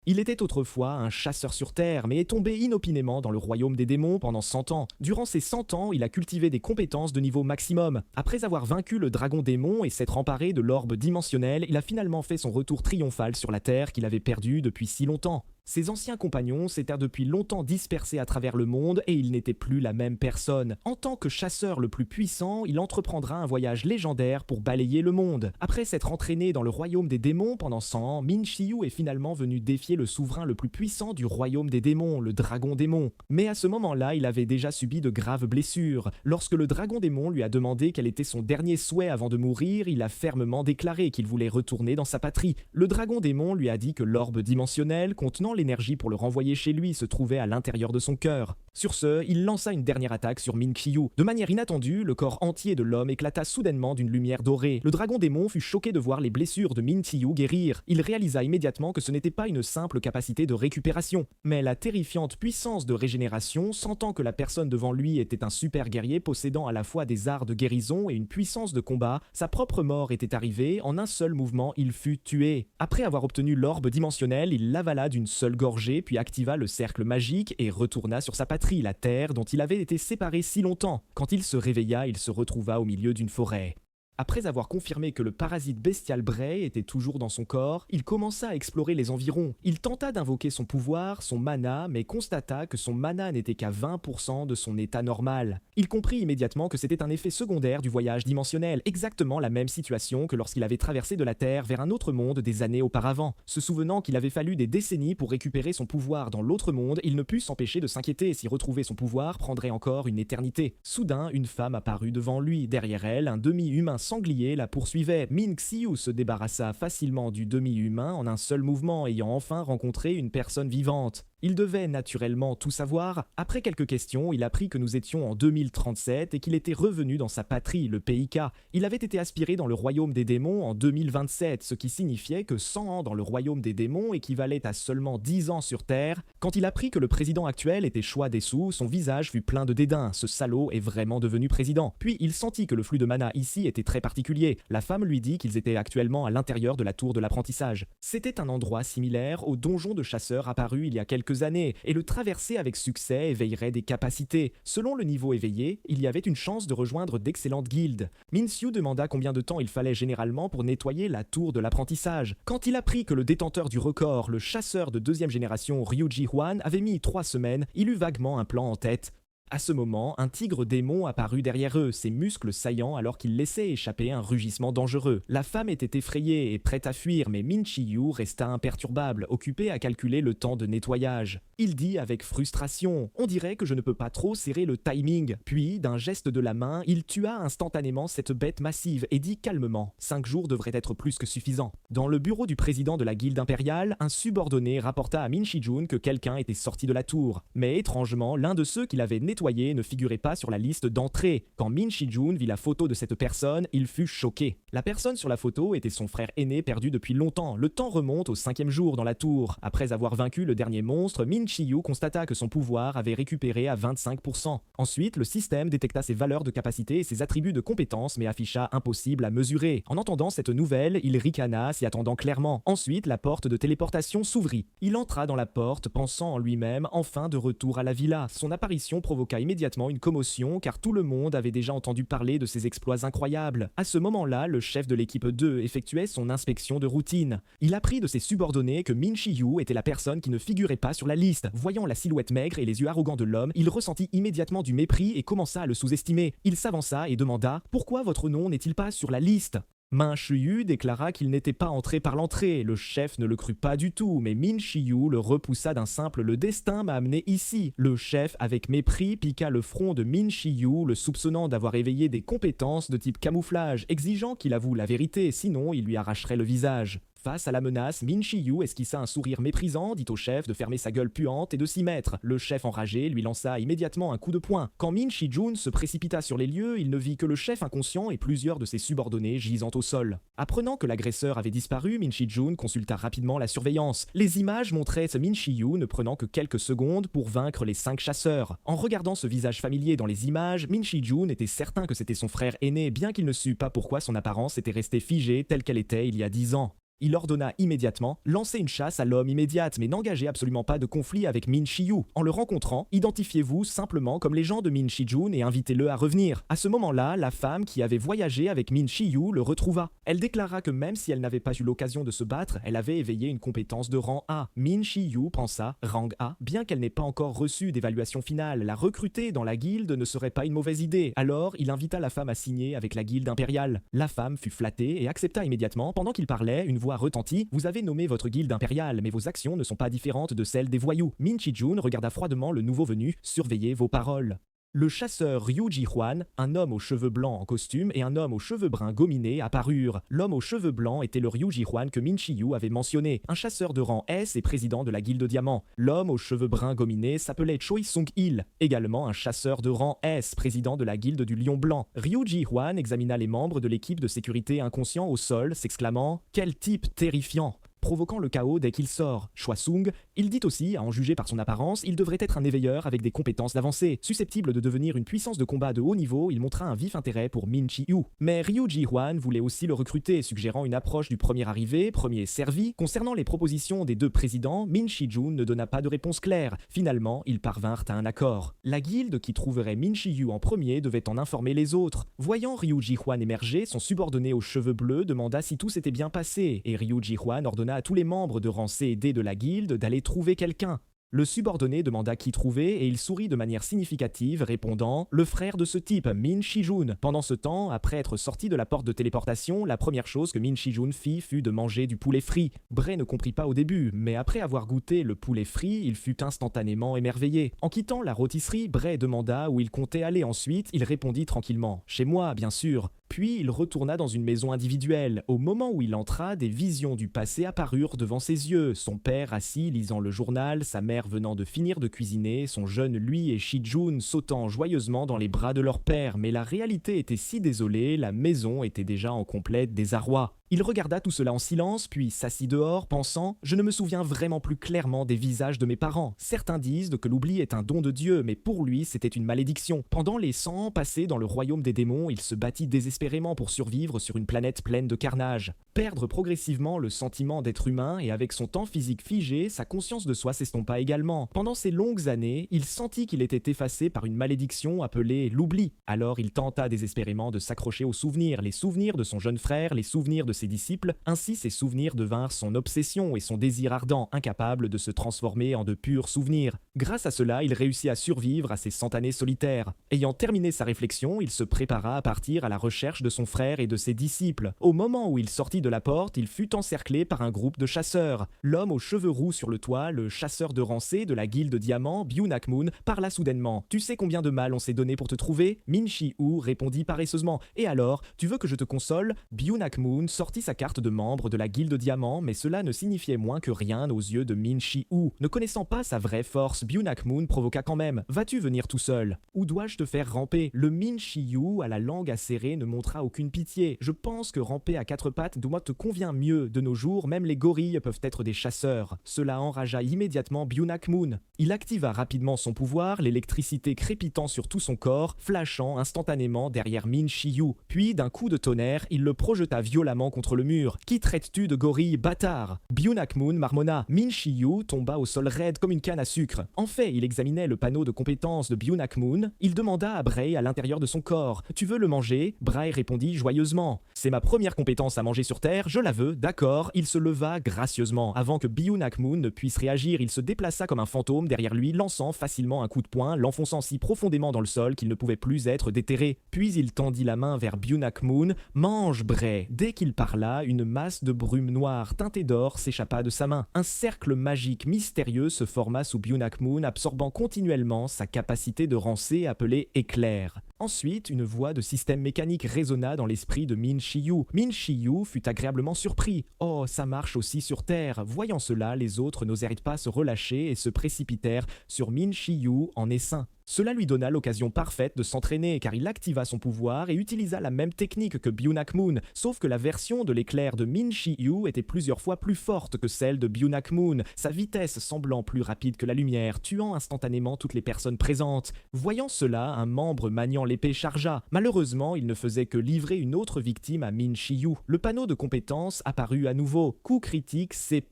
Il était autrefois un chasseur sur Terre, mais est tombé inopinément dans le royaume des démons pendant 100 ans. Durant ces 100 ans, il a cultivé des compétences de niveau maximum. Après avoir vaincu le dragon démon et s'être emparé de l'orbe dimensionnel, il a finalement fait son retour triomphal sur la Terre qu'il avait perdu depuis si longtemps. Ses anciens compagnons s'étaient depuis longtemps dispersés à travers le monde et il n'était plus la même personne. En tant que chasseur le plus puissant, il entreprendra un voyage légendaire pour balayer le monde. Après s'être entraîné dans le royaume des démons pendant 100 ans, Min Chiyu est finalement venu défier le souverain le plus puissant du royaume des démons, le dragon démon. Mais à ce moment-là, il avait déjà subi de graves blessures. Lorsque le dragon démon lui a demandé quel était son dernier souhait avant de mourir, il a fermement déclaré qu'il voulait retourner dans sa patrie. Le dragon démon lui a dit que l'orbe dimensionnel contenant l'énergie pour le renvoyer chez lui se trouvait à l'intérieur de son cœur. Sur ce, il lança une dernière attaque sur Min Chiyu. De manière inattendue, le corps entier de l'homme éclata soudainement d'une lumière dorée. Le dragon démon fut choqué de voir les blessures de Min Chiyu guérir. Il réalisa immédiatement que ce n'était pas une simple capacité de récupération, mais la terrifiante puissance de régénération, sentant que la personne devant lui était un super guerrier possédant à la fois des arts de guérison et une puissance de combat, sa propre mort était arrivée, en un seul mouvement il fut tué. Après avoir obtenu l'orbe dimensionnel, il l'avala d'une seule gorgée, puis activa le cercle magique et retourna sur sa patrie, la Terre, dont il avait été séparé si longtemps. Quand il se réveilla, il se retrouva au milieu d'une forêt. Après avoir confirmé que le parasite bestial Bray était toujours dans son corps, il commença à explorer les environs. Il tenta d'invoquer son pouvoir, son mana, mais constata que son mana n'était qu'à 20% de son état normal. Il comprit immédiatement que c'était un effet secondaire du voyage dimensionnel, exactement la même situation que lorsqu'il avait traversé de la Terre vers un autre monde des années auparavant. Se souvenant qu'il avait fallu des décennies pour récupérer son pouvoir dans l'autre monde, il ne put s'empêcher de s'inquiéter si retrouver son pouvoir prendrait encore une éternité. Soudain, une femme apparut devant lui. Derrière elle, un demi-humain sanglier la poursuivait. Min Xiu se débarrassa facilement du demi-humain en un seul mouvement, ayant enfin rencontré une personne vivante. Il devait naturellement tout savoir. Après quelques questions, il apprit que nous étions en 2037 et qu'il était revenu dans sa patrie, le PIK. Il avait été aspiré dans le royaume des démons en 2027, ce qui signifiait que 100 ans dans le royaume des démons équivalait à seulement 10 ans sur Terre. Quand il apprit que le président actuel était Choi Desu, son visage fut plein de dédain. Ce salaud est vraiment devenu président. Puis il sentit que le flux de mana ici était très particulier. La femme lui dit qu'ils étaient actuellement à l'intérieur de la tour de l'apprentissage. C'était un endroit similaire au donjon de chasseurs apparu il y a quelques années, et le traverser avec succès éveillerait des capacités. Selon le niveau éveillé, il y avait une chance de rejoindre d'excellentes guildes. Min Xiu demanda combien de temps il fallait généralement pour nettoyer la tour de l'apprentissage. Quand il apprit que le détenteur du record, le chasseur de deuxième génération Ryuji Hwan, avait mis 3 semaines, il eut vaguement un plan en tête. À ce moment, un tigre démon apparut derrière eux, ses muscles saillants alors qu'il laissait échapper un rugissement dangereux. La femme était effrayée et prête à fuir, mais Min Chiyu resta imperturbable, occupé à calculer le temps de nettoyage. Il dit avec frustration: « On dirait que je ne peux pas trop serrer le timing. » Puis, d'un geste de la main, il tua instantanément cette bête massive et dit calmement: « 5 jours devraient être plus que suffisants. » Dans le bureau du président de la guilde impériale, un subordonné rapporta à Min Shijun que quelqu'un était sorti de la tour. Mais étrangement, l'un de ceux qui l'avaient nettoyé ne figurait pas sur la liste d'entrée. Quand Min Shijun vit la photo de cette personne, il fut choqué. La personne sur la photo était son frère aîné perdu depuis longtemps. Le temps remonte au 5e jour dans la tour. Après avoir vaincu le dernier monstre, Min Chiyu constata que son pouvoir avait récupéré à 25%. Ensuite, le système détecta ses valeurs de capacité et ses attributs de compétence, mais afficha impossible à mesurer. En entendant cette nouvelle, il ricana, s'y attendant clairement. Ensuite, la porte de téléportation s'ouvrit. Il entra dans la porte, pensant en lui-même enfin de retour à la villa. Son apparition provoqua immédiatement une commotion car tout le monde avait déjà entendu parler de ses exploits incroyables. À ce moment-là, le chef de l'équipe 2 effectuait son inspection de routine. Il apprit de ses subordonnés que Min Chiyu était la personne qui ne figurait pas sur la liste. Voyant la silhouette maigre et les yeux arrogants de l'homme, il ressentit immédiatement du mépris et commença à le sous-estimer. Il s'avança et demanda: « Pourquoi votre nom n'est-il pas sur la liste ?» Min Chiyu déclara qu'il n'était pas entré par l'entrée. Le chef ne le crut pas du tout, mais Min Chiyu le repoussa d'un simple: « Le destin m'a amené ici. » Le chef, avec mépris, piqua le front de Min Chiyu, le soupçonnant d'avoir éveillé des compétences de type camouflage, exigeant qu'il avoue la vérité, sinon il lui arracherait le visage. Face à la menace, Min Chiyu esquissa un sourire méprisant, dit au chef de fermer sa gueule puante et de s'y mettre. Le chef enragé lui lança immédiatement un coup de poing. Quand Min Shijun se précipita sur les lieux, il ne vit que le chef inconscient et plusieurs de ses subordonnés gisant au sol. Apprenant que l'agresseur avait disparu, Min Shijun consulta rapidement la surveillance. Les images montraient ce Min Chiyu ne prenant que quelques secondes pour vaincre les 5 chasseurs. En regardant ce visage familier dans les images, Min Shijun était certain que c'était son frère aîné, bien qu'il ne sût pas pourquoi son apparence était restée figée telle qu'elle était il y a 10 ans. Il ordonna immédiatement lancer une chasse à l'homme immédiate, mais n'engagez absolument pas de conflit avec Min Shiyu. En le rencontrant, identifiez-vous simplement comme les gens de Min Shijun et invitez-le à revenir. À ce moment-là, la femme qui avait voyagé avec Min Shiyu le retrouva. Elle déclara que même si elle n'avait pas eu l'occasion de se battre, elle avait éveillé une compétence de rang A. Min Shiyu pensa, rang A, bien qu'elle n'ait pas encore reçu d'évaluation finale, la recruter dans la guilde ne serait pas une mauvaise idée. Alors, il invita la femme à signer avec la guilde impériale. La femme fut flattée et accepta immédiatement. Pendant qu'il parlait, une voix retentit. Vous avez nommé votre guilde impériale, mais vos actions ne sont pas différentes de celles des voyous. Min Shijun regarda froidement le nouveau venu. Surveillez vos paroles. Le chasseur Ryu Ji-hwan, un homme aux cheveux blancs en costume et un homme aux cheveux bruns gominés apparurent. L'homme aux cheveux blancs était le Ryu Ji-hwan que Min Shiyu avait mentionné, un chasseur de rang S et président de la guilde Diamant. L'homme aux cheveux bruns gominés s'appelait Choi Sung-il, également un chasseur de rang S, président de la guilde du Lion Blanc. Ryu Ji-hwan examina les membres de l'équipe de sécurité inconscients au sol, s'exclamant « Quel type terrifiant !» provoquant le chaos dès qu'il sort. Choi-sung, il dit aussi, à en juger par son apparence, il devrait être un éveilleur avec des compétences avancées. Susceptible de devenir une puissance de combat de haut niveau, il montra un vif intérêt pour Min Shiyu. Mais Ryu Ji-hwan voulait aussi le recruter, suggérant une approche du premier arrivé, premier servi. Concernant les propositions des deux présidents, Min Shijun ne donna pas de réponse claire. Finalement, ils parvinrent à un accord. La guilde qui trouverait Min Shiyu en premier devait en informer les autres. Voyant Ryu Ji-hwan émerger, son subordonné aux cheveux bleus demanda si tout s'était bien passé, et Ryu Ji-hwan ordonna à tous les membres de rang C et D de la guilde d'aller trouver quelqu'un. Le subordonné demanda qui trouver et il sourit de manière significative, répondant « Le frère de ce type, Min Shijun ». Pendant ce temps, après être sorti de la porte de téléportation, la première chose que Min Shijun fit fut de manger du poulet frit. Bray ne comprit pas au début, mais après avoir goûté le poulet frit, il fut instantanément émerveillé. En quittant la rôtisserie, Bray demanda où il comptait aller ensuite, il répondit tranquillement « Chez moi, bien sûr ». Puis il retourna dans une maison individuelle. Au moment où il entra, des visions du passé apparurent devant ses yeux. Son père assis lisant le journal, sa mère venant de finir de cuisiner, son jeune lui et Shijun sautant joyeusement dans les bras de leur père. Mais la réalité était si désolée, la maison était déjà en complet désarroi. Il regarda tout cela en silence, puis s'assit dehors, pensant « Je ne me souviens vraiment plus clairement des visages de mes parents. Certains disent que l'oubli est un don de Dieu, mais pour lui, c'était une malédiction. Pendant les 100 ans passés dans le royaume des démons, il se battit désespérément pour survivre sur une planète pleine de carnage. Perdre progressivement le sentiment d'être humain et avec son temps physique figé, sa conscience de soi s'estompa également. Pendant ces longues années, il sentit qu'il était effacé par une malédiction appelée l'oubli. Alors il tenta désespérément de s'accrocher aux souvenirs, les souvenirs de son jeune frère, les souvenirs de ses disciples, ainsi ces souvenirs devinrent son obsession et son désir ardent, incapable de se transformer en de purs souvenirs. Grâce à cela, il réussit à survivre à ces 100 années solitaires. Ayant terminé sa réflexion, il se prépara à partir à la recherche de son frère et de ses disciples. Au moment où il sortit de la porte, il fut encerclé par un groupe de chasseurs. L'homme aux cheveux roux sur le toit, le chasseur de rancé de la guilde Diamant, Byun-Ak-moon, parla soudainement. « Tu sais combien de mal on s'est donné pour te trouver ?» Min Shiyu répondit paresseusement. « Et alors, tu veux que je te console ?» Byun-Ak-moon sortit sa carte de membre de la guilde Diamant, mais cela ne signifiait moins que rien aux yeux de Min Shiyu. Ne connaissant pas sa vraie force, Byun-Ak-moon provoqua quand même. « Vas-tu venir tout seul ? Ou dois-je te faire ramper ?» Le Min Shiyu, à la langue acérée, ne montra aucune pitié. « Je pense que ramper à quatre pattes te convient mieux. De nos jours, même les gorilles peuvent être des chasseurs. » Cela enragea immédiatement Byun-Ak-moon. Il activa rapidement son pouvoir, l'électricité crépitant sur tout son corps, flashant instantanément derrière Min Shiyu. Puis, d'un coup de tonnerre, il le projeta violemment contre le mur. « Qui traites-tu de gorille, bâtard ?» Byun-Ak-moon marmonna. Min Shiyu tomba au sol raide comme une canne à sucre. En fait, il examinait le panneau de compétences de Byun-Ak-moon. Il demanda à Bray à l'intérieur de son corps. « Tu veux le manger ?» Bray répondit joyeusement. « C'est ma première compétence à manger sur Terre, je la veux, d'accord. » Il se leva gracieusement. Avant que Byun-Ak-moon ne puisse réagir, il se déplaça comme un fantôme derrière lui, lançant facilement un coup de poing, l'enfonçant si profondément dans le sol qu'il ne pouvait plus être déterré. Puis il tendit la main vers Byun-Ak-moon. « Mange, Bray !» Dès qu'il parla, une masse de brume noire teintée d'or s'échappa de sa main. Un cercle magique mystérieux se forma sous Byun-Ak-moon, absorbant continuellement sa capacité de rancé appelée éclair. Ensuite, une voix de système mécanique résonna dans l'esprit de Min Shiyu. Min Shiyu fut agréablement surpris. « Oh, ça marche aussi sur Terre !» Voyant cela, les autres n'osèrent pas se relâcher et se précipitèrent sur Min Shiyu en essaim. Cela lui donna l'occasion parfaite de s'entraîner car il activa son pouvoir et utilisa la même technique que Byun-Ak-moon, sauf que la version de l'éclair de Min Shiyu était plusieurs fois plus forte que celle de Byun-Ak-moon, sa vitesse semblant plus rapide que la lumière, tuant instantanément toutes les personnes présentes. Voyant cela, un membre maniant l'épée chargea. Malheureusement, il ne faisait que livrer une autre victime à Min Chi-yu. Le panneau de compétences apparut à nouveau. Coup critique C+.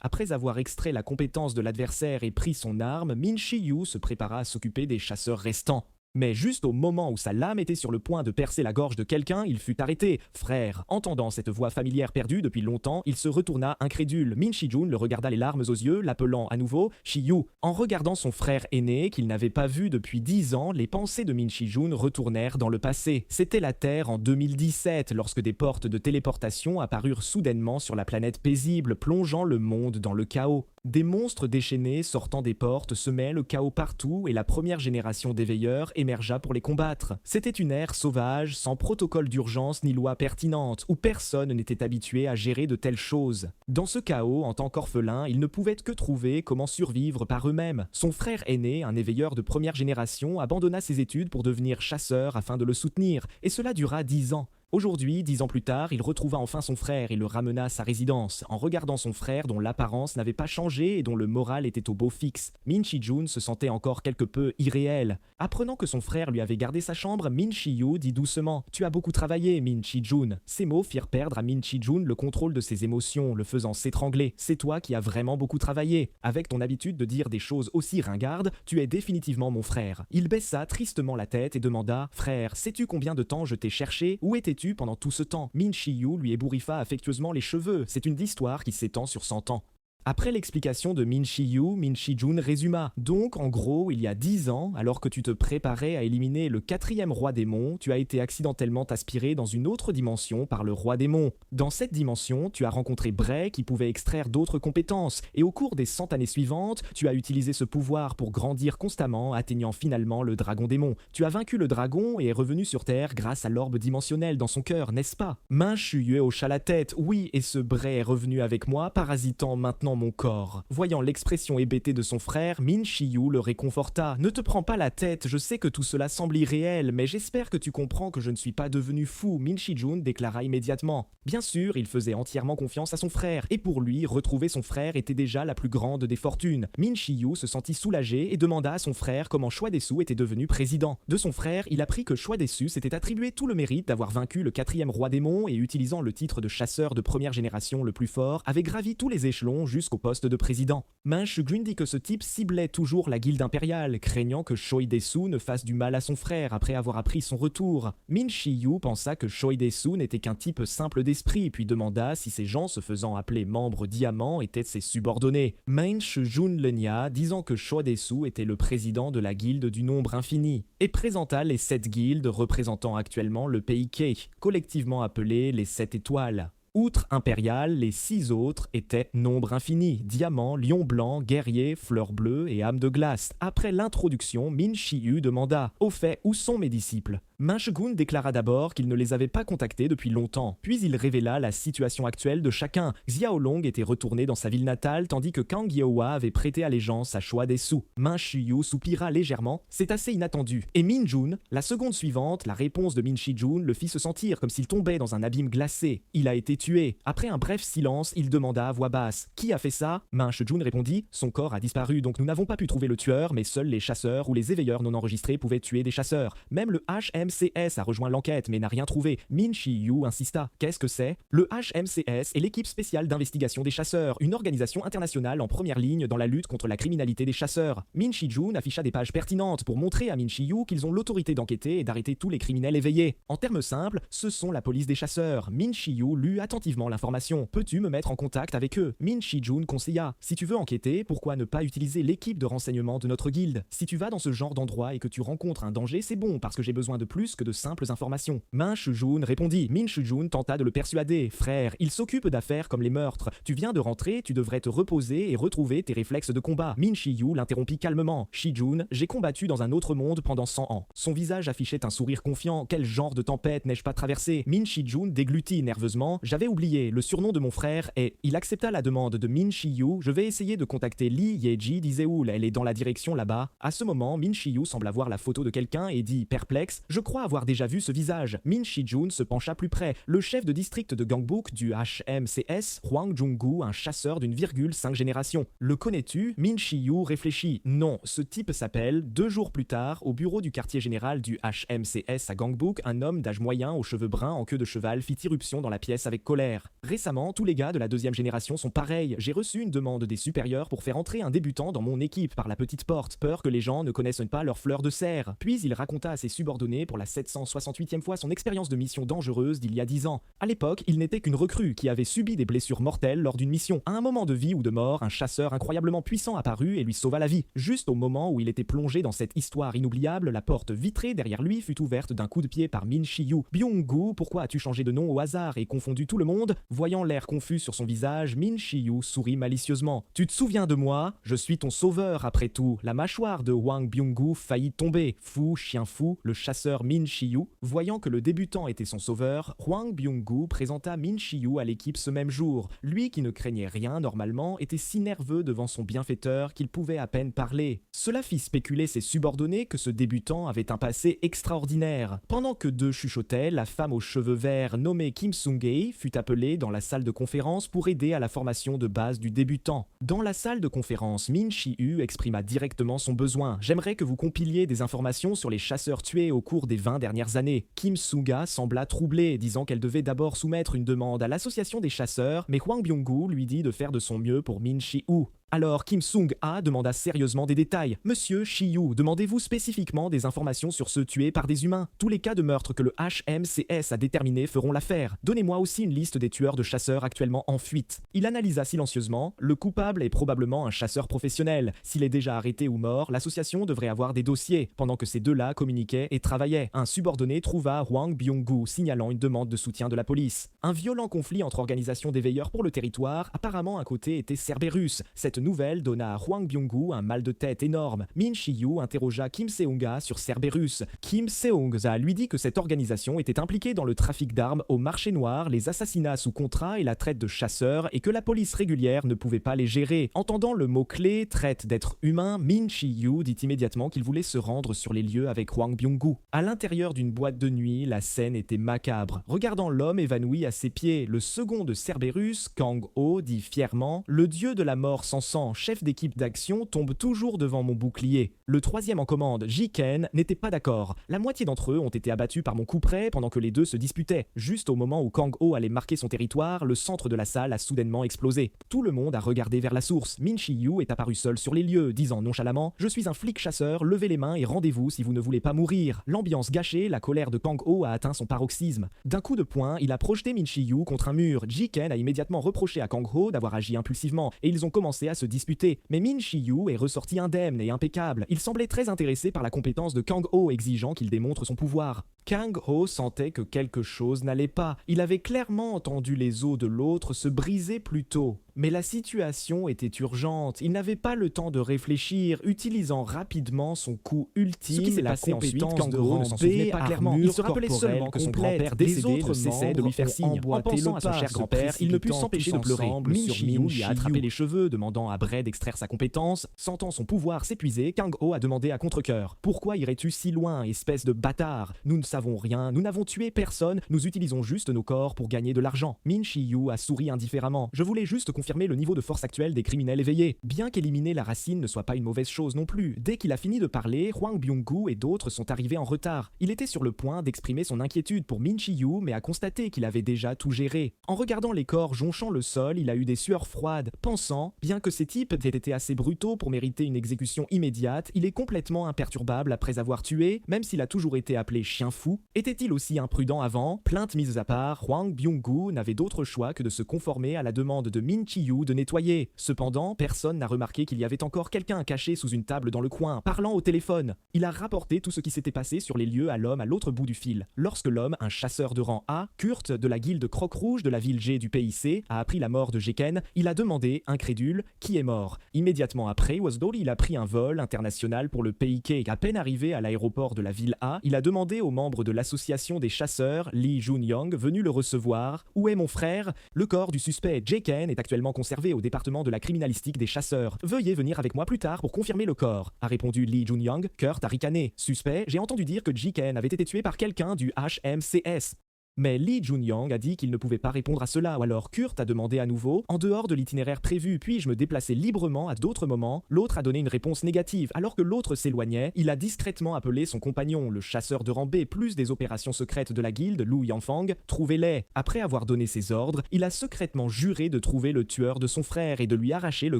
Après avoir extrait la compétence de l'adversaire et pris son arme, Min Chi-yu se prépara à s'occuper des chasseurs restants. Mais juste au moment où sa lame était sur le point de percer la gorge de quelqu'un, il fut arrêté. Frère, entendant cette voix familière perdue depuis longtemps, il se retourna incrédule. Min Shi-jun le regarda les larmes aux yeux, l'appelant à nouveau Shi-yu. En regardant son frère aîné, qu'il n'avait pas vu depuis 10 ans, les pensées de Min Shi-jun retournèrent dans le passé. C'était la Terre en 2017, lorsque des portes de téléportation apparurent soudainement sur la planète paisible, plongeant le monde dans le chaos. Des monstres déchaînés sortant des portes semaient le chaos partout et la première génération d'éveilleurs émergea pour les combattre. C'était une ère sauvage, sans protocole d'urgence ni loi pertinente, où personne n'était habitué à gérer de telles choses. Dans ce chaos, en tant qu'orphelin, ils ne pouvaient que trouver comment survivre par eux-mêmes. Son frère aîné, un éveilleur de première génération, abandonna ses études pour devenir chasseur afin de le soutenir, et cela dura 10 ans. Aujourd'hui, 10 ans plus tard, il retrouva enfin son frère et le ramena à sa résidence. En regardant son frère dont l'apparence n'avait pas changé et dont le moral était au beau fixe, Min Shi-jun se sentait encore quelque peu irréel. Apprenant que son frère lui avait gardé sa chambre, Min Shi-yu dit doucement « Tu as beaucoup travaillé, Min Shi-jun ». Ces mots firent perdre à Min Shi-jun le contrôle de ses émotions, le faisant s'étrangler. « C'est toi qui as vraiment beaucoup travaillé. Avec ton habitude de dire des choses aussi ringardes, tu es définitivement mon frère. » Il baissa tristement la tête et demanda « Frère, sais-tu combien de temps je t'ai cherché? Où étais-tu pendant tout ce temps ?» Min Shi-yu lui ébouriffa affectueusement les cheveux. C'est une histoire qui s'étend sur 100 ans. Après l'explication de Min Shi-yu, Min Shi-jun résuma. Donc, en gros, il y a 10 ans, alors que tu te préparais à éliminer le 4e roi démon, tu as été accidentellement aspiré dans une autre dimension par le roi démon. Dans cette dimension, tu as rencontré Bray qui pouvait extraire d'autres compétences, et au cours des 100 années suivantes, tu as utilisé ce pouvoir pour grandir constamment, atteignant finalement le dragon démon. Tu as vaincu le dragon et est revenu sur Terre grâce à l'orbe dimensionnel dans son cœur, n'est-ce pas? Min Shi-yu hocha la tête. Oui, et ce Bray est revenu avec moi, parasitant maintenant mon corps. Voyant l'expression hébétée de son frère, Min Shi-yu le réconforta. Ne te prends pas la tête, je sais que tout cela semble irréel, mais j'espère que tu comprends que je ne suis pas devenu fou, Min Shi-jun déclara immédiatement. Bien sûr, il faisait entièrement confiance à son frère, et pour lui, retrouver son frère était déjà la plus grande des fortunes. Min Shi-yu se sentit soulagé et demanda à son frère comment Choi Dae-su était devenu président. De son frère, il apprit que Choi Dae-su s'était attribué tout le mérite d'avoir vaincu le 4e roi démon et utilisant le titre de chasseur de première génération le plus fort, avait gravi tous les échelons jusqu'au poste de président. Min Shi-jun dit que ce type ciblait toujours la guilde impériale, craignant que Choi Dae-su ne fasse du mal à son frère après avoir appris son retour. Min Shi-yu pensa que Choi Dae-su n'était qu'un type simple d'esprit, puis demanda si ces gens se faisant appeler membres diamants étaient ses subordonnés. Min Shi-jun le nia, disant que Choi Dae-su était le président de la guilde du nombre infini, et présenta les 7 guildes représentant actuellement le pays Kei, collectivement appelés les 7 étoiles. Outre impérial, les 6 autres étaient nombre infini, diamant, lion blanc, guerrier, fleur bleue et âme de glace. Après l'introduction, Min Shi-yu demanda « Au fait, où sont mes disciples ?» Min Shi-jun déclara d'abord qu'il ne les avait pas contactés depuis longtemps, puis il révéla la situation actuelle de chacun. Xiaolong était retourné dans sa ville natale tandis que Kang Yeohua avait prêté allégeance à Choi Dae-su. Min Shi-yu soupira légèrement, c'est assez inattendu. Et Min Jun, la seconde suivante, la réponse de Min Shi-jun le fit se sentir comme s'il tombait dans un abîme glacé. Il a été tué. Après un bref silence, il demanda à voix basse « Qui a fait ça ?» Min Shi-jun répondit « Son corps a disparu, donc nous n'avons pas pu trouver le tueur, mais seuls les chasseurs ou les éveilleurs non enregistrés pouvaient tuer des chasseurs. Même le HMCS a rejoint l'enquête, mais n'a rien trouvé. » Min Shi-yu insista. « Qu'est-ce que c'est ?» Le HMCS est l'équipe spéciale d'investigation des chasseurs, une organisation internationale en première ligne dans la lutte contre la criminalité des chasseurs. Min Shi-jun afficha des pages pertinentes pour montrer à Min Shi-yu qu'ils ont l'autorité d'enquêter et d'arrêter tous les criminels éveillés. En termes simples, ce sont la police des chasseurs. Min Shi-yu lut attentivement l'information. « Peux-tu me mettre en contact avec eux ?» Min Shi-jun conseilla. « Si tu veux enquêter, pourquoi ne pas utiliser l'équipe de renseignement de notre guilde? Si tu vas dans ce genre d'endroit et que tu rencontres un danger, c'est bon, parce que j'ai besoin de plus que de simples informations. » Min Shi-jun répondit. Min Shi-jun tenta de le persuader. « Frère, il s'occupe d'affaires comme les meurtres. Tu viens de rentrer, tu devrais te reposer et retrouver tes réflexes de combat. » Min Shi-yu l'interrompit calmement. « Shi-jun, j'ai combattu dans un autre monde pendant 100 ans. » Son visage affichait un sourire confiant. Quel genre de tempête n'ai-je pas traversé? Min Shi-jun déglutit nerveusement. « J'avais oublié, le surnom de mon frère est... » Il accepta la demande de Min Shi-yu. « Je vais essayer de contacter Li Yeji d'Iséoul, elle est dans la direction là-bas. » À ce moment, Min Shi-yu sembla voir la photo de quelqu'un et dit perplexe. « Je crois avoir déjà vu ce visage. Min Shi-jun se pencha plus près. Le chef de district de Gangbuk du HMCS, Hwang Jung-gu, un chasseur d'une virgule 5 générations. Le connais-tu? Min Shi-yu réfléchit. Non, ce type s'appelle. 2 jours plus tard, au bureau du quartier général du HMCS à Gangbuk, un homme d'âge moyen aux cheveux bruns en queue de cheval fit irruption dans la pièce avec colère. Récemment, tous les gars de la 2e génération sont pareils. J'ai reçu une demande des supérieurs pour faire entrer un débutant dans mon équipe par la petite porte, peur que les gens ne connaissent pas leurs fleurs de serre. Puis il raconta à ses subordonnés pour la 768e fois son expérience de mission dangereuse d'il y a 10 ans. À l'époque, il n'était qu'une recrue qui avait subi des blessures mortelles lors d'une mission. À un moment de vie ou de mort, un chasseur incroyablement puissant apparut et lui sauva la vie. Juste au moment où il était plongé dans cette histoire inoubliable, la porte vitrée derrière lui fut ouverte d'un coup de pied par Min Shi-yu. Byung-gu, pourquoi as-tu changé de nom au hasard et confondu tout le monde? Voyant l'air confus sur son visage, Min Shi-yu sourit malicieusement. Tu te souviens de moi? Je suis ton sauveur après tout. La mâchoire de Hwang Byung-gu faillit tomber. Fou, chien fou, le chasseur Min Shi-yu. Voyant que le débutant était son sauveur, Hwang Byung-gu présenta Min Shi-yu à l'équipe ce même jour. Lui qui ne craignait rien normalement était si nerveux devant son bienfaiteur qu'il pouvait à peine parler. Cela fit spéculer ses subordonnés que ce débutant avait un passé extraordinaire. Pendant que deux chuchotaient, la femme aux cheveux verts nommée Kim Sung-hye fut appelée dans la salle de conférence pour aider à la formation de base du débutant. Dans la salle de conférence, Min Shi-yu exprima directement son besoin. J'aimerais que vous compiliez des informations sur les chasseurs tués au cours des 20 dernières années. Kim Sung-ha sembla troublée, disant qu'elle devait d'abord soumettre une demande à l'association des chasseurs, mais Hwang Byung-gu lui dit de faire de son mieux pour Min Shi-yu. Alors Kim Sung-ha demanda sérieusement des détails. Monsieur Shi-yu, demandez-vous spécifiquement des informations sur ceux tués par des humains? Tous les cas de meurtre que le HMCS a déterminés feront l'affaire. Donnez-moi aussi une liste des tueurs de chasseurs actuellement en fuite. Il analysa silencieusement. Le coupable est probablement un chasseur professionnel. S'il est déjà arrêté ou mort, l'association devrait avoir des dossiers. Pendant que ces deux-là communiquaient et travaillaient, un subordonné trouva Hwang Byung-gu signalant une demande de soutien de la police. Un violent conflit entre organisations des veilleurs pour le territoire. Apparemment un côté était Cerberus. Cette nouvelle donna à Hwang Byung-gu un mal de tête énorme. Min Shi-yu interrogea Kim Seung-ha sur Cerberus. Kim Seung-ha lui dit que cette organisation était impliquée dans le trafic d'armes au marché noir, les assassinats sous contrat et la traite de chasseurs et que la police régulière ne pouvait pas les gérer. Entendant le mot-clé traite d'êtres humains, Min Shi-yu dit immédiatement qu'il voulait se rendre sur les lieux avec Hwang Byung-gu. À l'intérieur d'une boîte de nuit, la scène était macabre. Regardant l'homme évanoui à ses pieds, le second de Cerberus, Kang-ho, dit fièrement: le dieu de la mort sans sang, chef d'équipe d'action, tombe toujours devant mon bouclier. Le troisième en commande, Jiken, n'était pas d'accord. La moitié d'entre eux ont été abattus par mon couperet pendant que les deux se disputaient. Juste au moment où Kang-ho allait marquer son territoire, le centre de la salle a soudainement explosé. Tout le monde a regardé vers la source. Min Shi-yu est apparu seul sur les lieux, disant nonchalamment: je suis un flic chasseur, levez les mains et rendez-vous si vous ne voulez pas mourir. L'ambiance gâchée, la colère de Kang-ho a atteint son paroxysme. D'un coup de poing, il a projeté Min Shi-yu contre un mur. Jiken a immédiatement reproché à Kang-ho d'avoir agi impulsivement et ils ont commencé à se disputer. Mais Min Shi-yu est ressorti indemne et impeccable. Il semblait très intéressé par la compétence de Kang-ho, exigeant qu'il démontre son pouvoir. Kang-ho sentait que quelque chose n'allait pas. Il avait clairement entendu les os de l'autre se briser plus tôt. Mais la situation était urgente. Il n'avait pas le temps de réfléchir, utilisant rapidement son coup ultime. Ce qui s'est passé ensuite, Kang-ho ne s'en souvenait pas clairement. Il se rappelait seulement que son grand-père décédé ne cessait de lui faire signe. En pensant à son cher grand-père, il ne put s'empêcher de pleurer. Min Shi-yu lui a attrapé les cheveux, demandant à Bray d'extraire sa compétence. Sentant son pouvoir s'épuiser, Kang-ho a demandé à contre-cœur: pourquoi irais-tu si loin, espèce de bâtard? Nous ne savons rien, nous n'avons tué personne, nous utilisons juste nos corps pour gagner de l'argent. Min Shi-yu a souri indifféremment. Je voulais juste confirmer le niveau de force actuel des criminels éveillés. Bien qu'éliminer la racine ne soit pas une mauvaise chose non plus, dès qu'il a fini de parler, Hwang Byung-gu et d'autres sont arrivés en retard. Il était sur le point d'exprimer son inquiétude pour Min Shi-yu, mais a constaté qu'il avait déjà tout géré. En regardant les corps jonchant le sol, il a eu des sueurs froides, pensant, bien que ces types aient été assez brutaux pour mériter une exécution immédiate, il est complètement imperturbable après avoir tué, même s'il a toujours été appelé chien fou. Était-il aussi imprudent avant? Plainte mise à part, Hwang Byung-gu n'avait d'autre choix que de se conformer à la demande de Min Shi-yu de nettoyer. Cependant, personne n'a remarqué qu'il y avait encore quelqu'un caché sous une table dans le coin, parlant au téléphone. Il a rapporté tout ce qui s'était passé sur les lieux à l'homme à l'autre bout du fil. Lorsque l'homme, un chasseur de rang A, Kurt de la guilde Croc Rouge de la ville G du PIC, a appris la mort de Jiken, il a demandé, incrédule, qui est mort. Immédiatement après, Wasdori, il a pris un vol international pour le PIK. À peine arrivé à l'aéroport de la ville A, il a demandé aux membres de l'association des chasseurs, Lee Jun-young, venu le recevoir: où est mon frère? Le corps du suspect Jiken est actuellement actuellement conservé au département de la criminalistique des chasseurs. Veuillez venir avec moi plus tard pour confirmer le corps, a répondu Lee Jun-young. Kurt a ricané. Suspect, j'ai entendu dire que Ji-ken avait été tué par quelqu'un du HMCS. Mais Lee Jun-young a dit qu'il ne pouvait pas répondre à cela, alors Kurt a demandé à nouveau, en dehors de l'itinéraire prévu, puis-je me déplacer librement à d'autres moments. L'autre a donné une réponse négative. Alors que l'autre s'éloignait, il a discrètement appelé son compagnon, le chasseur de rang B, plus des opérations secrètes de la guilde, Lu Yanfang, trouvez-les. Après avoir donné ses ordres, il a secrètement juré de trouver le tueur de son frère et de lui arracher le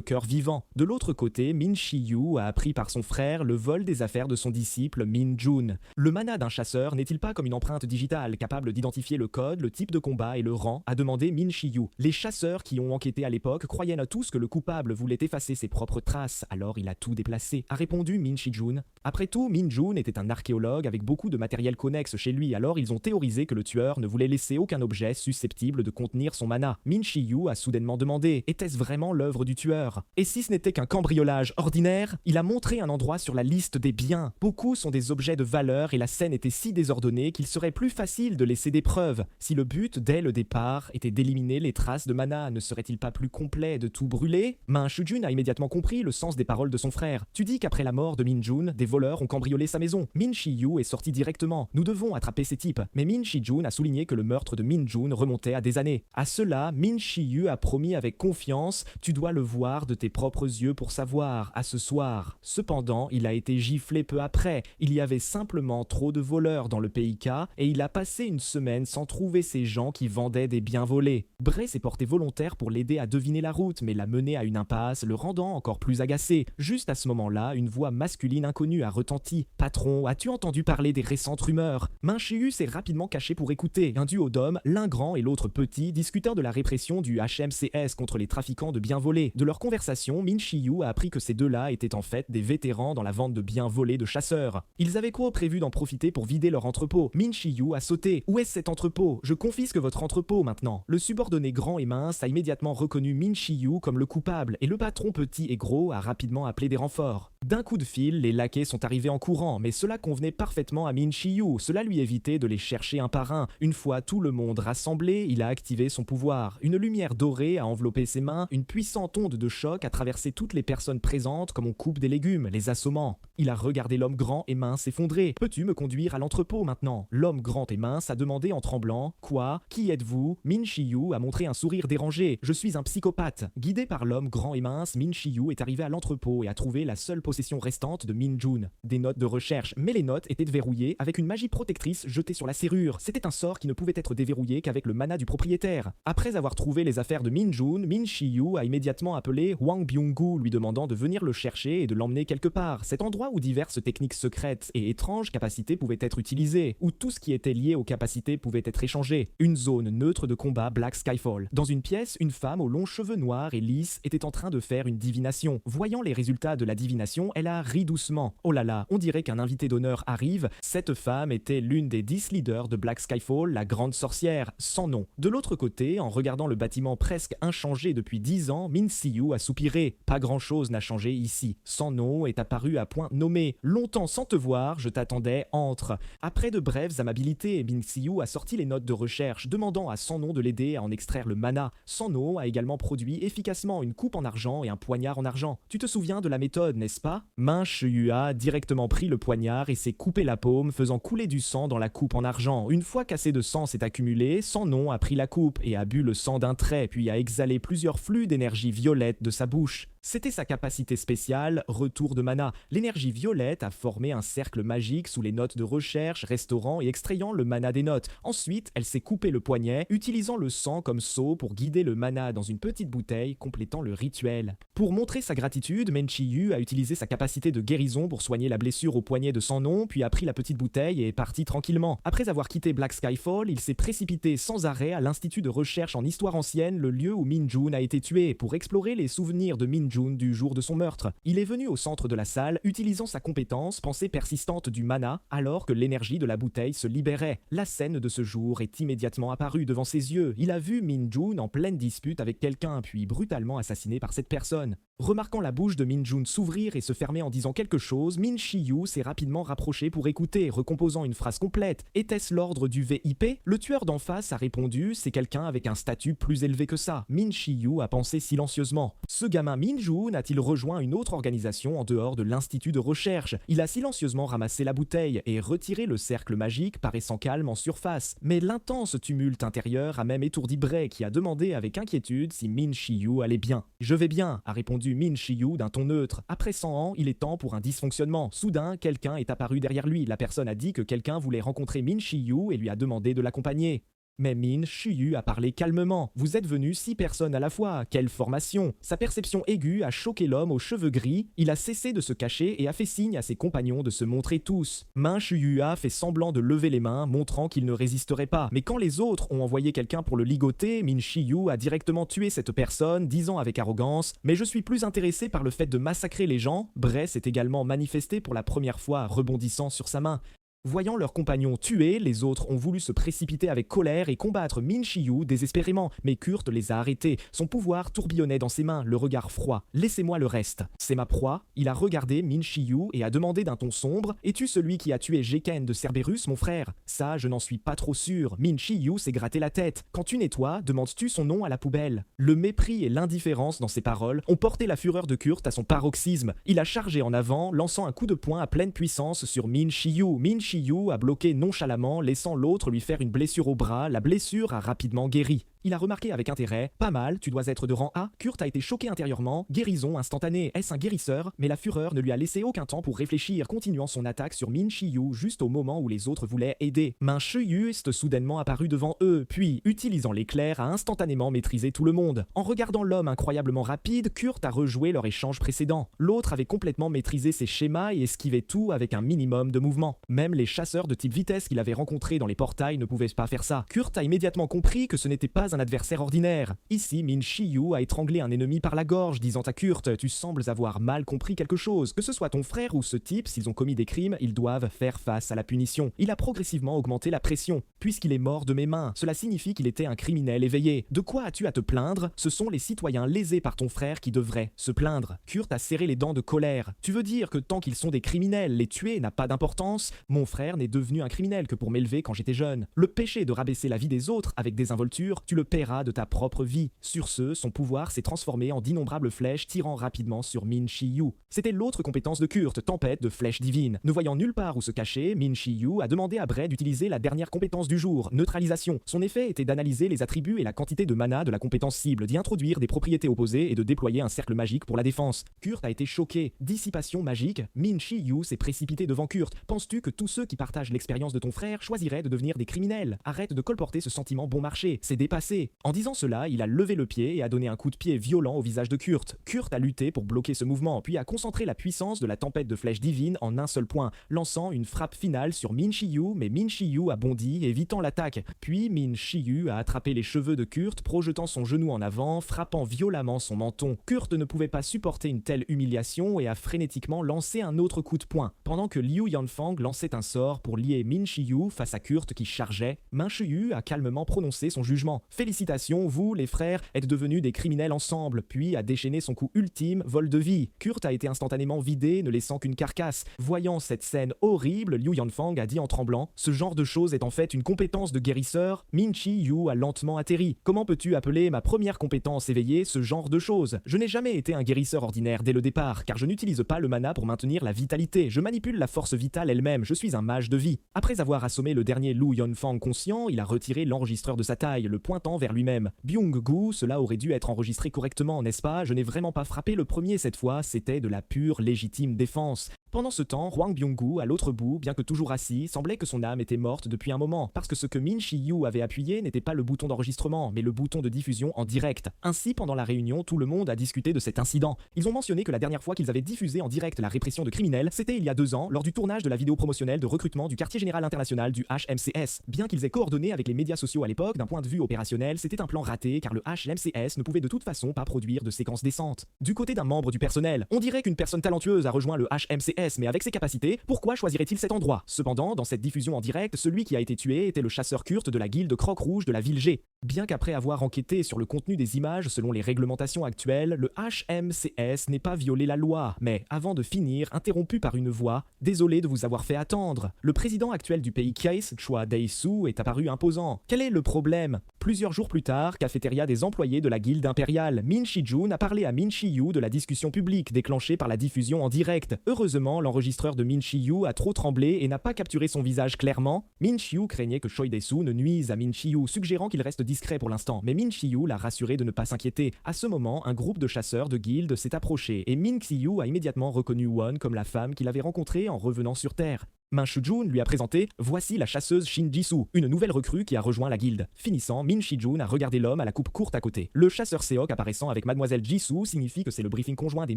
cœur vivant. De l'autre côté, Min Shi-yu a appris par son frère le vol des affaires de son disciple Min Jun. Le mana d'un chasseur n'est-il pas comme une empreinte digitale capable d'identifier le code, le type de combat et le rang, a demandé Min Shi-yu. Les chasseurs qui ont enquêté à l'époque croyaient à tous que le coupable voulait effacer ses propres traces, alors il a tout déplacé, a répondu Min Shi-jun. Après tout, Min Jun était un archéologue avec beaucoup de matériel connexe chez lui, alors ils ont théorisé que le tueur ne voulait laisser aucun objet susceptible de contenir son mana. Min Shi-yu a soudainement demandé, était-ce vraiment l'œuvre du tueur? Et si ce n'était qu'un cambriolage ordinaire? Il a montré un endroit sur la liste des biens. Beaucoup sont des objets de valeur et la scène était si désordonnée qu'il serait plus facile de laisser des preuves. Si le but, dès le départ, était d'éliminer les traces de mana, ne serait-il pas plus complet de tout brûler? Ma Shujun a immédiatement compris le sens des paroles de son frère. Tu dis qu'après la mort de Min Jun, des voleurs ont cambriolé sa maison. Min Shi-yu est sorti directement. Nous devons attraper ces types. Mais Min Shi-jun a souligné que le meurtre de Min Jun remontait à des années. À cela, Min Shi-yu a promis avec confiance, tu dois le voir de tes propres yeux pour savoir, à ce soir. Cependant, il a été giflé peu après. Il y avait simplement trop de voleurs dans le PIK et il a passé une semaine sans trouver ces gens qui vendaient des biens volés. Bray s'est porté volontaire pour l'aider à deviner la route, mais l'a mené à une impasse, le rendant encore plus agacé. Juste à ce moment-là, une voix masculine inconnue a retenti. « Patron, as-tu entendu parler des récentes rumeurs ?» Min Shi-yu s'est rapidement caché pour écouter. Un duo d'hommes, l'un grand et l'autre petit, discutant de la répression du HMCS contre les trafiquants de biens volés. De leur conversation, Min Shi-yu a appris que ces deux-là étaient en fait des vétérans dans la vente de biens volés de chasseurs. Ils avaient quoi prévu d'en profiter pour vider leur entrepôt? Min Shi-yu a sauté. « Où est cet entrepôt? Je confisque votre entrepôt maintenant. » Le subordonné grand et mince a immédiatement reconnu Min Shi-yu comme le coupable et le patron petit et gros a rapidement appelé des renforts. D'un coup de fil, les laquais sont arrivés en courant, mais cela convenait parfaitement à Min Shi-yu. Cela lui évitait de les chercher un par un. Une fois tout le monde rassemblé, il a activé son pouvoir. Une lumière dorée a enveloppé ses mains, une puissante onde de choc a traversé toutes les personnes présentes comme on coupe des légumes, les assommant. Il a regardé l'homme grand et mince s'effondrer. « Peux-tu me conduire à l'entrepôt maintenant ?» L'homme grand et mince a demandé en tremblant. « Quoi? Qui êtes-vous » Min Shi-yu a montré un sourire dérangé. « Je suis un psychopathe. » Guidé par l'homme grand et mince, Min Shi-yu est arrivé à l'entrepôt et a trouvé la seule possession restante de Min Jun. Des notes de recherche, mais les notes étaient verrouillées avec une magie protectrice jetée sur la serrure. C'était un sort qui ne pouvait être déverrouillé qu'avec le mana du propriétaire. Après avoir trouvé les affaires de Min Jun, Min Shi-yu a immédiatement appelé Hwang Byung-gu, lui demandant de venir le chercher et de l'emmener quelque part. Cet endroit où diverses techniques secrètes et étranges capacités pouvaient être utilisées, où tout ce qui était lié aux capacités pouvait être échangé. Une zone neutre de combat Black Skyfall. Dans une pièce, une femme aux longs cheveux noirs et lisses était en train de faire une divination. Voyant les résultats de la divination, elle a ri doucement. Oh là là, on dirait qu'un invité d'honneur arrive. Cette femme était l'une des 10 leaders de Black Skyfall, la grande sorcière, sans nom. De l'autre côté, en regardant le bâtiment presque inchangé depuis 10 ans, Min Si-yu a soupiré. Pas grand-chose n'a changé ici. Sans nom est apparu à point nommé. Longtemps sans te voir, je t'attendais, entre. Après de brèves amabilités, Min Si-yu a sorti les notes de recherche, demandant à Sans nom de l'aider à en extraire le mana. Sans nom a également produit efficacement une coupe en argent et un poignard en argent. Tu te souviens de la méthode, n'est-ce pas? Min Si-yu a directement pris le poignard et s'est coupé la paume, faisant couler du sang dans la coupe en argent. Une fois qu'assez de sang s'est accumulé, Sans nom a pris la coupe et a bu le sang d'un trait, puis a exhalé plusieurs flux d'énergie violette de sa bouche. C'était sa capacité spéciale, retour de mana. L'énergie violette a formé un cercle magique sous les notes de recherche, restaurant et extrayant le mana des notes. Ensuite, elle s'est coupé le poignet, utilisant le sang comme seau pour guider le mana dans une petite bouteille, complétant le rituel. Pour montrer sa gratitude, Min Si-yu a utilisé sa capacité de guérison pour soigner la blessure au poignet de Sans nom, puis a pris la petite bouteille et est parti tranquillement. Après avoir quitté Black Skyfall, il s'est précipité sans arrêt à l'Institut de recherche en histoire ancienne, le lieu où Min Jun a été tué, pour explorer les souvenirs de Min Jun du jour de son meurtre. Il est venu au centre de la salle, utilisant sa compétence, pensée persistante du mana, alors que l'énergie de la bouteille se libérait. La scène de ce jour est immédiatement apparue devant ses yeux. Il a vu Min Jun en pleine dispute avec quelqu'un, puis brutalement assassiné par cette personne. Remarquant la bouche de Min Jun s'ouvrir et se fermer en disant quelque chose, Min Shi-yu s'est rapidement rapproché pour écouter, recomposant une phrase complète. Était-ce l'ordre du VIP? Le tueur d'en face a répondu, c'est quelqu'un avec un statut plus élevé que ça. Min Shi-yu a pensé silencieusement. Ce gamin Min Jun a-t-il rejoint une autre organisation en dehors de l'institut de recherche? Il a silencieusement ramassé la bouteille et retiré le cercle magique paraissant calme en surface. Mais l'intense tumulte intérieur a même étourdi Bray qui a demandé avec inquiétude si Min Shi-yu allait bien. Je vais bien, a répondu Min Shi-yu d'un ton neutre. Après 100 ans, il est temps pour un dysfonctionnement. Soudain, quelqu'un est apparu derrière lui. La personne a dit que quelqu'un voulait rencontrer Min Shi-yu et lui a demandé de l'accompagner. Mais Min Shi-yu a parlé calmement. Vous êtes venus 6 personnes à la fois. Quelle formation! Sa perception aiguë a choqué l'homme aux cheveux gris. Il a cessé de se cacher et a fait signe à ses compagnons de se montrer tous. Min Shi-yu a fait semblant de lever les mains, montrant qu'il ne résisterait pas. Mais quand les autres ont envoyé quelqu'un pour le ligoter, Min Shi-yu a directement tué cette personne, disant avec arrogance « Mais je suis plus intéressé par le fait de massacrer les gens ». Bray s'est également manifesté pour la première fois, rebondissant sur sa main. Voyant leurs compagnons tués, les autres ont voulu se précipiter avec colère et combattre Min Shi-yu désespérément, mais Kurt les a arrêtés. Son pouvoir tourbillonnait dans ses mains, le regard froid. « Laissez-moi le reste. C'est ma proie. » Il a regardé Min Shi-yu et a demandé d'un ton sombre « Es-tu celui qui a tué Geken de Cerberus, mon frère ?» Ça, je n'en suis pas trop sûr. Min Shi-yu s'est gratté la tête. « Quand tu nettoies, demandes-tu son nom à la poubelle ?» Le mépris et l'indifférence dans ses paroles ont porté la fureur de Kurt à son paroxysme. Il a chargé en avant, lançant un coup de poing à pleine puissance sur Min Shi-yu. Min Shi-yu a bloqué nonchalamment, laissant l'autre lui faire une blessure au bras. La blessure a rapidement guéri. Il a remarqué avec intérêt « Pas mal, tu dois être de rang A ». Kurt a été choqué intérieurement. Guérison instantanée. Est-ce un guérisseur? Mais la fureur ne lui a laissé aucun temps pour réfléchir, continuant son attaque sur Min Shi-yu juste au moment où les autres voulaient aider. Min Shi-yu est soudainement apparu devant eux, puis, utilisant l'éclair, a instantanément maîtrisé tout le monde. En regardant l'homme incroyablement rapide, Kurt a rejoué leur échange précédent. L'autre avait complètement maîtrisé ses schémas et esquivait tout avec un minimum de mouvement. Même les chasseurs de type vitesse qu'il avait rencontrés dans les portails ne pouvaient pas faire ça. Kurt a immédiatement compris que ce n'était pas un adversaire ordinaire. Ici, Min Shi-yu a étranglé un ennemi par la gorge, disant à Kurt « Tu sembles avoir mal compris quelque chose. Que ce soit ton frère ou ce type, s'ils ont commis des crimes, ils doivent faire face à la punition. » Il a progressivement augmenté la pression. Puisqu'il est mort de mes mains, cela signifie qu'il était un criminel éveillé. De quoi as-tu à te plaindre? Ce sont les citoyens lésés par ton frère qui devraient se plaindre. Kurt a serré les dents de colère. Tu veux dire que tant qu'ils sont des criminels, les tuer n'a pas d'importance? Mon frère n'est devenu un criminel que pour m'élever quand j'étais jeune. Le péché de rabaisser la vie des autres avec des involtures, tu le paieras de ta propre vie. Sur ce, son pouvoir s'est transformé en d'innombrables flèches tirant rapidement sur Min Shi-yu. C'était l'autre compétence de Kurt, tempête de flèches divines. Ne voyant nulle part où se cacher, Min Shi-yu a demandé à Bray d'utiliser la dernière compétence du jour, neutralisation. Son effet était d'analyser les attributs et la quantité de mana de la compétence cible, d'y introduire des propriétés opposées et de déployer un cercle magique pour la défense. Kurt a été choqué. Dissipation magique. Min Shi-yu s'est précipité devant Kurt. Penses-tu que tous ceux qui partagent l'expérience de ton frère choisiraient de devenir des criminels? Arrête de colporter ce sentiment bon marché. C'est dépassé. En disant cela, il a levé le pied et a donné un coup de pied violent au visage de Kurt. Kurt a lutté pour bloquer ce mouvement, puis a concentré la puissance de la tempête de flèches divines en un seul point, lançant une frappe finale sur Min Shi-yu, mais Min Shi-yu a bondi, évitant l'attaque. Puis Min Shi-yu a attrapé les cheveux de Kurt, projetant son genou en avant, frappant violemment son menton. Kurt ne pouvait pas supporter une telle humiliation et a frénétiquement lancé un autre coup de poing, pendant que Liu Yanfang lançait un sort pour lier Min Shi-yu face à Kurt qui chargeait. Min Shi-yu a calmement prononcé son jugement. Félicitations, vous, les frères, êtes devenus des criminels ensemble, puis a déchaîné son coup ultime, vol de vie. Kurt a été instantanément vidé, ne laissant qu'une carcasse. Voyant cette scène horrible, Liu Yanfang a dit en tremblant « Ce genre de chose est en fait une compétence de guérisseur ?» Min Shi-yu a lentement atterri. « Comment peux-tu appeler ma première compétence éveillée ce genre de choses? Je n'ai jamais été un guérisseur ordinaire dès le départ, car je n'utilise pas le mana pour maintenir la vitalité. Je manipule la force vitale elle-même, je suis un mage de vie. » Après avoir assommé le dernier Liu Yanfang conscient, il a retiré l'enregistreur de sa taille, le pointant vers lui-même. Byung-gu, cela aurait dû être enregistré correctement, n'est-ce pas? Je n'ai vraiment pas frappé le premier cette fois, c'était de la pure légitime défense. Pendant ce temps, Hwang Byung-gu, à l'autre bout, bien que toujours assis, semblait que son âme était morte depuis un moment, parce que ce que Min Shi-yu avait appuyé n'était pas le bouton d'enregistrement, mais le bouton de diffusion en direct. Ainsi, pendant la réunion, tout le monde a discuté de cet incident. Ils ont mentionné que la dernière fois qu'ils avaient diffusé en direct la répression de criminels, c'était il y a 2 ans, lors du tournage de la vidéo promotionnelle de recrutement du quartier général international du HMCS. Bien qu'ils aient coordonné avec les médias sociaux à l'époque, d'un point de vue opérationnel, c'était un plan raté, car le HMCS ne pouvait de toute façon pas produire de séquences décentes. Du côté d'un membre du personnel, on dirait qu'une personne talentueuse a rejoint le HMCS HMCS, mais avec ses capacités, pourquoi choisirait-il cet endroit? Cependant, dans cette diffusion en direct, celui qui a été tué était le chasseur Kurt de la guilde Croc Rouge de la ville G. Bien qu'après avoir enquêté sur le contenu des images selon les réglementations actuelles, le HMCS n'est pas violé la loi, mais avant de finir, interrompu par une voix « Désolé de vous avoir fait attendre ». Le président actuel du pays Case, Choi Dae-soo, est apparu imposant. Quel est le problème? Plusieurs jours plus tard, cafétéria des employés de la guilde impériale, Min Shi-jun a parlé à Min Shi-yu de la discussion publique déclenchée par la diffusion en direct. Heureusement, l'enregistreur de Min Shi-yu a trop tremblé et n'a pas capturé son visage clairement. Min Shi-yu craignait que Choi Dae-soo ne nuise à Min Shi-yu, suggérant qu'il reste discret pour l'instant, mais Min Shi-yu l'a rassuré de ne pas s'inquiéter. À ce moment, un groupe de chasseurs de guilde s'est approché et Min Shi-yu a immédiatement reconnu Won comme la femme qu'il avait rencontrée en revenant sur Terre. Min Shi-jun lui a présenté « Voici la chasseuse Shin Ji-soo, une nouvelle recrue qui a rejoint la guilde ». Finissant, Min Shi-jun a regardé l'homme à la coupe courte à côté. Le chasseur Seok apparaissant avec mademoiselle Ji-soo signifie que c'est le briefing conjoint des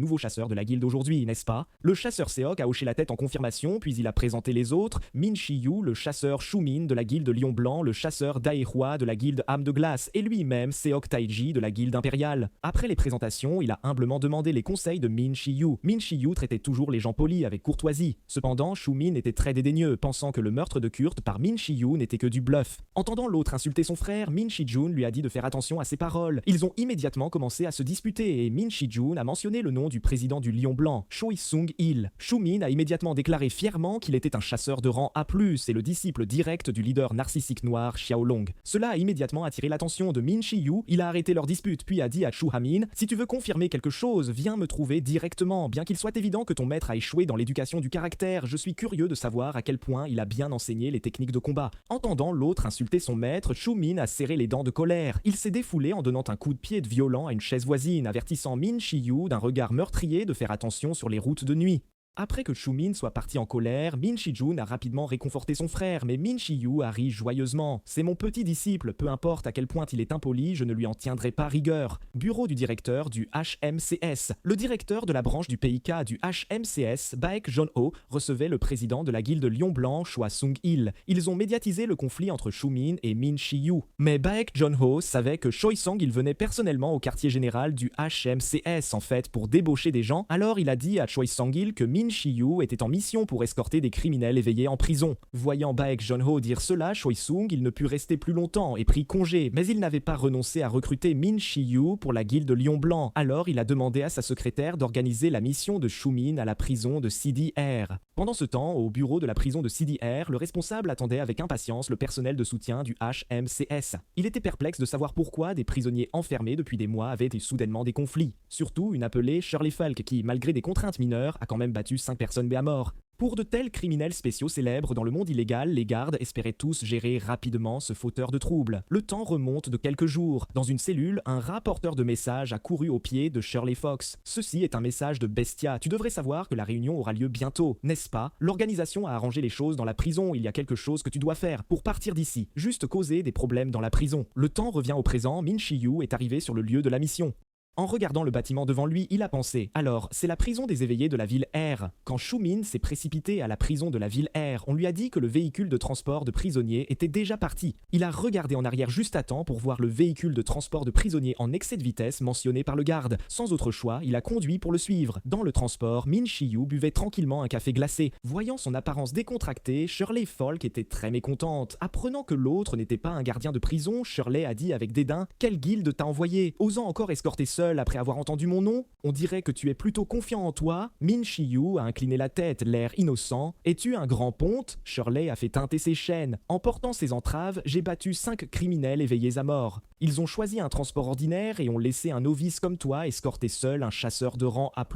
nouveaux chasseurs de la guilde aujourd'hui, n'est-ce pas? Le chasseur Seok a hoché la tête en confirmation, puis il a présenté les autres, Min Shi-yu, le chasseur Shu-min de la guilde Lion Blanc, le chasseur Dae-hwa de la guilde Âme de Glace, et lui-même Seok Taiji de la guilde impériale. Après les présentations, il a humblement demandé les conseils de Min Shi-yu. Min Shi-yu traitait toujours les gens polis avec courtoisie. Cependant, Shu-min était très dédaigneux, pensant que le meurtre de Kurt par Min Shi-yu n'était que du bluff. Entendant l'autre insulter son frère, Min Shi-jun lui a dit de faire attention à ses paroles. Ils ont immédiatement commencé à se disputer et Min Shi-jun a mentionné le nom du président du Lion Blanc, Choi Sung-il. Shu-min a immédiatement déclaré fièrement qu'il était un chasseur de rang A+, et le disciple direct du leader narcissique noir Xiaolong. Cela a immédiatement attiré l'attention de Min Shi-yu. Il a arrêté leur dispute puis a dit à Chu Ha-min: « Si tu veux confirmer quelque chose, viens me trouver directement. Bien qu'il soit évident que ton maître a échoué dans l'éducation du caractère, je suis curieux de savoir à quel point il a bien enseigné les techniques de combat. » Entendant l'autre insulter son maître, Shu-min a serré les dents de colère. Il s'est défoulé en donnant un coup de pied violent à une chaise voisine, avertissant Min Shi-yu d'un regard meurtrier de faire attention sur les routes de nuit. Après que Shu-min soit parti en colère, Min Shi-jun a rapidement réconforté son frère, mais Min Shi-yu a ri joyeusement. « C'est mon petit disciple, peu importe à quel point il est impoli, je ne lui en tiendrai pas rigueur. » Bureau du directeur du HMCS. Le directeur de la branche du PIK du HMCS, Baek Jon-ho, recevait le président de la guilde Lion Blanc, Choi Sung-il. Ils ont médiatisé le conflit entre Shu-min et Min Shi-yu. Mais Baek Jon-ho savait que Choi Sung-il venait personnellement au quartier général du HMCS, en fait, pour débaucher des gens, alors il a dit à Choi Sung-il que Min Shi-yu était en mission pour escorter des criminels éveillés en prison. Voyant Baek Jon-ho dire cela, Choi Sung, il ne put rester plus longtemps et prit congé, mais il n'avait pas renoncé à recruter Min Shi-yu pour la guilde Lion Blanc. Alors il a demandé à sa secrétaire d'organiser la mission de Shu-min à la prison de CDR. Pendant ce temps, au bureau de la prison de CDR, le responsable attendait avec impatience le personnel de soutien du HMCS. Il était perplexe de savoir pourquoi des prisonniers enfermés depuis des mois avaient soudainement des conflits. Surtout une appelée Shirley Falk qui, malgré des contraintes mineures, a quand même battu 5 personnes à mort. Pour de tels criminels spéciaux célèbres dans le monde illégal, les gardes espéraient tous gérer rapidement ce fauteur de troubles. Le temps remonte de quelques jours. Dans une cellule, un rapporteur de messages a couru au pied de Shirley Fox. Ceci est un message de Bestia. Tu devrais savoir que la réunion aura lieu bientôt, n'est-ce pas? L'organisation a arrangé les choses dans la prison. Il y a quelque chose que tu dois faire pour partir d'ici. Juste causer des problèmes dans la prison. Le temps revient au présent. Min Shi-yu est arrivé sur le lieu de la mission. En regardant le bâtiment devant lui, il a pensé « Alors, c'est la prison des éveillés de la ville R. » Quand Shu-min s'est précipité à la prison de la ville R, on lui a dit que le véhicule de transport de prisonniers était déjà parti. Il a regardé en arrière juste à temps pour voir le véhicule de transport de prisonniers en excès de vitesse mentionné par le garde. Sans autre choix, il a conduit pour le suivre. Dans le transport, Min Shi-yu buvait tranquillement un café glacé. Voyant son apparence décontractée, Shirley Falk était très mécontente. Apprenant que l'autre n'était pas un gardien de prison, Shirley a dit avec dédain « Quelle guilde t'a envoyé? Osant encore escorter seul après avoir entendu mon nom? On dirait que tu es plutôt confiant en toi. » Min Shi-yu a incliné la tête, l'air innocent. « Es-tu un grand ponte ?» Shirley a fait teinter ses chaînes. « En portant ses entraves, j'ai battu 5 criminels éveillés à mort. Ils ont choisi un transport ordinaire et ont laissé un novice comme toi escorter seul un chasseur de rang A++.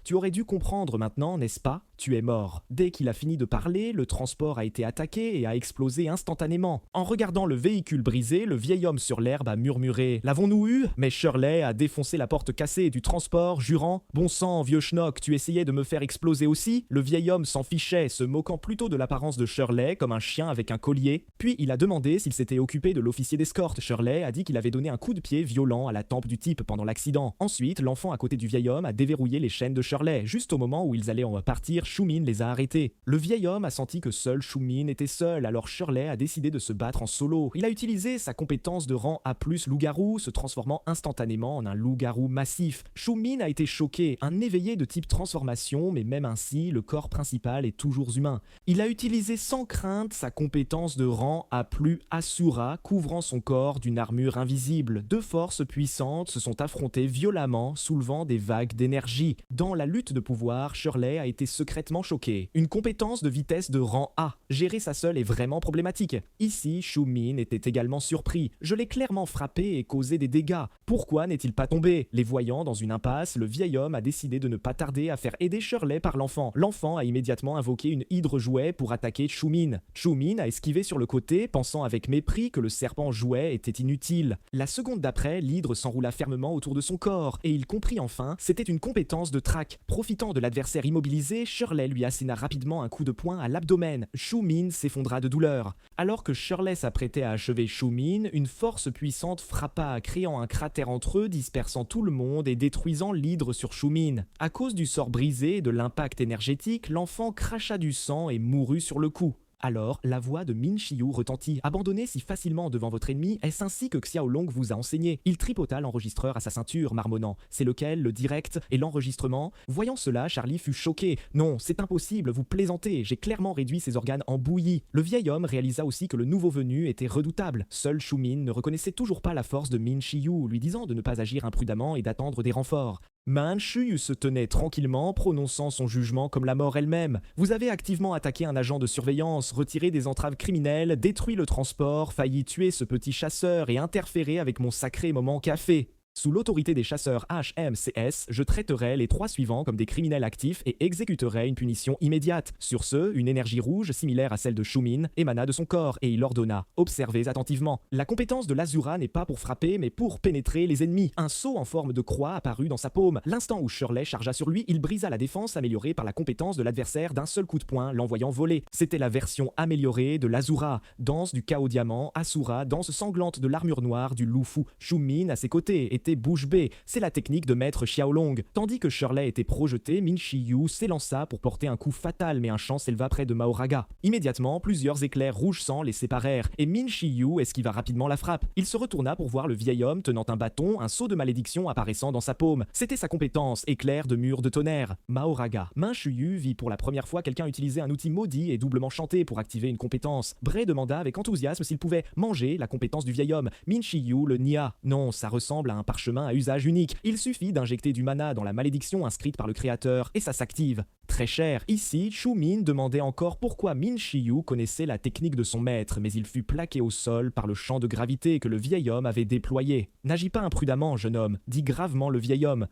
Tu aurais dû comprendre maintenant, n'est-ce pas? Tu es mort. » Dès qu'il a fini de parler, le transport a été attaqué et a explosé instantanément. En regardant le véhicule brisé, le vieil homme sur l'herbe a murmuré « L'avons-nous eu ?» Mais Shirley a défoncé la porte cassée du transport, jurant « Bon sang, vieux schnock, tu essayais de me faire exploser aussi ?» Le vieil homme s'en fichait, se moquant plutôt de l'apparence de Shirley comme un chien avec un collier. Puis il a demandé s'il s'était occupé de l'officier d'escorte. Shirley a dit qu'il avait donné un coup de pied violent à la tempe du type pendant l'accident. Ensuite, l'enfant à côté du vieil homme a déverrouillé les chaînes de Shirley. Juste au moment où ils allaient en partir, Min les a arrêtés. Le vieil homme a senti que seul Min était seul, alors Shirley a décidé de se battre en solo. Il a utilisé sa compétence de rang A+, loup-garou, se transformant instantanément en un loup-garou massif. Min a été choqué, un éveillé de type transformation, mais même ainsi, le corps principal est toujours humain. Il a utilisé sans crainte sa compétence de rang A+, Asura, couvrant son corps d'une armure invisible. Deux forces puissantes se sont affrontées violemment, soulevant des vagues d'énergie. Dans la lutte de pouvoir, Shirley a été secrètement choquée. Une compétence de vitesse de rang A. Gérer ça seule est vraiment problématique. Ici, Min était également surpris. Je l'ai clairement frappé et causé des dégâts. Pourquoi n'est-il pas tombé? Les voyant dans une impasse, le vieil homme a décidé de ne pas tarder à faire aider Shirley par l'enfant. L'enfant a immédiatement invoqué une hydre jouet pour attaquer Min. Min a esquivé sur le côté, pensant avec mépris que le serpent jouet était inutile. La seconde d'après, l'hydre s'enroula fermement autour de son corps, et il comprit enfin, c'était une compétence de traque. Profitant de l'adversaire immobilisé, Shirley lui asséna rapidement un coup de poing à l'abdomen. Min s'effondra de douleur. Alors que Shirley s'apprêtait à achever Min, une force puissante frappa, créant un cratère entre eux, dispersant tout le monde et détruisant l'hydre sur Min. À cause du sort brisé et de l'impact énergétique, l'enfant cracha du sang et mourut sur le coup. Alors, la voix de Min Shiyu retentit. Abandonné si facilement devant votre ennemi, est-ce ainsi que Xiaolong vous a enseigné? Il tripota l'enregistreur à sa ceinture, marmonnant. C'est lequel, le direct et l'enregistrement? Voyant cela, Charlie fut choqué. Non, c'est impossible, vous plaisantez, j'ai clairement réduit ses organes en bouillie. Le vieil homme réalisa aussi que le nouveau venu était redoutable. Seul Min ne reconnaissait toujours pas la force de Min Shiyu, lui disant de ne pas agir imprudemment et d'attendre des renforts. Manchu se tenait tranquillement, prononçant son jugement comme la mort elle-même. Vous avez activement attaqué un agent de surveillance, retiré des entraves criminelles, détruit le transport, failli tuer ce petit chasseur et interféré avec mon sacré moment café. Sous l'autorité des chasseurs HMCS, je traiterai les 3 suivants comme des criminels actifs et exécuterai une punition immédiate. Sur ce, une énergie rouge similaire à celle de Min émana de son corps et il ordonna « Observez attentivement. La compétence de l'Azura n'est pas pour frapper mais pour pénétrer les ennemis. » Un sceau en forme de croix apparut dans sa paume. L'instant où Shirley chargea sur lui, il brisa la défense améliorée par la compétence de l'adversaire d'un seul coup de poing, l'envoyant voler. C'était la version améliorée de l'Azura. Danse du chaos diamant, Asura, danse sanglante de l'armure noire du loup-fou. Min à ses côtés était bouche bée, c'est la technique de maître Xiaolong. Tandis que Shirley était projeté, Min Shiyu s'élança pour porter un coup fatal mais un champ s'éleva près de Mahoraga. Immédiatement, plusieurs éclairs rouge sang les séparèrent et Min Shiyu esquiva rapidement la frappe. Il se retourna pour voir le vieil homme tenant un bâton, un sceau de malédiction apparaissant dans sa paume. C'était sa compétence, éclair de mur de tonnerre. Mahoraga. Min Shiyu vit pour la première fois quelqu'un utiliser un outil maudit et doublement chanté pour activer une compétence. Bray demanda avec enthousiasme s'il pouvait manger la compétence du vieil homme. Min Shiyu le nia. Non, ça ressemble à un parchemin à usage unique. Il suffit d'injecter du mana dans la malédiction inscrite par le créateur et ça s'active. Très cher. Ici, Min demandait encore pourquoi Min Shiyu connaissait la technique de son maître, mais il fut plaqué au sol par le champ de gravité que le vieil homme avait déployé. N'agis pas imprudemment, jeune homme, dit gravement le vieil homme.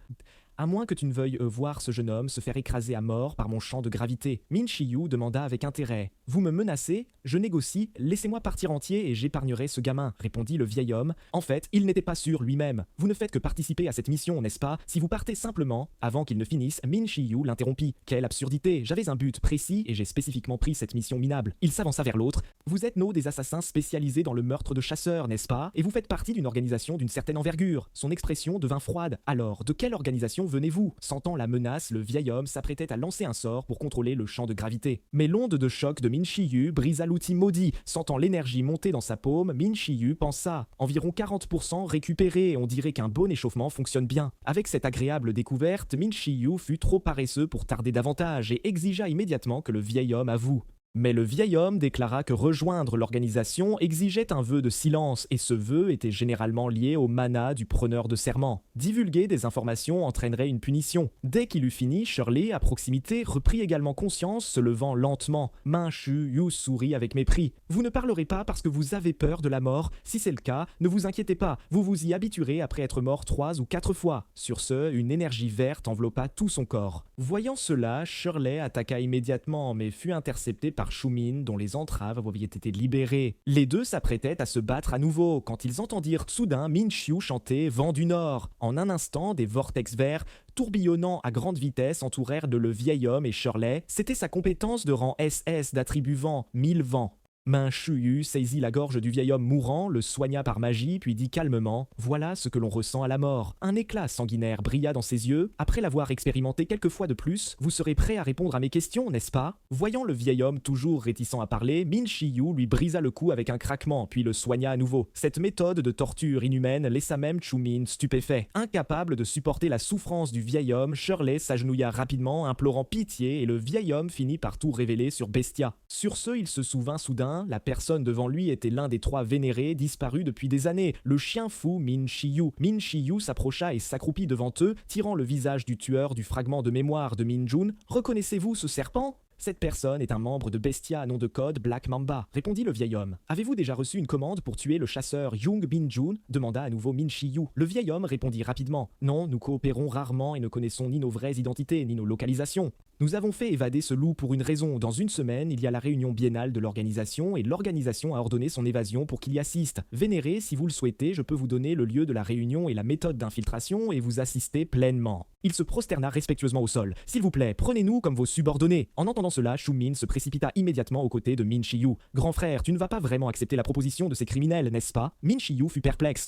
À moins que tu ne veuilles voir ce jeune homme se faire écraser à mort par mon champ de gravité. Min Shiyu demanda avec intérêt. Vous me menacez? Je négocie, laissez-moi partir entier et j'épargnerai ce gamin, répondit le vieil homme. En fait, il n'était pas sûr lui-même. Vous ne faites que participer à cette mission, n'est-ce pas? Si vous partez simplement, avant qu'il ne finisse, Min Shiyu l'interrompit. Quelle absurdité! J'avais un but précis et j'ai spécifiquement pris cette mission minable. Il s'avança vers l'autre. Vous êtes des assassins spécialisés dans le meurtre de chasseurs, n'est-ce pas? Et vous faites partie d'une organisation d'une certaine envergure. Son expression devint froide. Alors, de quelle organisation venez-vous? Sentant la menace, le vieil homme s'apprêtait à lancer un sort pour contrôler le champ de gravité. Mais l'onde de choc de Min Shiyu brisa l'outil maudit. Sentant l'énergie monter dans sa paume, Min Shiyu pensa « Environ 40% récupéré, on dirait qu'un bon échauffement fonctionne bien. » Avec cette agréable découverte, Min Shiyu fut trop paresseux pour tarder davantage et exigea immédiatement que le vieil homme avoue. Mais le vieil homme déclara que rejoindre l'organisation exigeait un vœu de silence et ce vœu était généralement lié au mana du preneur de serment. Divulguer des informations entraînerait une punition. Dès qu'il eut fini, Shirley, à proximité, reprit également conscience, se levant lentement. Manchu sourit avec mépris. « Vous ne parlerez pas parce que vous avez peur de la mort? Si c'est le cas, ne vous inquiétez pas, vous vous y habituerez après être mort 3 ou 4 fois. » Sur ce, une énergie verte enveloppa tout son corps. Voyant cela, Shirley attaqua immédiatement mais fut interceptée par Min dont les entraves avaient été libérées. Les deux s'apprêtaient à se battre à nouveau quand ils entendirent soudain Min Shiyu chanter « Vent du Nord ». En un instant, des vortex verts tourbillonnant à grande vitesse entourèrent le vieil homme et Shirley. C'était sa compétence de rang SS d'attribut vent, 1000 vents. Main Shuyu saisit la gorge du vieil homme mourant, le soigna par magie, puis dit calmement « Voilà ce que l'on ressent à la mort ». Un éclat sanguinaire brilla dans ses yeux. Après l'avoir expérimenté quelques fois de plus, vous serez prêt à répondre à mes questions, n'est-ce pas? Voyant le vieil homme toujours réticent à parler, Min Shiyu lui brisa le cou avec un craquement, puis le soigna à nouveau. Cette méthode de torture inhumaine laissa même Chu-Min stupéfait. Incapable de supporter la souffrance du vieil homme, Shirley s'agenouilla rapidement, implorant pitié, et le vieil homme finit par tout révéler sur Bestia. Sur ce, il se souvint soudain, la personne devant lui était l'un des 3 vénérés disparus depuis des années, le chien fou Min Shiyu. Min Shiyu s'approcha et s'accroupit devant eux, tirant le visage du tueur du fragment de mémoire de Min Jun. « Reconnaissez-vous ce serpent ?» Cette personne est un membre de Bestia à nom de code Black Mamba, répondit le vieil homme. Avez-vous déjà reçu une commande pour tuer le chasseur Young Bin-jun demanda à nouveau Min Shiyu. Le vieil homme répondit rapidement. Non, nous coopérons rarement et ne connaissons ni nos vraies identités ni nos localisations. Nous avons fait évader ce loup pour une raison. Dans une semaine, il y a la réunion biennale de l'organisation et l'organisation a ordonné son évasion pour qu'il y assiste. Vénéré, si vous le souhaitez, je peux vous donner le lieu de la réunion et la méthode d'infiltration et vous assister pleinement. Il se prosterna respectueusement au sol. S'il vous plaît, prenez-nous comme vos subordonnés. En entendant cela, Chu-Min se précipita immédiatement aux côtés de Min Shiyu. Grand frère, tu ne vas pas vraiment accepter la proposition de ces criminels, n'est-ce pas? Min Shiyu fut perplexe.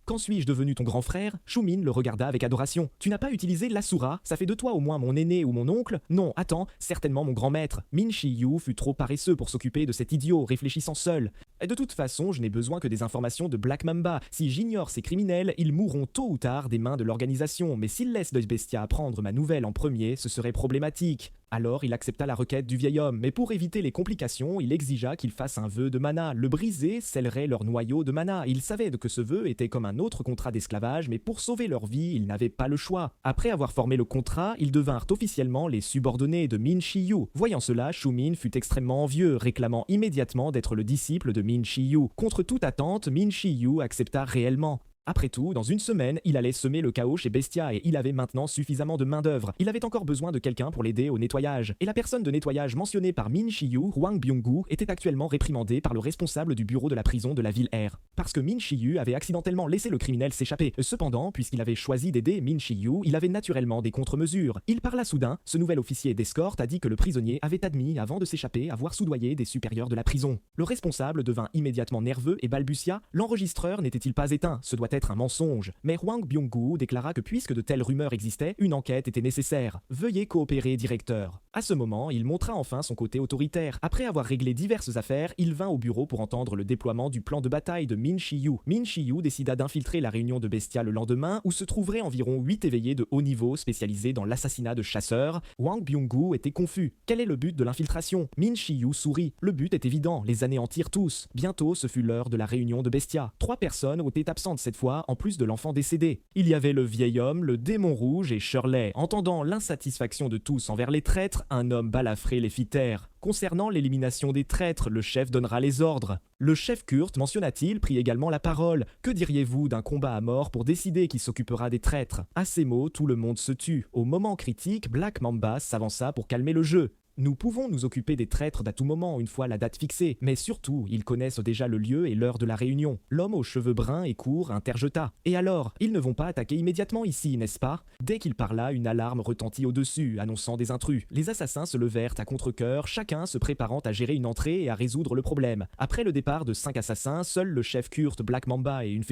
Quand suis-je devenu ton grand frère? Chu-Min le regarda avec adoration. Tu n'as pas utilisé l'Asura? Ça fait de toi au moins mon aîné ou mon oncle? Non, attends, certainement mon grand maître. Min Shiyu fut trop paresseux pour s'occuper de cet idiot, réfléchissant seul. Et de toute façon, je n'ai besoin que des informations de Black Mamba. Si j'ignore ces criminels, ils mourront tôt ou tard des mains de l'organisation, mais s'ils laissent de Bestia apprendre ma nouvelle en premier, ce serait problématique. Alors il accepta la requête du vieil homme, mais pour éviter les complications, il exigea qu'il fasse un vœu de mana. Le briser scellerait leur noyau de mana. Il savait que ce vœu était comme un autre contrat d'esclavage, mais pour sauver leur vie, ils n'avaient pas le choix. Après avoir formé le contrat, ils devinrent officiellement les subordonnés de Min Shiyu. Voyant cela, Chu-Min fut extrêmement envieux, réclamant immédiatement d'être le disciple de Min Shiyu. Contre toute attente, Min Shiyu accepta réellement. Après tout, dans une semaine, il allait semer le chaos chez Bestia et il avait maintenant suffisamment de main-d'œuvre. Il avait encore besoin de quelqu'un pour l'aider au nettoyage. Et la personne de nettoyage mentionnée par Min Shiyu, Hwang Byung-gu, était actuellement réprimandée par le responsable du bureau de la prison de la ville R. Parce que Min Shiyu avait accidentellement laissé le criminel s'échapper. Cependant, puisqu'il avait choisi d'aider Min Shiyu, il avait naturellement des contre-mesures. Il parla soudain, ce nouvel officier d'escorte a dit que le prisonnier avait admis, avant de s'échapper, avoir soudoyé des supérieurs de la prison. Le responsable devint immédiatement nerveux et balbutia « L'enregistreur n'était-il pas éteint? Ce doit être un mensonge. » Mais Hwang Byung-gu déclara que puisque de telles rumeurs existaient, une enquête était nécessaire. Veuillez coopérer, directeur. À ce moment, il montra enfin son côté autoritaire. Après avoir réglé diverses affaires, il vint au bureau pour entendre le déploiement du plan de bataille de Min Shiyu. Min Shiyu décida d'infiltrer la réunion de Bestia le lendemain, où se trouveraient environ 8 éveillés de haut niveau spécialisés dans l'assassinat de chasseurs. Hwang Byung-gu était confus. Quel est le but de l'infiltration? Min Shiyu sourit. Le but est évident, les anéantir tous. Bientôt, ce fut l'heure de la réunion de Bestia. 3 personnes étaient absentes cette fois, en plus de l'enfant décédé. Il y avait le vieil homme, le démon rouge et Shirley. Entendant l'insatisfaction de tous envers les traîtres, un homme balafré les fit taire. Concernant l'élimination des traîtres, le chef donnera les ordres. Le chef Kurt, mentionna-t-il, prit également la parole. Que diriez-vous d'un combat à mort pour décider qui s'occupera des traîtres? À ces mots, tout le monde se tut. Au moment critique, Black Mamba s'avança pour calmer le jeu. Nous pouvons nous occuper des traîtres d'à tout moment une fois la date fixée, mais surtout, ils connaissent déjà le lieu et l'heure de la réunion. L'homme aux cheveux bruns et courts interjeta. Et alors, ils ne vont pas attaquer immédiatement ici, n'est-ce pas? Dès qu'il parla, une alarme retentit au-dessus, annonçant des intrus. Les assassins se levèrent à contre-cœur, chacun se préparant à gérer une entrée et à résoudre le problème. Après le départ de 5 assassins, seul le chef Kurt, Black Mamba et une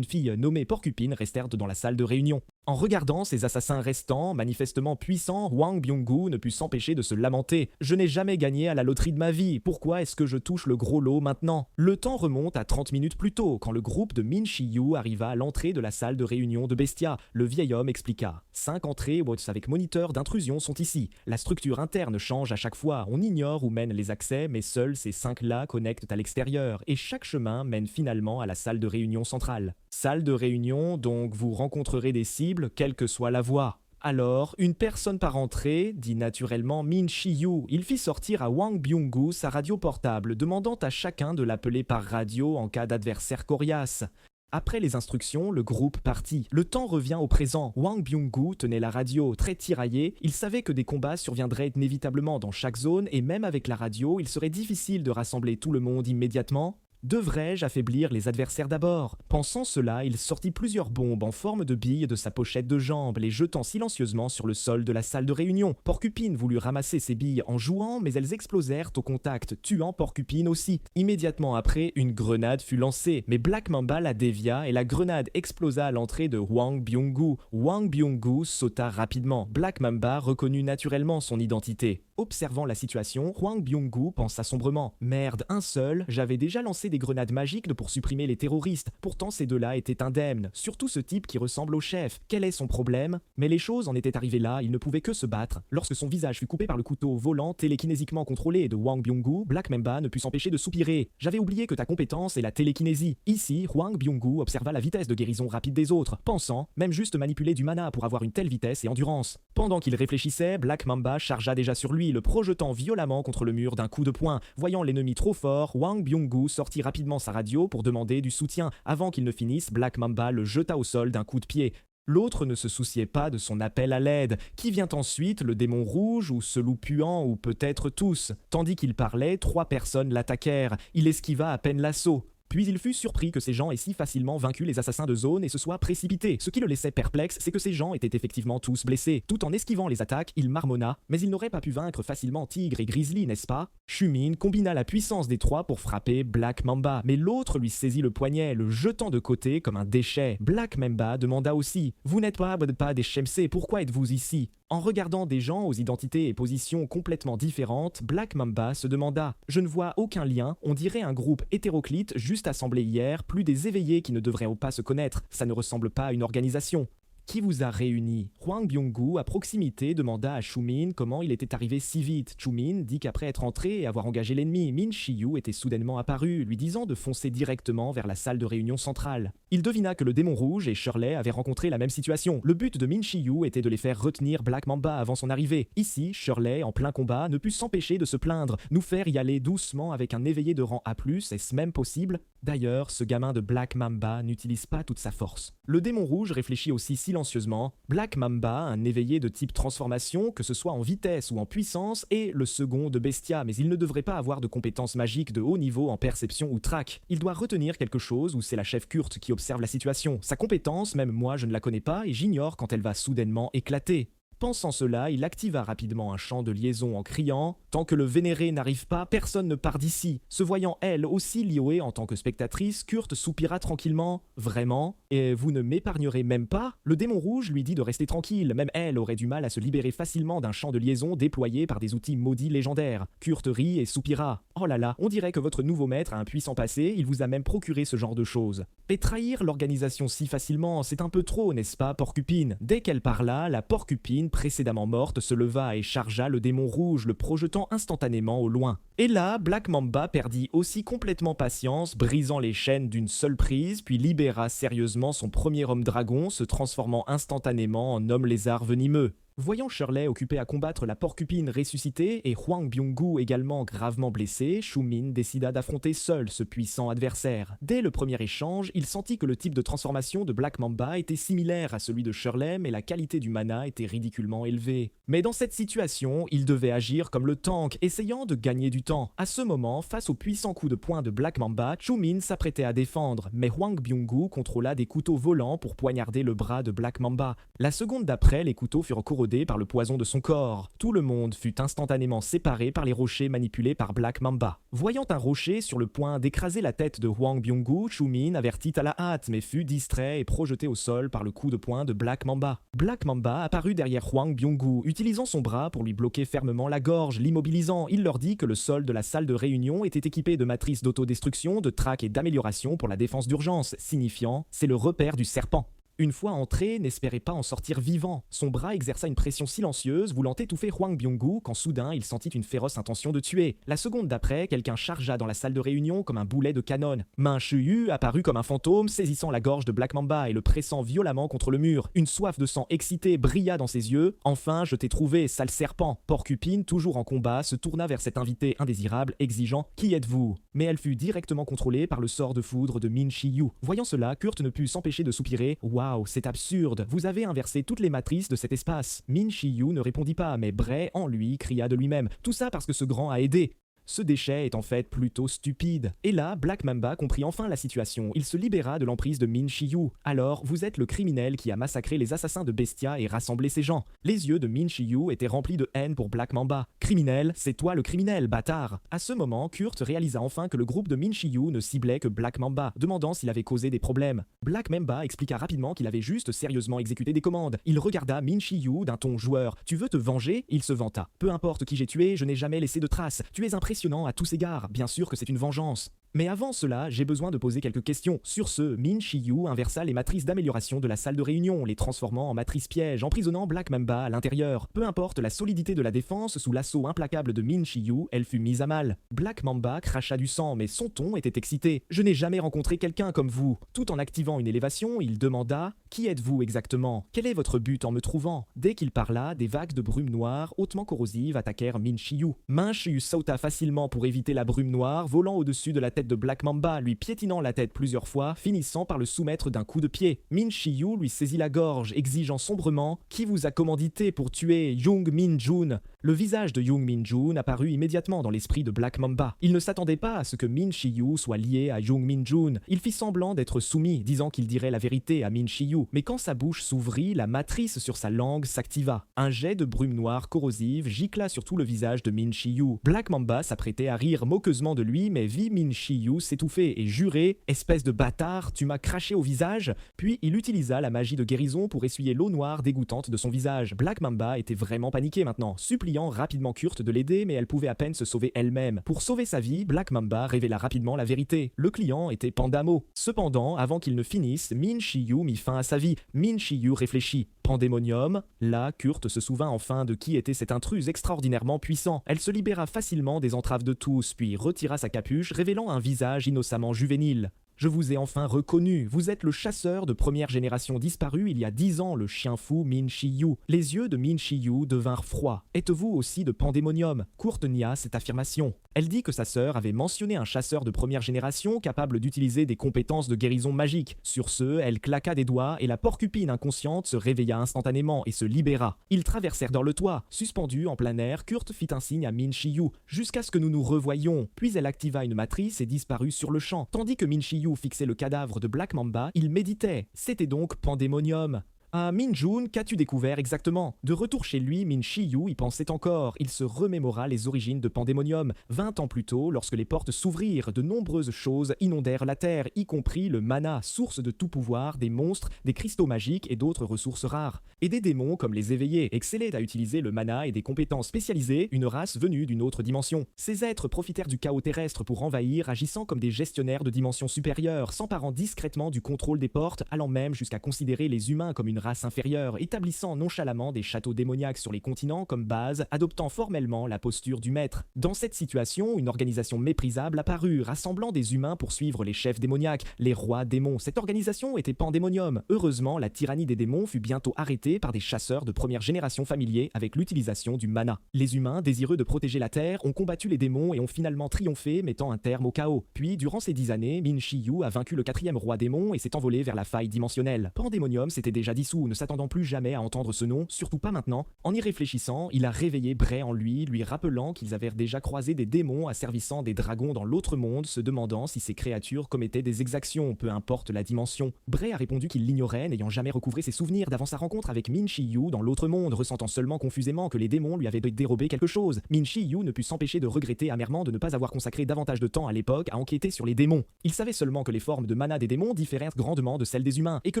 fille nommée Porcupine restèrent dans la salle de réunion. En regardant ces assassins restants, manifestement puissants, Hwang Byung-gu ne put s'empêcher de se lamenter. « Je n'ai jamais gagné à la loterie de ma vie, pourquoi est-ce que je touche le gros lot maintenant ?» Le temps remonte à 30 minutes plus tôt, quand le groupe de Min Shiyu arriva à l'entrée de la salle de réunion de Bestia. Le vieil homme expliqua. 5 entrées avec moniteur d'intrusion sont ici. La structure interne change à chaque fois, on ignore où mènent les accès, mais seuls ces 5-là connectent à l'extérieur, et chaque chemin mène finalement à la salle de réunion centrale. Salle de réunion, donc vous rencontrerez des cibles, quelle que soit la voie. Alors, une personne par entrée, dit naturellement Min Shiyu. Il fit sortir à Hwang Byung-gu sa radio portable, demandant à chacun de l'appeler par radio en cas d'adversaire coriace. Après les instructions, le groupe partit. Le temps revient au présent. Hwang Byung-gu tenait la radio, très tiraillé. Il savait que des combats surviendraient inévitablement dans chaque zone, et même avec la radio, il serait difficile de rassembler tout le monde immédiatement. Devrais-je affaiblir les adversaires d'abord? Pensant cela, il sortit plusieurs bombes en forme de billes de sa pochette de jambe, les jetant silencieusement sur le sol de la salle de réunion. Porcupine voulut ramasser ces billes en jouant, mais elles explosèrent au contact, tuant Porcupine aussi. Immédiatement après, une grenade fut lancée, mais Black Mamba la dévia et la grenade explosa à l'entrée de Hwang Byung-gu. Hwang Byung-gu sauta rapidement. Black Mamba reconnut naturellement son identité. Observant la situation, Hwang Byung-gu pensa sombrement. Merde, un seul, j'avais déjà lancé des grenades magiques pour supprimer les terroristes. Pourtant ces deux-là étaient indemnes, surtout ce type qui ressemble au chef. Quel est son problème? Mais les choses en étaient arrivées là, il ne pouvait que se battre. Lorsque son visage fut coupé par le couteau volant télékinésiquement contrôlé de Hwang Byung-gu, Black Mamba ne put s'empêcher de soupirer. J'avais oublié que ta compétence est la télékinésie. Ici, Hwang Byung-gu observa la vitesse de guérison rapide des autres, pensant même juste manipuler du mana pour avoir une telle vitesse et endurance. Pendant qu'il réfléchissait, Black Mamba chargea déjà sur lui, le projetant violemment contre le mur d'un coup de poing. Voyant l'ennemi trop fort, Hwang Byung-gu sortit rapidement sa radio pour demander du soutien. Avant qu'il ne finisse, Black Mamba le jeta au sol d'un coup de pied. L'autre ne se souciait pas de son appel à l'aide. Qui vient ensuite, le démon rouge ou ce loup puant ou peut-être tous? Tandis qu'il parlait, 3 personnes l'attaquèrent. Il esquiva à peine l'assaut. Puis il fut surpris que ces gens aient si facilement vaincu les assassins de zone et se soient précipités. Ce qui le laissait perplexe, c'est que ces gens étaient effectivement tous blessés. Tout en esquivant les attaques, il marmonna, mais il n'aurait pas pu vaincre facilement Tigre et Grizzly, n'est-ce pas? Shumin combina la puissance des 3 pour frapper Black Mamba, mais l'autre lui saisit le poignet, le jetant de côté comme un déchet. Black Mamba demanda aussi « Vous n'êtes pas des Shemsé, pourquoi êtes-vous ici ?» En regardant des gens aux identités et positions complètement différentes, Black Mamba se demanda « Je ne vois aucun lien, on dirait un groupe hétéroclite juste assemblé hier, plus des éveillés qui ne devraient pas se connaître, ça ne ressemble pas à une organisation. » Qui vous a réunis? Hwang Byung-gu, à proximité, demanda à Shumin comment il était arrivé si vite. Shumin dit qu'après être entré et avoir engagé l'ennemi, Min Shi-yu était soudainement apparu, lui disant de foncer directement vers la salle de réunion centrale. Il devina que le démon rouge et Shirley avaient rencontré la même situation. Le but de Min Shi-yu était de les faire retenir Black Mamba avant son arrivée. Ici, Shirley, en plein combat, ne put s'empêcher de se plaindre. Nous faire y aller doucement avec un éveillé de rang A+, est-ce même possible? D'ailleurs, ce gamin de Black Mamba n'utilise pas toute sa force. Le démon rouge réfléchit aussi silencieusement. Black Mamba, un éveillé de type transformation, que ce soit en vitesse ou en puissance, est le second de Bestia, mais il ne devrait pas avoir de compétences magiques de haut niveau en perception ou track. Il doit retenir quelque chose ou c'est la chef Kurt qui observe la situation. Sa compétence, même moi je ne la connais pas et j'ignore quand elle va soudainement éclater. Pensant cela, il activa rapidement un chant de liaison en criant « Tant que le vénéré n'arrive pas, personne ne part d'ici ». Se voyant elle aussi lioée en tant que spectatrice, Kurt soupira tranquillement « Vraiment? Et vous ne m'épargnerez même pas ?» Le démon rouge lui dit de rester tranquille, même elle aurait du mal à se libérer facilement d'un chant de liaison déployé par des outils maudits légendaires. Kurt rit et soupira « Oh là là, on dirait que votre nouveau maître a un puissant passé, il vous a même procuré ce genre de choses. » Et trahir l'organisation si facilement, c'est un peu trop, n'est-ce pas, Porcupine? Dès qu'elle parla, la Porcupine précédemment morte se leva et chargea le démon rouge, le projetant instantanément au loin. Et là, Black Mamba perdit aussi complètement patience, brisant les chaînes d'une seule prise, puis libéra sérieusement son premier homme dragon, se transformant instantanément en homme lézard venimeux. Voyant Shirley occupée à combattre la Porcupine ressuscitée et Hwang Byung-gu également gravement blessé, Shumin décida d'affronter seul ce puissant adversaire. Dès le premier échange, il sentit que le type de transformation de Black Mamba était similaire à celui de Shirley, mais la qualité du mana était ridiculement élevée. Mais dans cette situation, il devait agir comme le tank, essayant de gagner du temps. À ce moment, face au puissant coup de poing de Black Mamba, Shumin s'apprêtait à défendre, mais Hwang Byung-gu contrôla des couteaux volants pour poignarder le bras de Black Mamba. La seconde d'après, les couteaux furent corrodés par le poison de son corps. Tout le monde fut instantanément séparé par les rochers manipulés par Black Mamba. Voyant un rocher sur le point d'écraser la tête de Hwang Byung-gu, Shumin avertit à la hâte mais fut distrait et projeté au sol par le coup de poing de Black Mamba. Black Mamba apparut derrière Hwang Byung-gu, utilisant son bras pour lui bloquer fermement la gorge, l'immobilisant. Il leur dit que le sol de la salle de réunion était équipé de matrices d'autodestruction, de track et d'amélioration pour la défense d'urgence, signifiant « c'est le repère du serpent ». Une fois entré, n'espérait pas en sortir vivant. Son bras exerça une pression silencieuse, voulant étouffer Hwang Byung-gu quand soudain il sentit une féroce intention de tuer. La seconde d'après, quelqu'un chargea dans la salle de réunion comme un boulet de canon. Min Shi-yu apparut comme un fantôme, saisissant la gorge de Black Mamba et le pressant violemment contre le mur. Une soif de sang excitée brilla dans ses yeux. « Enfin, je t'ai trouvé, sale serpent !» Porcupine, toujours en combat, se tourna vers cet invité indésirable, exigeant « Qui êtes-vous » Mais elle fut directement contrôlée par le sort de foudre de Min Shi-yu. Voyant cela, Kurt ne put s'empêcher de soupirer « Waouh, c'est absurde, vous avez inversé toutes les matrices de cet espace. » Min Shi-yu ne répondit pas, mais Bray, en lui, cria de lui-même. Tout ça parce que ce grand a aidé. Ce déchet est en fait plutôt stupide. Et là, Black Mamba comprit enfin la situation. Il se libéra de l'emprise de Min Chi-yu. Alors, vous êtes le criminel qui a massacré les assassins de Bestia et rassemblé ces gens. Les yeux de Min Chi-yu étaient remplis de haine pour Black Mamba. Criminel, c'est toi le criminel, bâtard. À ce moment, Kurt réalisa enfin que le groupe de Min Chi-yu ne ciblait que Black Mamba, demandant s'il avait causé des problèmes. Black Mamba expliqua rapidement qu'il avait juste sérieusement exécuté des commandes. Il regarda Min Chi-yu d'un ton joueur. Tu veux te venger? Il se vanta. Peu importe qui j'ai tué, je n'ai jamais laissé de traces. Tu es impressionnant à tous égards. Bien sûr que c'est une vengeance. Mais avant cela, j'ai besoin de poser quelques questions. Sur ce, Min Chi-yu inversa les matrices d'amélioration de la salle de réunion, les transformant en matrices pièges, emprisonnant Black Mamba à l'intérieur. Peu importe la solidité de la défense, sous l'assaut implacable de Min Chi-yu, elle fut mise à mal. Black Mamba cracha du sang, mais son ton était excité. « Je n'ai jamais rencontré quelqu'un comme vous. » Tout en activant une élévation, il demanda « Qui êtes-vous exactement? Quel est votre but en me trouvant ?» Dès qu'il parla, des vagues de brume noire hautement corrosives attaquèrent Min Chi-yu. Min Chi-yu sauta facilement pour éviter la brume noire, volant au-dessus de la tête de Black Mamba, lui piétinant la tête plusieurs fois, finissant par le soumettre d'un coup de pied. Min Chi-yu lui saisit la gorge, exigeant sombrement « Qui vous a commandité pour tuer Young Min-jun ?» Le visage de Young Min-jun apparut immédiatement dans l'esprit de Black Mamba. Il ne s'attendait pas à ce que Min Chi-yu soit lié à Young Min-jun. Il fit semblant d'être soumis, disant qu'il dirait la vérité à Min Chi-yu. Mais quand sa bouche s'ouvrit, la matrice sur sa langue s'activa. Un jet de brume noire corrosive gicla sur tout le visage de Min Chi-yu. Black Mamba s'apprêtait à rire moqueusement de lui, mais vit Min Chi-yu s'étouffer et jurer « Espèce de bâtard, tu m'as craché au visage !» Puis il utilisa la magie de guérison pour essuyer l'eau noire dégoûtante de son visage. Black Mamba était vraiment paniqué maintenant, suppliant rapidement Kurt de l'aider, mais elle pouvait à peine se sauver elle-même. Pour sauver sa vie, Black Mamba révéla rapidement la vérité. Le client était Pandamo. Cependant, avant qu'il ne finisse, Min Chi-yu mit fin à sa vie. Min Chi-yu réfléchit. Pandémonium. Là, Kurt se souvint enfin de qui était cet intrus extraordinairement puissant. Elle se libéra facilement des entraves de tous, puis retira sa capuche, révélant un visage innocemment juvénile. Je vous ai enfin reconnu, vous êtes le chasseur de première génération disparu il y a 10 ans, le chien fou Min Chi-yu. Les yeux de Min Chi-yu devinrent froids. Êtes-vous aussi de Pandémonium? Kurt nia cette affirmation. Elle dit que sa sœur avait mentionné un chasseur de première génération capable d'utiliser des compétences de guérison magique. Sur ce, elle claqua des doigts et la porcupine inconsciente se réveilla instantanément et se libéra. Ils traversèrent dans le toit. Suspendu en plein air, Kurt fit un signe à Min Chi-yu, jusqu'à ce que nous nous revoyions. Puis elle activa une matrice et disparut sur le champ. Tandis que Min Chi-yu fixait le cadavre de Black Mamba, il méditait. C'était donc Pandémonium. Ah, Min-jun, qu'as-tu découvert exactement? De retour chez lui, Min Chi-yu y pensait encore. Il se remémora les origines de Pandémonium. 20 ans plus tôt, lorsque les portes s'ouvrirent, de nombreuses choses inondèrent la terre, y compris le mana, source de tout pouvoir, des monstres, des cristaux magiques et d'autres ressources rares. Et des démons comme les éveillés excellaient à utiliser le mana et des compétences spécialisées, une race venue d'une autre dimension. Ces êtres profitèrent du chaos terrestre pour envahir, agissant comme des gestionnaires de dimensions supérieures, s'emparant discrètement du contrôle des portes, allant même jusqu'à considérer les humains comme une race inférieure, établissant nonchalamment des châteaux démoniaques sur les continents comme base, adoptant formellement la posture du maître. Dans cette situation, une organisation méprisable apparut, rassemblant des humains pour suivre les chefs démoniaques, les rois démons. Cette organisation était Pandémonium. Heureusement, la tyrannie des démons fut bientôt arrêtée par des chasseurs de première génération familiers avec l'utilisation du mana. Les humains, désireux de protéger la Terre, ont combattu les démons et ont finalement triomphé, mettant un terme au chaos. Puis, durant ces 10 années, Min Chi-yu a vaincu le 4e roi démon et s'est envolé vers la faille dimensionnelle. Pandémonium s'était déjà dissous, ne s'attendant plus jamais à entendre ce nom, surtout pas maintenant. En y réfléchissant, il a réveillé Bray en lui rappelant qu'ils avaient déjà croisé des démons asservissant des dragons dans l'autre monde, se demandant si ces créatures commettaient des exactions, peu importe la dimension. Bray a répondu qu'il l'ignorait, n'ayant jamais recouvré ses souvenirs d'avant sa rencontre avec Min Chi-yu dans l'autre monde, ressentant seulement confusément que les démons lui avaient dérobé quelque chose. Min Chi-yu ne put s'empêcher de regretter amèrement de ne pas avoir consacré davantage de temps à l'époque à enquêter sur les démons. Il savait seulement que les formes de mana des démons différèrent grandement de celles des humains, et que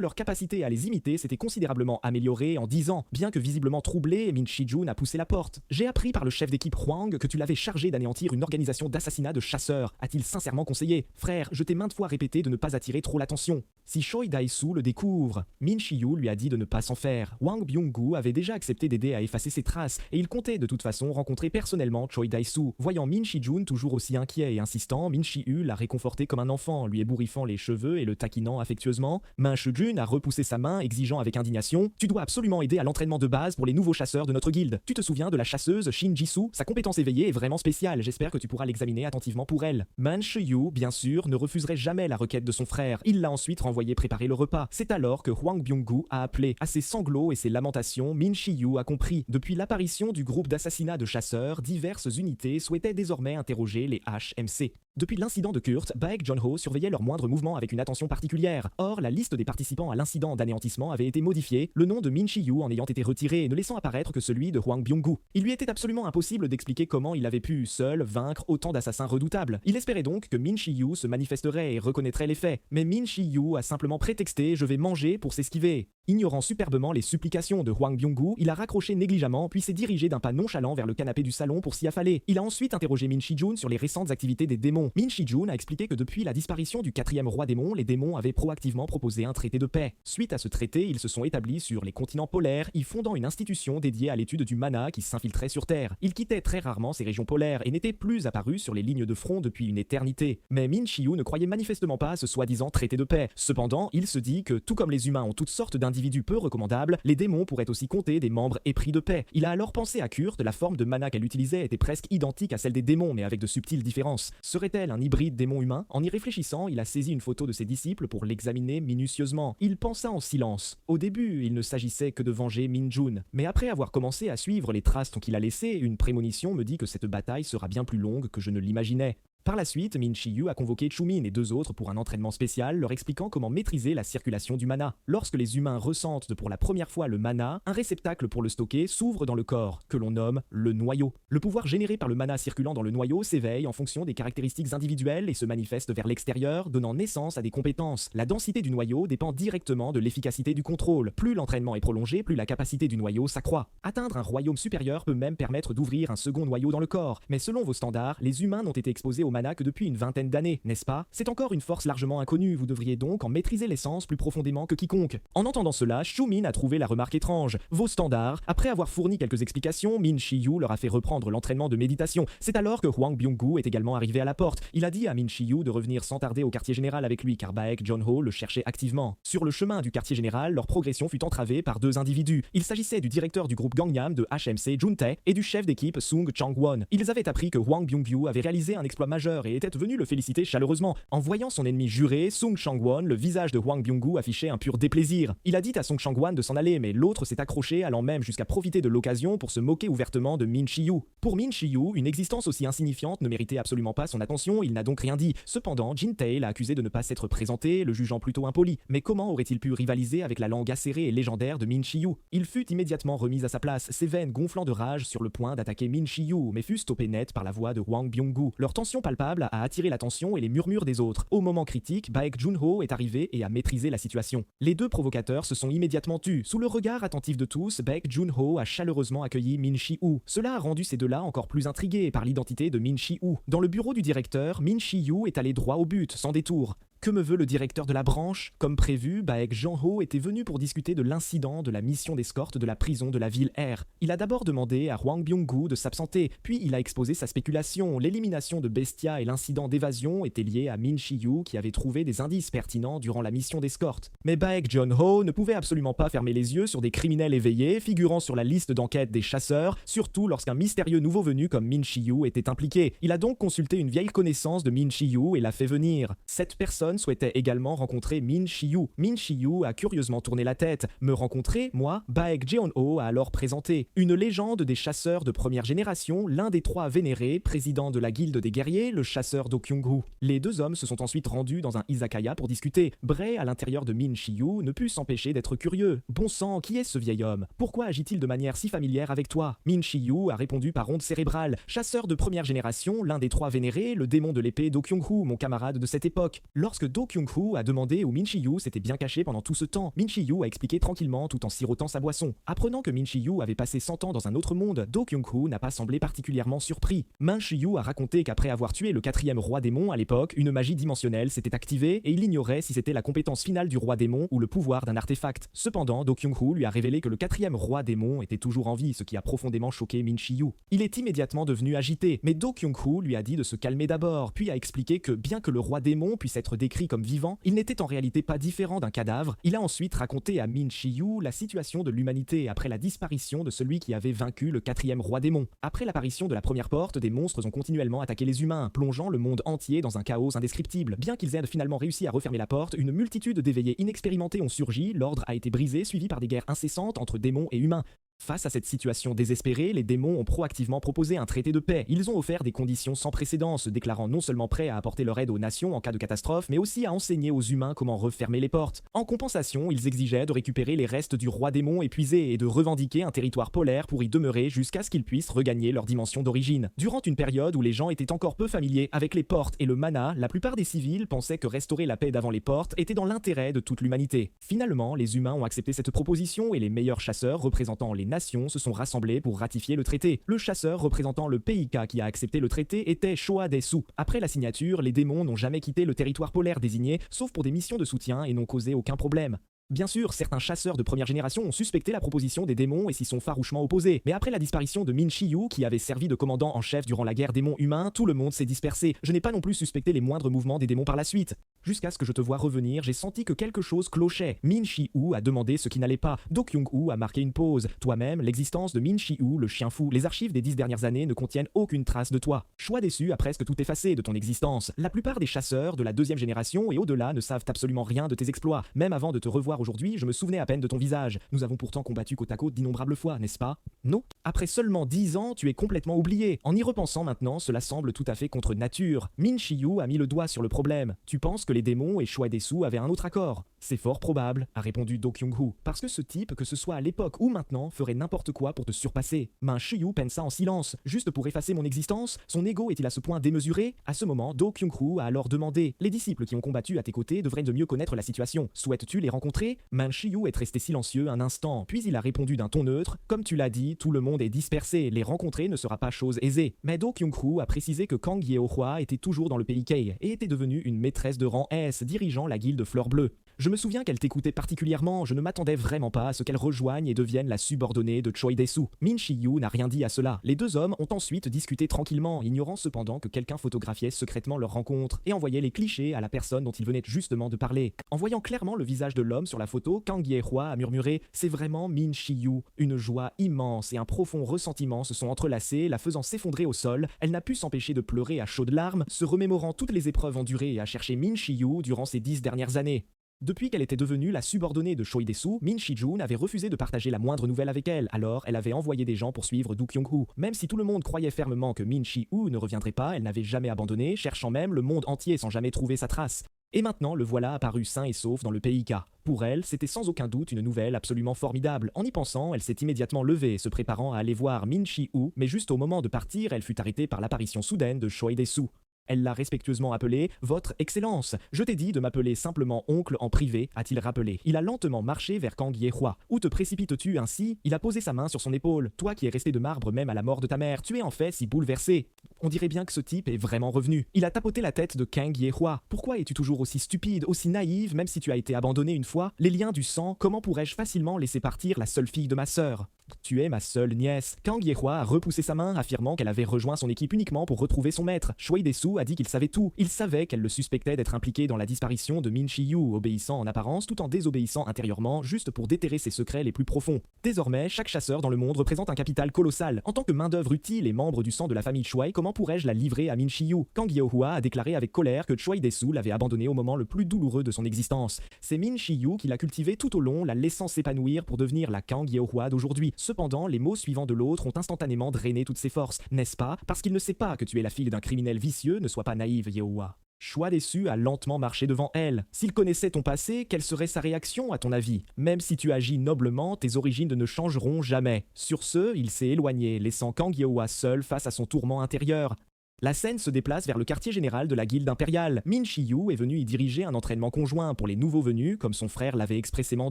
leur capacité à les imiter s'était considérablement améliorée en 10 ans. Bien que visiblement troublé, Min Chi-jun a poussé la porte. J'ai appris par le chef d'équipe Huang que tu l'avais chargé d'anéantir une organisation d'assassinat de chasseurs. A-t-il sincèrement conseillé? Frère, je t'ai maintes fois répété de ne pas attirer trop l'attention. Si Choi Dai-su le découvre, Min Chi-yu lui a dit de ne pas s'en faire. Wang Byung-gu avait déjà accepté d'aider à effacer ses traces, et il comptait de toute façon rencontrer personnellement Choi Dai-su. Voyant Min Chi-jun toujours aussi inquiet et insistant, Min Chi-yu l'a réconforté comme un enfant, lui ébouriffant les cheveux et le taquinant affectueusement. Min Chi-jun a repoussé sa main, exigeant avec indignation « Tu dois absolument aider à l'entraînement de base pour les nouveaux chasseurs de notre guilde. Tu te souviens de la chasseuse Shin Jisoo? Sa compétence éveillée est vraiment spéciale, j'espère que tu pourras l'examiner attentivement pour elle. » Man Shiyu, bien sûr, ne refuserait jamais la requête de son frère. Il l'a ensuite renvoyé préparer le repas. C'est alors que Hwang Byung-gu a appelé. À ses sanglots et ses lamentations, Min Shiyu a compris. Depuis l'apparition du groupe d'assassinat de chasseurs, diverses unités souhaitaient désormais interroger les HMC. Depuis l'incident de Kurt, Baek John-ho surveillait leurs moindres mouvements avec une attention particulière. Or, la liste des participants à l'incident d'anéantissement avait été modifiée, le nom de Min Shiyu en ayant été retiré, ne laissant apparaître que celui de Hwang Byung-gu. Il lui était absolument impossible d'expliquer comment il avait pu, seul, vaincre autant d'assassins redoutables. Il espérait donc que Min Shiyu se manifesterait et reconnaîtrait les faits. Mais Min Shiyu a simplement prétexté « je vais manger » pour s'esquiver. Ignorant superbement les supplications de Hwang Byung-gu, il a raccroché négligemment puis s'est dirigé d'un pas nonchalant vers le canapé du salon pour s'y affaler. Il a ensuite interrogé Min Shi-jun sur les récentes activités des démons. Min Shi-jun a expliqué que depuis la disparition du 4e roi démon, les démons avaient proactivement proposé un traité de paix. Suite à ce traité, ils se sont établis sur les continents polaires, y fondant une institution dédiée à l'étude du mana qui s'infiltrait sur Terre. Ils quittaient très rarement ces régions polaires et n'étaient plus apparus sur les lignes de front depuis une éternité. Mais Min Shi-yu ne croyait manifestement pas à ce soi-disant traité de paix. Cependant, il se dit que tout comme les humains ont toutes sortes d'individus peu recommandables, les démons pourraient aussi compter des membres épris de paix. Il a alors pensé à Kurt, la forme de mana qu'elle utilisait était presque identique à celle des démons mais avec de subtiles différences. Serait-elle un hybride démon-humain? En y réfléchissant, il a saisi une photo de ses disciples pour l'examiner minutieusement. Il pensa en silence. Au début, il ne s'agissait que de venger Min-jun. Mais après avoir commencé à suivre les traces qu'il a laissées, une prémonition me dit que cette bataille sera bien plus longue que je ne l'imaginais. Par la suite, Min Shi-yu a convoqué Chumin et 2 autres pour un entraînement spécial, leur expliquant comment maîtriser la circulation du mana. Lorsque les humains ressentent pour la première fois le mana, un réceptacle pour le stocker s'ouvre dans le corps, que l'on nomme le noyau. Le pouvoir généré par le mana circulant dans le noyau s'éveille en fonction des caractéristiques individuelles et se manifeste vers l'extérieur, donnant naissance à des compétences. La densité du noyau dépend directement de l'efficacité du contrôle. Plus l'entraînement est prolongé, plus la capacité du noyau s'accroît. Atteindre un royaume supérieur peut même permettre d'ouvrir un second noyau dans le corps. Mais selon vos standards, les humains n'ont été exposés au mana que depuis une vingtaine d'années, n'est-ce pas? C'est encore une force largement inconnue, vous devriez donc en maîtriser l'essence plus profondément que quiconque. En entendant cela, Chumin a trouvé la remarque étrange. Vos standards, après avoir fourni quelques explications, Min Shi-yu leur a fait reprendre l'entraînement de méditation. C'est alors que Hwang Byung-gu est également arrivé à la porte. Il a dit à Min Shi-yu de revenir sans tarder au quartier général avec lui car Baek John-ho le cherchait activement. Sur le chemin du quartier général, leur progression fut entravée par 2 individus. Il s'agissait du directeur du groupe Gangnam de HMC Jun-tae et du chef d'équipe Sung Chang-won. Ils avaient appris que Hwang Byung-gu avait réalisé un exploit majeur et était venu le féliciter chaleureusement. En voyant son ennemi juré, Sung Chang-won, le visage de Hwang Byung-gu affichait un pur déplaisir. Il a dit à Sung Chang-won de s'en aller, mais l'autre s'est accroché, allant même jusqu'à profiter de l'occasion pour se moquer ouvertement de Min Shi-yu. Pour Min Shi-yu, une existence aussi insignifiante ne méritait absolument pas son attention, il n'a donc rien dit. Cependant, Jin-tae l'a accusé de ne pas s'être présenté, le jugeant plutôt impoli. Mais comment aurait-il pu rivaliser avec la langue acérée et légendaire de Min Shi-yu? Il fut immédiatement remis à sa place, ses veines gonflant de rage sur le point d'attaquer Min Shi-yu, mais fut stoppé net par la voix de Hwang Byung-gu. Leur tension palpable a attiré l'attention et les murmures des autres. Au moment critique, Baek Jun-ho est arrivé et a maîtrisé la situation. Les 2 provocateurs se sont immédiatement tus. Sous le regard attentif de tous, Baek Jun-ho a chaleureusement accueilli Min Shi-yu. Cela a rendu ces 2-là encore plus intrigués par l'identité de Min Shi-yu. Dans le bureau du directeur, Min Shi-yu est allé droit au but, sans détour. Que me veut le directeur de la branche? Comme prévu, Baek Jeon-ho était venu pour discuter de l'incident de la mission d'escorte de la prison de la ville R. Il a d'abord demandé à Hwang Byung-gu de s'absenter, puis il a exposé sa spéculation. L'élimination de Bestia et l'incident d'évasion étaient liés à Min Shi-yu qui avait trouvé des indices pertinents durant la mission d'escorte. Mais Baek Jeon-ho ne pouvait absolument pas fermer les yeux sur des criminels éveillés figurant sur la liste d'enquête des chasseurs, surtout lorsqu'un mystérieux nouveau venu comme Min Shi-yu était impliqué. Il a donc consulté une vieille connaissance de Min Shi-yu et l'a fait venir. Cette personne souhaitait également rencontrer Min Shi-yu. Min Shi-yu a curieusement tourné la tête. Me rencontrer, moi? Baek Jeon-ho a alors présenté. Une légende des chasseurs de première génération, l'un des 3 vénérés, président de la guilde des guerriers, le chasseur Do Kyung-gu. Les 2 hommes se sont ensuite rendus dans un izakaya pour discuter. Bray, à l'intérieur de Min Shi-yu, ne put s'empêcher d'être curieux. Bon sang, qui est ce vieil homme? Pourquoi agit-il de manière si familière avec toi? Min Shi-yu a répondu par onde cérébrale. Chasseur de première génération, l'un des 3 vénérés, le démon de l'épée Do Kyung-hu, mon camarade de cette époque. Lorsque Do Kyung-hu a demandé où Min Shi-yu s'était bien caché pendant tout ce temps, Min Shi-yu a expliqué tranquillement tout en sirotant sa boisson. Apprenant que Min Shi-yu avait passé 100 ans dans un autre monde, Do Kyung-hu n'a pas semblé particulièrement surpris. Min Shi-yu a raconté qu'après avoir tué le 4e roi démon à l'époque, une magie dimensionnelle s'était activée et il ignorait si c'était la compétence finale du roi démon ou le pouvoir d'un artefact. Cependant, Do Kyung-hu lui a révélé que le 4e roi démon était toujours en vie, ce qui a profondément choqué Min Shi-yu. Il est immédiatement devenu agité, mais Do Kyung-hu lui a dit de se calmer d'abord, puis a expliqué que bien que le roi démon puisse être décrit décrit comme vivant, il n'était en réalité pas différent d'un cadavre. Il a ensuite raconté à Min Chiyu la situation de l'humanité après la disparition de celui qui avait vaincu le 4e roi démon. Après l'apparition de la première porte, des monstres ont continuellement attaqué les humains, plongeant le monde entier dans un chaos indescriptible. Bien qu'ils aient finalement réussi à refermer la porte, une multitude d'éveillés inexpérimentés ont surgi, l'ordre a été brisé, suivi par des guerres incessantes entre démons et humains. Face à cette situation désespérée, les démons ont proactivement proposé un traité de paix. Ils ont offert des conditions sans précédent, se déclarant non seulement prêts à apporter leur aide aux nations en cas de catastrophe, mais aussi à enseigner aux humains comment refermer les portes. En compensation, ils exigeaient de récupérer les restes du roi démon épuisé et de revendiquer un territoire polaire pour y demeurer jusqu'à ce qu'ils puissent regagner leur dimension d'origine. Durant une période où les gens étaient encore peu familiers avec les portes et le mana, la plupart des civils pensaient que restaurer la paix d'avant les portes était dans l'intérêt de toute l'humanité. Finalement, les humains ont accepté cette proposition et les meilleurs chasseurs représentant les nations se sont rassemblés pour ratifier le traité. Le chasseur représentant le PIK qui a accepté le traité était Showa Desu. Après la signature, les démons n'ont jamais quitté le territoire polaire désigné, sauf pour des missions de soutien et n'ont causé aucun problème. Bien sûr, certains chasseurs de première génération ont suspecté la proposition des démons et s'y sont farouchement opposés. Mais après la disparition de Min Chiyu, qui avait servi de commandant en chef durant la guerre démon-humain, tout le monde s'est dispersé. Je n'ai pas non plus suspecté les moindres mouvements des démons par la suite. Jusqu'à ce que je te vois revenir, j'ai senti que quelque chose clochait. Min Chiyu a demandé ce qui n'allait pas. Do Kyung-woo a marqué une pause. Toi-même, l'existence de Min Chiyu, le chien fou, les archives des 10 dernières années ne contiennent aucune trace de toi. Choix déçu a presque tout effacé de ton existence. La plupart des chasseurs de la 2e génération et au-delà ne savent absolument rien de tes exploits. Même avant de te revoir aujourd'hui, je me souvenais à peine de ton visage. Nous avons pourtant combattu côte à côte d'innombrables fois, n'est-ce pas? Non. Après seulement 10 ans, tu es complètement oublié. En y repensant maintenant, cela semble tout à fait contre nature. Min Chiyu a mis le doigt sur le problème. Tu penses que les démons et Choix Desu avaient un autre accord? C'est fort probable, a répondu Do Kyung-woo, parce que ce type, que ce soit à l'époque ou maintenant, ferait n'importe quoi pour te surpasser. Min Chiyu pensa en silence, juste pour effacer mon existence. Son ego est-il à ce point démesuré? À ce moment, Do Kyung-woo a alors demandé: les disciples qui ont combattu à tes côtés devraient de mieux connaître la situation. Souhaites-tu les rencontrer? Min Chiyu est resté silencieux un instant, puis il a répondu d'un ton neutre: comme tu l'as dit, tout le monde est dispersé, les rencontrer ne sera pas chose aisée. Mais Do Kyung-woo a précisé que Kang Yeohwa était toujours dans le PIK et était devenue une maîtresse de rang S, dirigeant la guilde Fleur Bleue. Je me souviens qu'elle t'écoutait particulièrement, je ne m'attendais vraiment pas à ce qu'elle rejoigne et devienne la subordonnée de Choi Desu. Min Chiyu n'a rien dit à cela. Les deux hommes ont ensuite discuté tranquillement, ignorant cependant que quelqu'un photographiait secrètement leur rencontre et envoyait les clichés à la personne dont ils venaient justement de parler. En voyant clairement le visage de l'homme sur la photo, Kang Ye-hwa a murmuré: c'est vraiment Min Chiyu. Une joie immense et un profond ressentiment se sont entrelacés, la faisant s'effondrer au sol. Elle n'a pu s'empêcher de pleurer à chaudes larmes, se remémorant toutes les épreuves endurées et à chercher Min Chiyu durant ces 10 dernières années. Depuis qu'elle était devenue la subordonnée de Choi Desu, Min Shijun avait refusé de partager la moindre nouvelle avec elle, alors elle avait envoyé des gens pour suivre Do Kyung-woo. Même si tout le monde croyait fermement que Min Chi-woo ne reviendrait pas, elle n'avait jamais abandonné, cherchant même le monde entier sans jamais trouver sa trace. Et maintenant, le voilà apparu sain et sauf dans le PIK. Pour elle, c'était sans aucun doute une nouvelle absolument formidable. En y pensant, elle s'est immédiatement levée, se préparant à aller voir Min Chi-woo, mais juste au moment de partir, elle fut arrêtée par l'apparition soudaine de Choi Desu. Elle l'a respectueusement appelé « Votre Excellence ». « Je t'ai dit de m'appeler simplement oncle en privé », a-t-il rappelé. Il a lentement marché vers Kang Ye-hwa. « Où te précipites-tu ainsi ?» Il a posé sa main sur son épaule. « Toi qui es resté de marbre même à la mort de ta mère, tu es en fait si bouleversé. » On dirait bien que ce type est vraiment revenu. Il a tapoté la tête de Kang Ye-hwa. « Pourquoi es-tu toujours aussi stupide, aussi naïve, même si tu as été abandonnée une fois? Les liens du sang, comment pourrais-je facilement laisser partir la seule fille de ma sœur ? Tu es ma seule nièce. » Kang Ye-hwa a repoussé sa main, affirmant qu'elle avait rejoint son équipe uniquement pour retrouver son maître. Choi Desu a dit qu'il savait tout. Il savait qu'elle le suspectait d'être impliqué dans la disparition de Min Chi-yu, obéissant en apparence tout en désobéissant intérieurement, juste pour déterrer ses secrets les plus profonds. Désormais, chaque chasseur dans le monde représente un capital colossal. En tant que main-d'œuvre utile et membre du sang de la famille Choi, comment pourrais-je la livrer à Min Chi-yu? Kang Ye-hwa a déclaré avec colère que Choi Desu l'avait abandonné au moment le plus douloureux de son existence. C'est Min Chi-yu qui l'a cultivé tout au long, la laissant s'épanouir pour devenir la Kang Ye-hwa d'aujourd'hui. Cependant, les mots suivants de l'autre ont instantanément drainé toutes ses forces, n'est-ce pas? Parce qu'il ne sait pas que tu es la fille d'un criminel vicieux, ne sois pas naïve, Ye-hwa. Choi Desu a lentement marché devant elle. S'il connaissait ton passé, quelle serait sa réaction à ton avis? Même si tu agis noblement, tes origines ne changeront jamais. Sur ce, il s'est éloigné, laissant Kang Ye-hwa seul face à son tourment intérieur. La scène se déplace vers le quartier général de la guilde impériale. Min Chi-yu est venu y diriger un entraînement conjoint pour les nouveaux venus, comme son frère l'avait expressément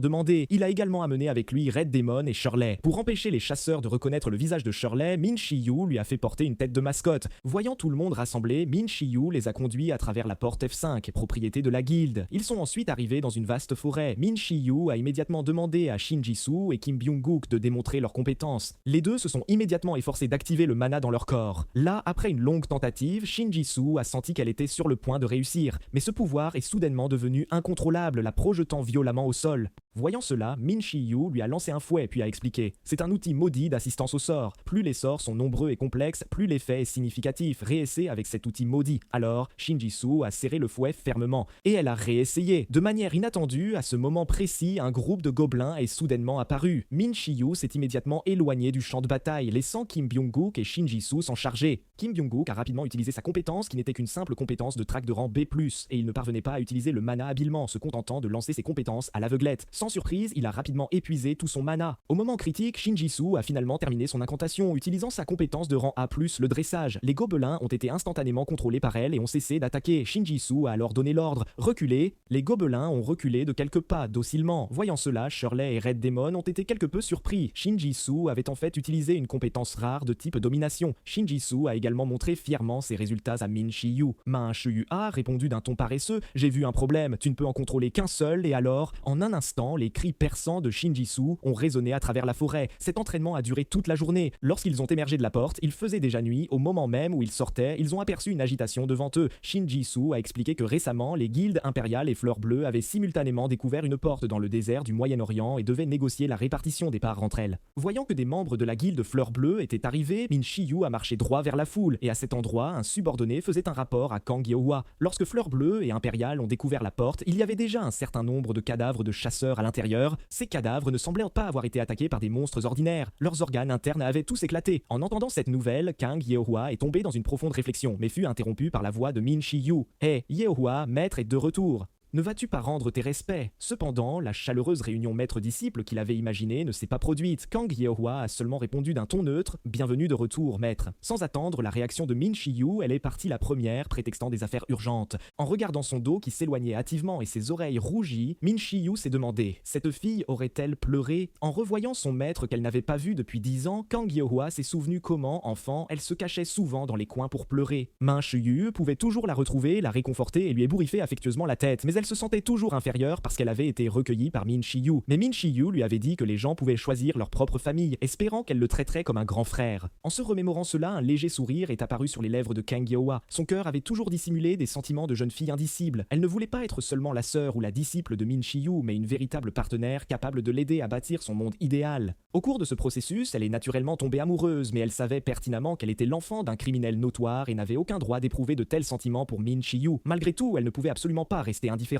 demandé. Il a également amené avec lui Red Demon et Shirley. Pour empêcher les chasseurs de reconnaître le visage de Shirley, Min Chi-yu lui a fait porter une tête de mascotte. Voyant tout le monde rassemblé, Min Chi-yu les a conduits à travers la porte F5, propriété de la guilde. Ils sont ensuite arrivés dans une vaste forêt. Min Chi-yu a immédiatement demandé à Shin Ji-soo et Kim Byung-guk de démontrer leurs compétences. Les deux se sont immédiatement efforcés d'activer le mana dans leur corps. Là, après une longue tentative tentative, Shinjitsu a senti qu'elle était sur le point de réussir, mais ce pouvoir est soudainement devenu incontrôlable, la projetant violemment au sol. Voyant cela, Min Shi-yu lui a lancé un fouet puis a expliqué: c'est un outil maudit d'assistance au sort. Plus les sorts sont nombreux et complexes, plus l'effet est significatif. Réessaie avec cet outil maudit. Alors, Shinjitsu a serré le fouet fermement, et elle a réessayé. De manière inattendue, à ce moment précis, un groupe de gobelins est soudainement apparu. Min Shi-yu s'est immédiatement éloigné du champ de bataille, laissant Kim Byung-guk et Shinjitsu s'en charger. Kim Byung-guk a rapidement utilisé sa compétence qui n'était qu'une simple compétence de track de rang B+, et il ne parvenait pas à utiliser le mana habilement, se contentant de lancer ses compétences à l'aveuglette. Sans surprise, il a rapidement épuisé tout son mana. Au moment critique, Shinjitsu a finalement terminé son incantation, utilisant sa compétence de rang A+, le dressage. Les gobelins ont été instantanément contrôlés par elle et ont cessé d'attaquer. Shinjitsu a alors donné l'ordre: reculez. Les gobelins ont reculé de quelques pas, docilement. Voyant cela, Shirley et Red Demon ont été quelque peu surpris. Shinjitsu avait en fait utilisé une compétence rare de type domination. Shinjitsu a également montré fièrement ses résultats à Min Shi-yu. Min Shi-yu a répondu d'un ton paresseux: j'ai vu un problème, tu ne peux en contrôler qu'un seul. Et alors, en un instant, les cris perçants de Shinjitsu ont résonné à travers la forêt. Cet entraînement a duré toute la journée. Lorsqu'ils ont émergé de la porte, il faisait déjà nuit. Au moment même où ils sortaient, ils ont aperçu une agitation devant eux. Shinjitsu a expliqué que récemment, les guildes impériales et Fleurs Bleues avaient simultanément découvert une porte dans le désert du Moyen-Orient et devaient négocier la répartition des parts entre elles. Voyant que des membres de la guilde Fleurs Bleues étaient arrivés, Min Shi-yu a marché droit vers la foule, et à cet endroit, un subordonné faisait un rapport à Kang Yeohwa. Lorsque Fleurs Bleues et Impériales ont découvert la porte, il y avait déjà un certain nombre de cadavres de chasseurs à l'intérieur. Ces cadavres ne semblaient pas avoir été attaqués par des monstres ordinaires. Leurs organes internes avaient tous éclaté. En entendant cette nouvelle, Kang Yeohwa est tombé dans une profonde réflexion, mais fut interrompu par la voix de Min Shi-yu. « Hé, Yeohwa, maître est de retour. Ne vas-tu pas rendre tes respects ?» Cependant, la chaleureuse réunion maître-disciple qu'il avait imaginée ne s'est pas produite. Kang Yeohwa a seulement répondu d'un ton neutre: « Bienvenue de retour, maître. » Sans attendre la réaction de Min Shi-yu, elle est partie la première, prétextant des affaires urgentes. En regardant son dos qui s'éloignait hâtivement et ses oreilles rougies, Min Shi-yu s'est demandé: cette fille aurait-elle pleuré? En revoyant son maître qu'elle n'avait pas vu depuis 10 ans, Kang Yeohwa s'est souvenu comment, enfant, elle se cachait souvent dans les coins pour pleurer. Min Shi-yu pouvait toujours la retrouver, la réconforter et lui ébouriffer affectueusement la tête, mais elle se sentait toujours inférieure parce qu'elle avait été recueillie par Min Shi-yu. Mais Min Shi-yu lui avait dit que les gens pouvaient choisir leur propre famille, espérant qu'elle le traiterait comme un grand frère. En se remémorant cela, un léger sourire est apparu sur les lèvres de Kang Yeohwa. Son cœur avait toujours dissimulé des sentiments de jeune fille indicible. Elle ne voulait pas être seulement la sœur ou la disciple de Min Shi-yu, mais une véritable partenaire capable de l'aider à bâtir son monde idéal. Au cours de ce processus, elle est naturellement tombée amoureuse, mais elle savait pertinemment qu'elle était l'enfant d'un criminel notoire et n'avait aucun droit d'éprouver de tels sentiments pour Min Shi-yu. Malgré tout, elle ne pouvait absolument pas rester indifférente.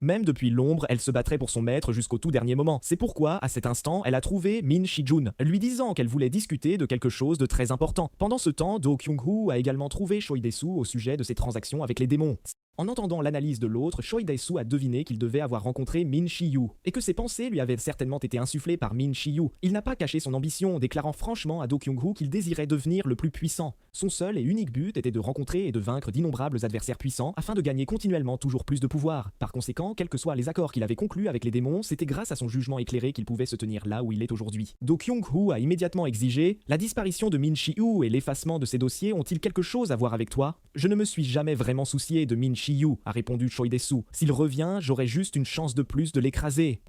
Même depuis l'ombre, elle se battrait pour son maître jusqu'au tout dernier moment. C'est pourquoi, à cet instant, elle a trouvé Min Shi-jun, lui disant qu'elle voulait discuter de quelque chose de très important. Pendant ce temps, Do Kyung-hoo a également trouvé Choi Dae-soo au sujet de ses transactions avec les démons. En entendant l'analyse de l'autre, Choi Dae-soo a deviné qu'il devait avoir rencontré Min Shi-yu, et que ses pensées lui avaient certainement été insufflées par Min Shi-yu. Il n'a pas caché son ambition, déclarant franchement à Do Kyung-hoo qu'il désirait devenir le plus puissant. Son seul et unique but était de rencontrer et de vaincre d'innombrables adversaires puissants afin de gagner continuellement toujours plus de pouvoir. Par conséquent, quels que soient les accords qu'il avait conclus avec les démons, c'était grâce à son jugement éclairé qu'il pouvait se tenir là où il est aujourd'hui. Do Kyung-hoo a immédiatement exigé: la disparition de Min Shi-yu et l'effacement de ses dossiers ont-ils quelque chose à voir avec toi? Je ne me suis jamais vraiment soucié de Min Shi-yu, a répondu Choi Dae-soo. S'il revient, j'aurai juste une chance de plus de l'écraser.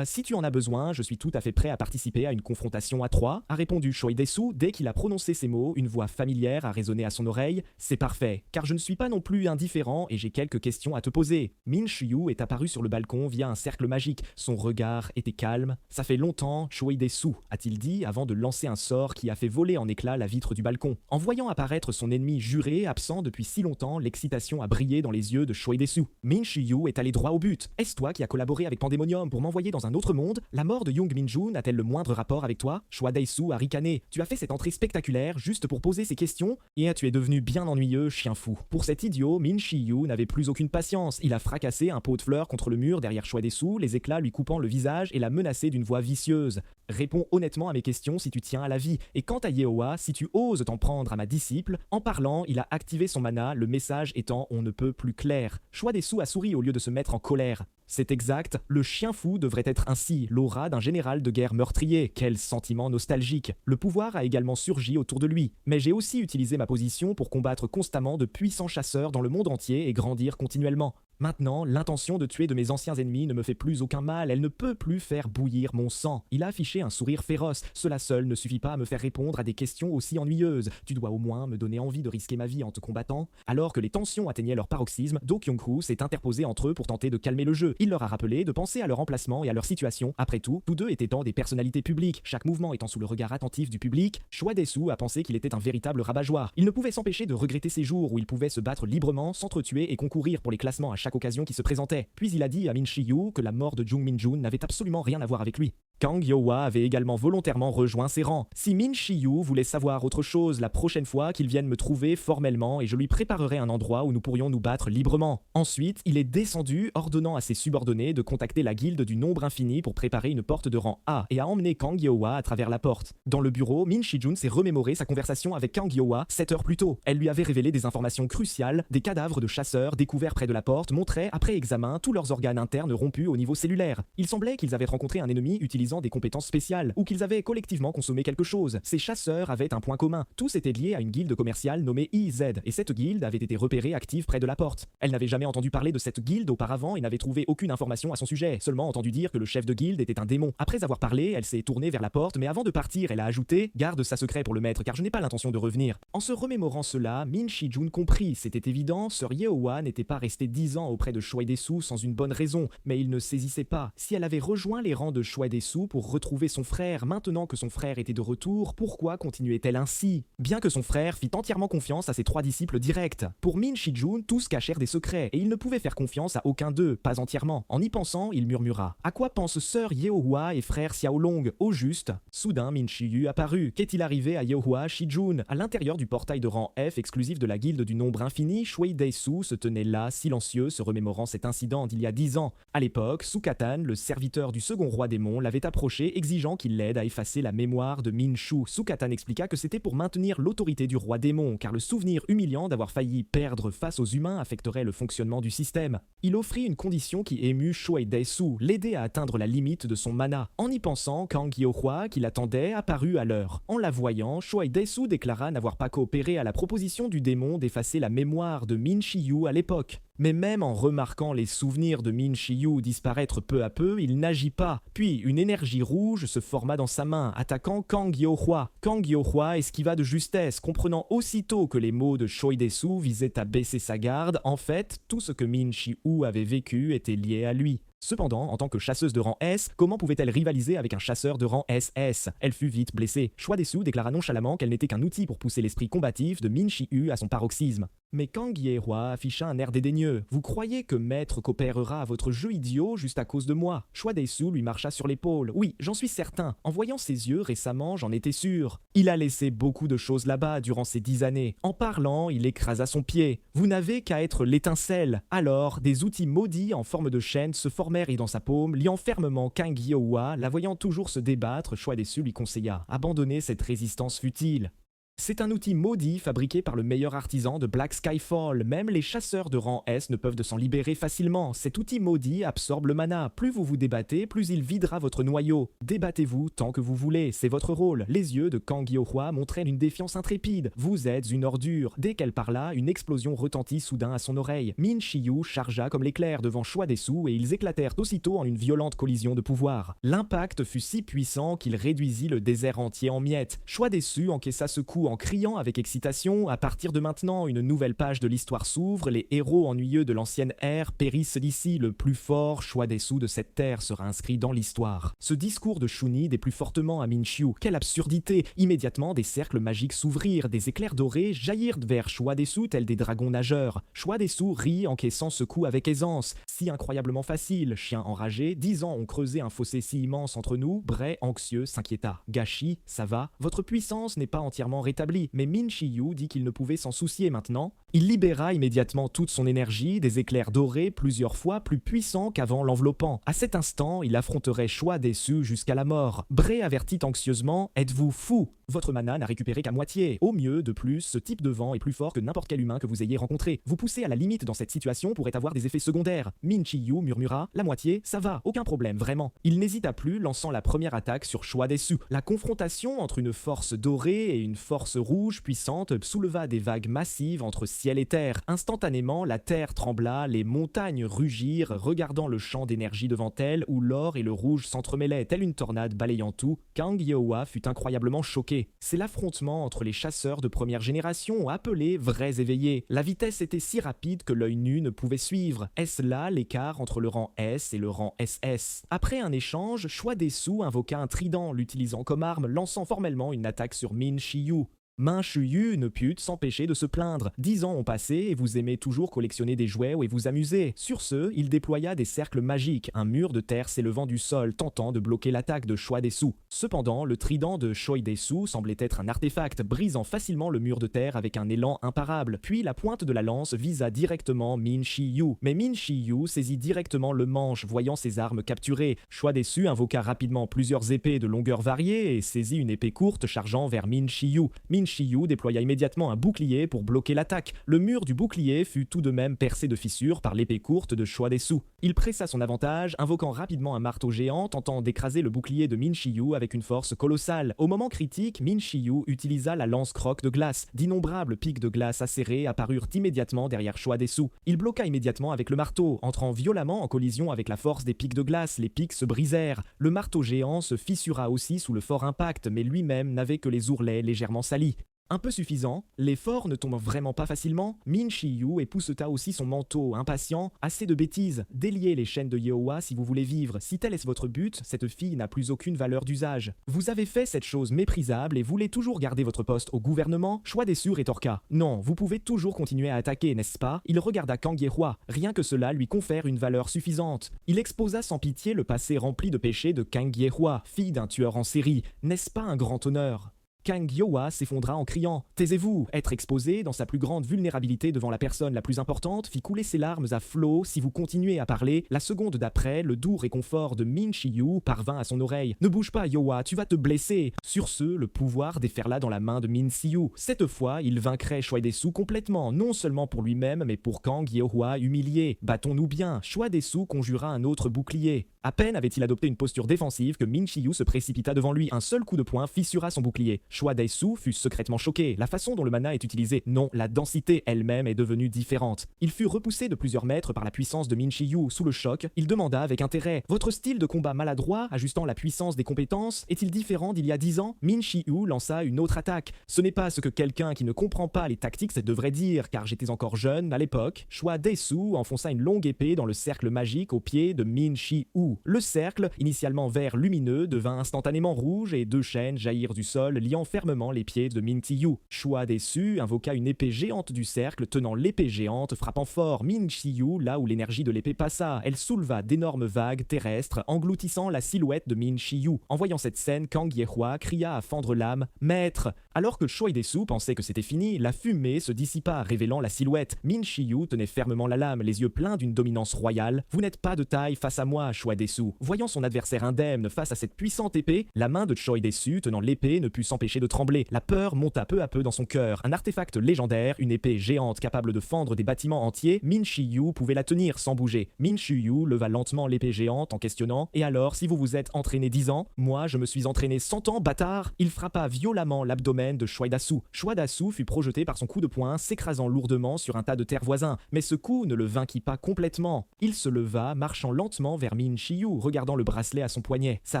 Si tu en as besoin, je suis tout à fait prêt à participer à une confrontation à 3, a répondu Choi Dae-soo. Dès qu'il a prononcé ces mots, une voix familière a résonné à son oreille. C'est parfait, car je ne suis pas non plus indifférent et j'ai quelques questions à te poser. Min Shi-yu est apparu sur le balcon via un cercle magique. Son regard était calme. Ça fait longtemps, Choi Dae-soo, a-t-il dit avant de lancer un sort qui a fait voler en éclats la vitre du balcon. En voyant apparaître son ennemi juré, absent depuis si longtemps, l'excitation a brillé dans les yeux de Choi Dae-soo. Min Shi-yu est allé droit au but. Est-ce toi qui as collaboré avec Pandemonium pour m'envoyer dans un autre monde? La mort de Young Min-jun a-t-elle le moindre rapport avec toi? Choi Dae-soo a ricané. Tu as fait cette entrée spectaculaire juste pour poser ces questions et tu es devenu bien ennuyeux, chien fou. Pour cet idiot, Min Shi-yu n'avait plus aucune patience. Il a fracassé un pot de fleurs contre le mur derrière Choi Dae-soo, les éclats lui coupant le visage et l'a menacé d'une voix vicieuse. Réponds honnêtement à mes questions si tu tiens à la vie. Et quant à Yeohwa, si tu oses t'en prendre à ma disciple, en parlant, il a activé son mana, le message étant on ne peut plus clair. Choi Dae-soo a souri au lieu de se mettre en colère. C'est exact, le chien fou devrait être ainsi, l'aura d'un général de guerre meurtrier. Quel sentiment nostalgique. Le pouvoir a également surgi autour de lui, mais j'ai aussi utilisé ma position pour combattre constamment de puissants chasseurs dans le monde entier et grandir continuellement. Maintenant, l'intention de tuer de mes anciens ennemis ne me fait plus aucun mal, elle ne peut plus faire bouillir mon sang. Il a affiché un sourire féroce, cela seul ne suffit pas à me faire répondre à des questions aussi ennuyeuses. Tu dois au moins me donner envie de risquer ma vie en te combattant. Alors que les tensions atteignaient leur paroxysme, Do Kyung-hoo s'est interposé entre eux pour tenter de calmer le jeu. Il leur a rappelé de penser à leur emplacement et à leur situation. Après tout, tous deux étant des personnalités publiques, chaque mouvement étant sous le regard attentif du public, Choi Dae-soo a pensé qu'il était un véritable rabat-joie. Il ne pouvait s'empêcher de regretter ces jours où il pouvait se battre librement, s'entretuer et concourir pour les classements à chaque occasion qui se présentait. Puis il a dit à Min Shi-yu que la mort de Jung Min-jun n'avait absolument rien à voir avec lui. Kang Yeohwa avait également volontairement rejoint ses rangs. Si Min Shi-yu voulait savoir autre chose la prochaine fois qu'il vienne me trouver formellement et je lui préparerai un endroit où nous pourrions nous battre librement. Ensuite, il est descendu, ordonnant à ses subordonnés de contacter la guilde du nombre infini pour préparer une porte de rang A et a emmené Kang Yeohwa à travers la porte. Dans le bureau, Min Shi-jun s'est remémoré sa conversation avec Kang Yeohwa 7 heures plus tôt. Elle lui avait révélé des informations cruciales, des cadavres de chasseurs découverts près de la porte montraient, après examen, tous leurs organes internes rompus au niveau cellulaire. Il semblait qu'ils avaient rencontré un ennemi utilisant des compétences spéciales, ou qu'ils avaient collectivement consommé quelque chose. Ces chasseurs avaient un point commun. Tous étaient liés à une guilde commerciale nommée IZ, et cette guilde avait été repérée active près de la porte. Elle n'avait jamais entendu parler de cette guilde auparavant et n'avait trouvé aucune information à son sujet, seulement entendu dire que le chef de guilde était un démon. Après avoir parlé, elle s'est tournée vers la porte, mais avant de partir, elle a ajouté « Garde ça secret pour le maître, car je n'ai pas l'intention de revenir ». En se remémorant cela, Min Shi-jun comprit, c'était évident, Sœur Yeohwa n'était pas restée 10 ans auprès de Choi Dae-soo sans une bonne raison, mais il ne saisissait pas. Si elle avait rejoint les rangs de Choi Dae-soo pour retrouver son frère, maintenant que son frère était de retour, pourquoi continuait-elle ainsi? Bien que son frère fit entièrement confiance à ses 3 disciples directs. Pour Min Shi-jun, tous cachèrent des secrets, et il ne pouvait faire confiance à aucun d'eux, pas entièrement. En y pensant, il murmura « À quoi pense sœur Yeohwa et frère Xiaolong? Au juste ?» Soudain, Min Shi-yu apparut. Qu'est-il arrivé à Yeohwa Shi-jun? À l'intérieur du portail de rang F exclusif de la guilde du nombre infini, Choi Dae-soo se tenait là, silencieux, se remémorant cet incident d'il y a 10 ans. À l'époque, Sukatan, le serviteur du second roi démon, l'avait approché, exigeant qu'il l'aide à effacer la mémoire de Min Shu. Sukatan expliqua que c'était pour maintenir l'autorité du roi démon, car le souvenir humiliant d'avoir failli perdre face aux humains affecterait le fonctionnement du système. Il offrit une condition qui émut Choi Dae-soo, l'aider à atteindre la limite de son mana. En y pensant, Kang Yeohwa, qui l'attendait, apparut à l'heure. En la voyant, Choi Dae-soo déclara n'avoir pas coopéré à la proposition du démon d'effacer la mémoire de Min Shi-yu à l'époque. Mais même en remarquant les souvenirs de Min Shi-yu disparaître peu à peu, il n'agit pas. Puis une énergie rouge se forma dans sa main, attaquant Kang Yeohwa. Kang Yeohwa esquiva de justesse, comprenant aussitôt que les mots de Choi Dae-soo visaient à baisser sa garde. En fait, tout ce que Min Shi-yu avait vécu était lié à lui. Cependant, en tant que chasseuse de rang S, comment pouvait-elle rivaliser avec un chasseur de rang SS? Elle fut vite blessée. Choi Dae-soo déclara nonchalamment qu'elle n'était qu'un outil pour pousser l'esprit combatif de Min Shi-yu à son paroxysme. Mais Kang Yeohwa afficha un air dédaigneux. Vous croyez que maître coopérera à votre jeu idiot juste à cause de moi? Choi Dae-soo lui marcha sur l'épaule. Oui, j'en suis certain. En voyant ses yeux récemment, j'en étais sûr. Il a laissé beaucoup de choses là-bas durant ces 10 années. En parlant, il écrasa son pied. Vous n'avez qu'à être l'étincelle. Alors, des outils maudits en forme de chaîne se formèrent dans sa paume, liant fermement Kang Yeohwa. La voyant toujours se débattre, Choi Dae-soo lui conseilla « Abandonnez cette résistance futile ». C'est un outil maudit fabriqué par le meilleur artisan de Black Skyfall. Même les chasseurs de rang S ne peuvent s'en libérer facilement. Cet outil maudit absorbe le mana. Plus vous vous débattez, plus il videra votre noyau. Débattez-vous tant que vous voulez, c'est votre rôle. Les yeux de Kang Yeohwa montraient une défiance intrépide. Vous êtes une ordure. Dès qu'elle parla, une explosion retentit soudain à son oreille. Min Shi-yu chargea comme l'éclair devant Choi Dae-soo et ils éclatèrent aussitôt en une violente collision de pouvoir. L'impact fut si puissant qu'il réduisit le désert entier en miettes. Choi Dae-soo encaissa ce coup en criant avec excitation « À partir de maintenant, une nouvelle page de l'histoire s'ouvre, les héros ennuyeux de l'ancienne ère périssent d'ici, le plus fort Choi Dae-soo de cette terre sera inscrit dans l'histoire. » Ce discours de Shuni déplut fortement à Min Shi-yu. Quelle absurdité! Immédiatement, des cercles magiques s'ouvrirent, des éclairs dorés jaillirent vers Choi Dae-soo tels des dragons nageurs. Choi Dae-soo rit, encaissant ce coup avec aisance. Si incroyablement facile, chien enragé, 10 ans ont creusé un fossé si immense entre nous. Bray, anxieux, s'inquiéta. Gashi, ça va? Votre puissance n'est pas entièrement réduite. rétabli, mais Min Chiyu dit qu'il ne pouvait s'en soucier maintenant. Il libéra immédiatement toute son énergie, des éclairs dorés plusieurs fois plus puissants qu'avant l'enveloppant. À cet instant, il affronterait Choi Dae-su jusqu'à la mort. Bray avertit anxieusement « Êtes-vous fou ? Votre mana n'a récupéré qu'à moitié. Au mieux, de plus, ce type de vent est plus fort que n'importe quel humain que vous ayez rencontré. Vous poussez à la limite dans cette situation pourrait avoir des effets secondaires. » Min Chiyu murmura « La moitié, ça va, aucun problème, vraiment. » Il n'hésita plus, lançant la première attaque sur Choi Dae-su. La confrontation entre une force dorée et une force rouge puissante souleva des vagues massives entre ciel et terre. Instantanément, la terre trembla, les montagnes rugirent, regardant le champ d'énergie devant elle où l'or et le rouge s'entremêlaient, telle une tornade balayant tout. Kang Yeohwa fut incroyablement choqué. C'est l'affrontement entre les chasseurs de première génération appelés vrais éveillés. La vitesse était si rapide que l'œil nu ne pouvait suivre. Est-ce là l'écart entre le rang S et le rang SS? Après un échange, Choi Dae-su invoqua un trident, l'utilisant comme arme, lançant formellement une attaque sur Min Chiyu. Min Chiyu ne put s'empêcher de se plaindre. 10 ans ont passé et vous aimez toujours collectionner des jouets et vous amuser. Sur ce, il déploya des cercles magiques, un mur de terre s'élevant du sol, tentant de bloquer l'attaque de Choi Dae-su. Cependant, le trident de Choi Dae-su semblait être un artefact, brisant facilement le mur de terre avec un élan imparable. Puis la pointe de la lance visa directement Min Chiyu. Mais Min Chiyu saisit directement le manche, voyant ses armes capturées. Choi Dae-su invoqua rapidement plusieurs épées de longueur variée et saisit une épée courte chargeant vers Min Chiyu. Min Chiyu déploya immédiatement un bouclier pour bloquer l'attaque. Le mur du bouclier fut tout de même percé de fissures par l'épée courte de Choi Dae-su. Il pressa son avantage, invoquant rapidement un marteau géant, tentant d'écraser le bouclier de Min Chiyu avec une force colossale. Au moment critique, Min Chiyu utilisa la lance-croque de glace. D'innombrables pics de glace acérés apparurent immédiatement derrière Choi Dae-su. Il bloqua immédiatement avec le marteau, entrant violemment en collision avec la force des pics de glace. Les pics se brisèrent. Le marteau géant se fissura aussi sous le fort impact, mais lui-même n'avait que les ourlets légèrement salis. Un peu suffisant, les forts ne tombent vraiment pas facilement. Min Chiyu épousseta aussi son manteau, impatient. Assez de bêtises, déliez les chaînes de Yeohwa si vous voulez vivre. Si tel est votre but, cette fille n'a plus aucune valeur d'usage. Vous avez fait cette chose méprisable et voulez toujours garder votre poste au gouvernement? Choi Dae-su rétorqua. Non, vous pouvez toujours continuer à attaquer, n'est-ce pas? Il regarda Kang Yeohwa. Rien que cela lui confère une valeur suffisante. Il exposa sans pitié le passé rempli de péchés de Kang Yeohwa, fille d'un tueur en série. N'est-ce pas un grand honneur? Kang Yeohwa s'effondra en criant « Taisez-vous !» Être exposé, dans sa plus grande vulnérabilité devant la personne la plus importante, fit couler ses larmes à flots. Si vous continuez à parler, la seconde d'après, le doux réconfort de Min Chiyu parvint à son oreille. « Ne bouge pas, Yeohwa, tu vas te blesser !» Sur ce, le pouvoir déferla dans la main de Min Chiyu. Cette fois, il vaincrait Choi Dae-su complètement, non seulement pour lui-même, mais pour Kang Yeohwa humilié. Battons-nous bien, Choi Dae-su conjura un autre bouclier. À peine avait-il adopté une posture défensive que Min Chiyu se précipita devant lui. Un seul coup de poing fissura son bouclier. Choi Dae-su fut secrètement choqué. La façon dont le mana est utilisé, non, la densité elle-même est devenue différente. Il fut repoussé de plusieurs mètres par la puissance de Min Chiyu. Sous le choc, il demanda avec intérêt « Votre style de combat maladroit, ajustant la puissance des compétences, est-il différent d'il y a 10 ans ?» Min Chiyu lança une autre attaque. Ce n'est pas ce que quelqu'un qui ne comprend pas les tactiques devrait dire, car j'étais encore jeune à l'époque. Choi Dae-su enfonça une longue épée dans le cercle magique au pied de Min Chiyu. Le cercle, initialement vert lumineux, devint instantanément rouge et deux chaînes jaillirent du sol, liant fermement les pieds de Min Chiyu. Choi Dae-su invoqua une épée géante du cercle, tenant l'épée géante, frappant fort Min Chiyu là où l'énergie de l'épée passa. Elle souleva d'énormes vagues terrestres, engloutissant la silhouette de Min Chiyu. En voyant cette scène, Kang Yeohwa cria à fendre l'âme « Maître !» Alors que Choi Dae-su pensait que c'était fini, la fumée se dissipa, révélant la silhouette. Min Chiyu tenait fermement la lame, les yeux pleins d'une dominance royale. « Vous n'êtes pas de taille face à moi, Choi Dae-su. » Voyant son adversaire indemne face à cette puissante épée, la main de Choi Dae-su tenant l'épée ne put s'empêcher de trembler. La peur monta peu à peu dans son cœur. Un artefact légendaire, une épée géante capable de fendre des bâtiments entiers, Min Chiyu pouvait la tenir sans bouger. Min Chiyu leva lentement l'épée géante en questionnant « Et alors, si vous vous êtes entraîné 10 ans, moi je me suis entraîné 100 ans, bâtard !» Il frappa violemment l'abdomen de Choi Dae-su. Choi Dae-su fut projeté par son coup de poing, s'écrasant lourdement sur un tas de terre voisin. Mais ce coup ne le vainquit pas complètement. Il se leva, marchant lentement vers Min Chiyu, regardant le bracelet à son poignet. Ça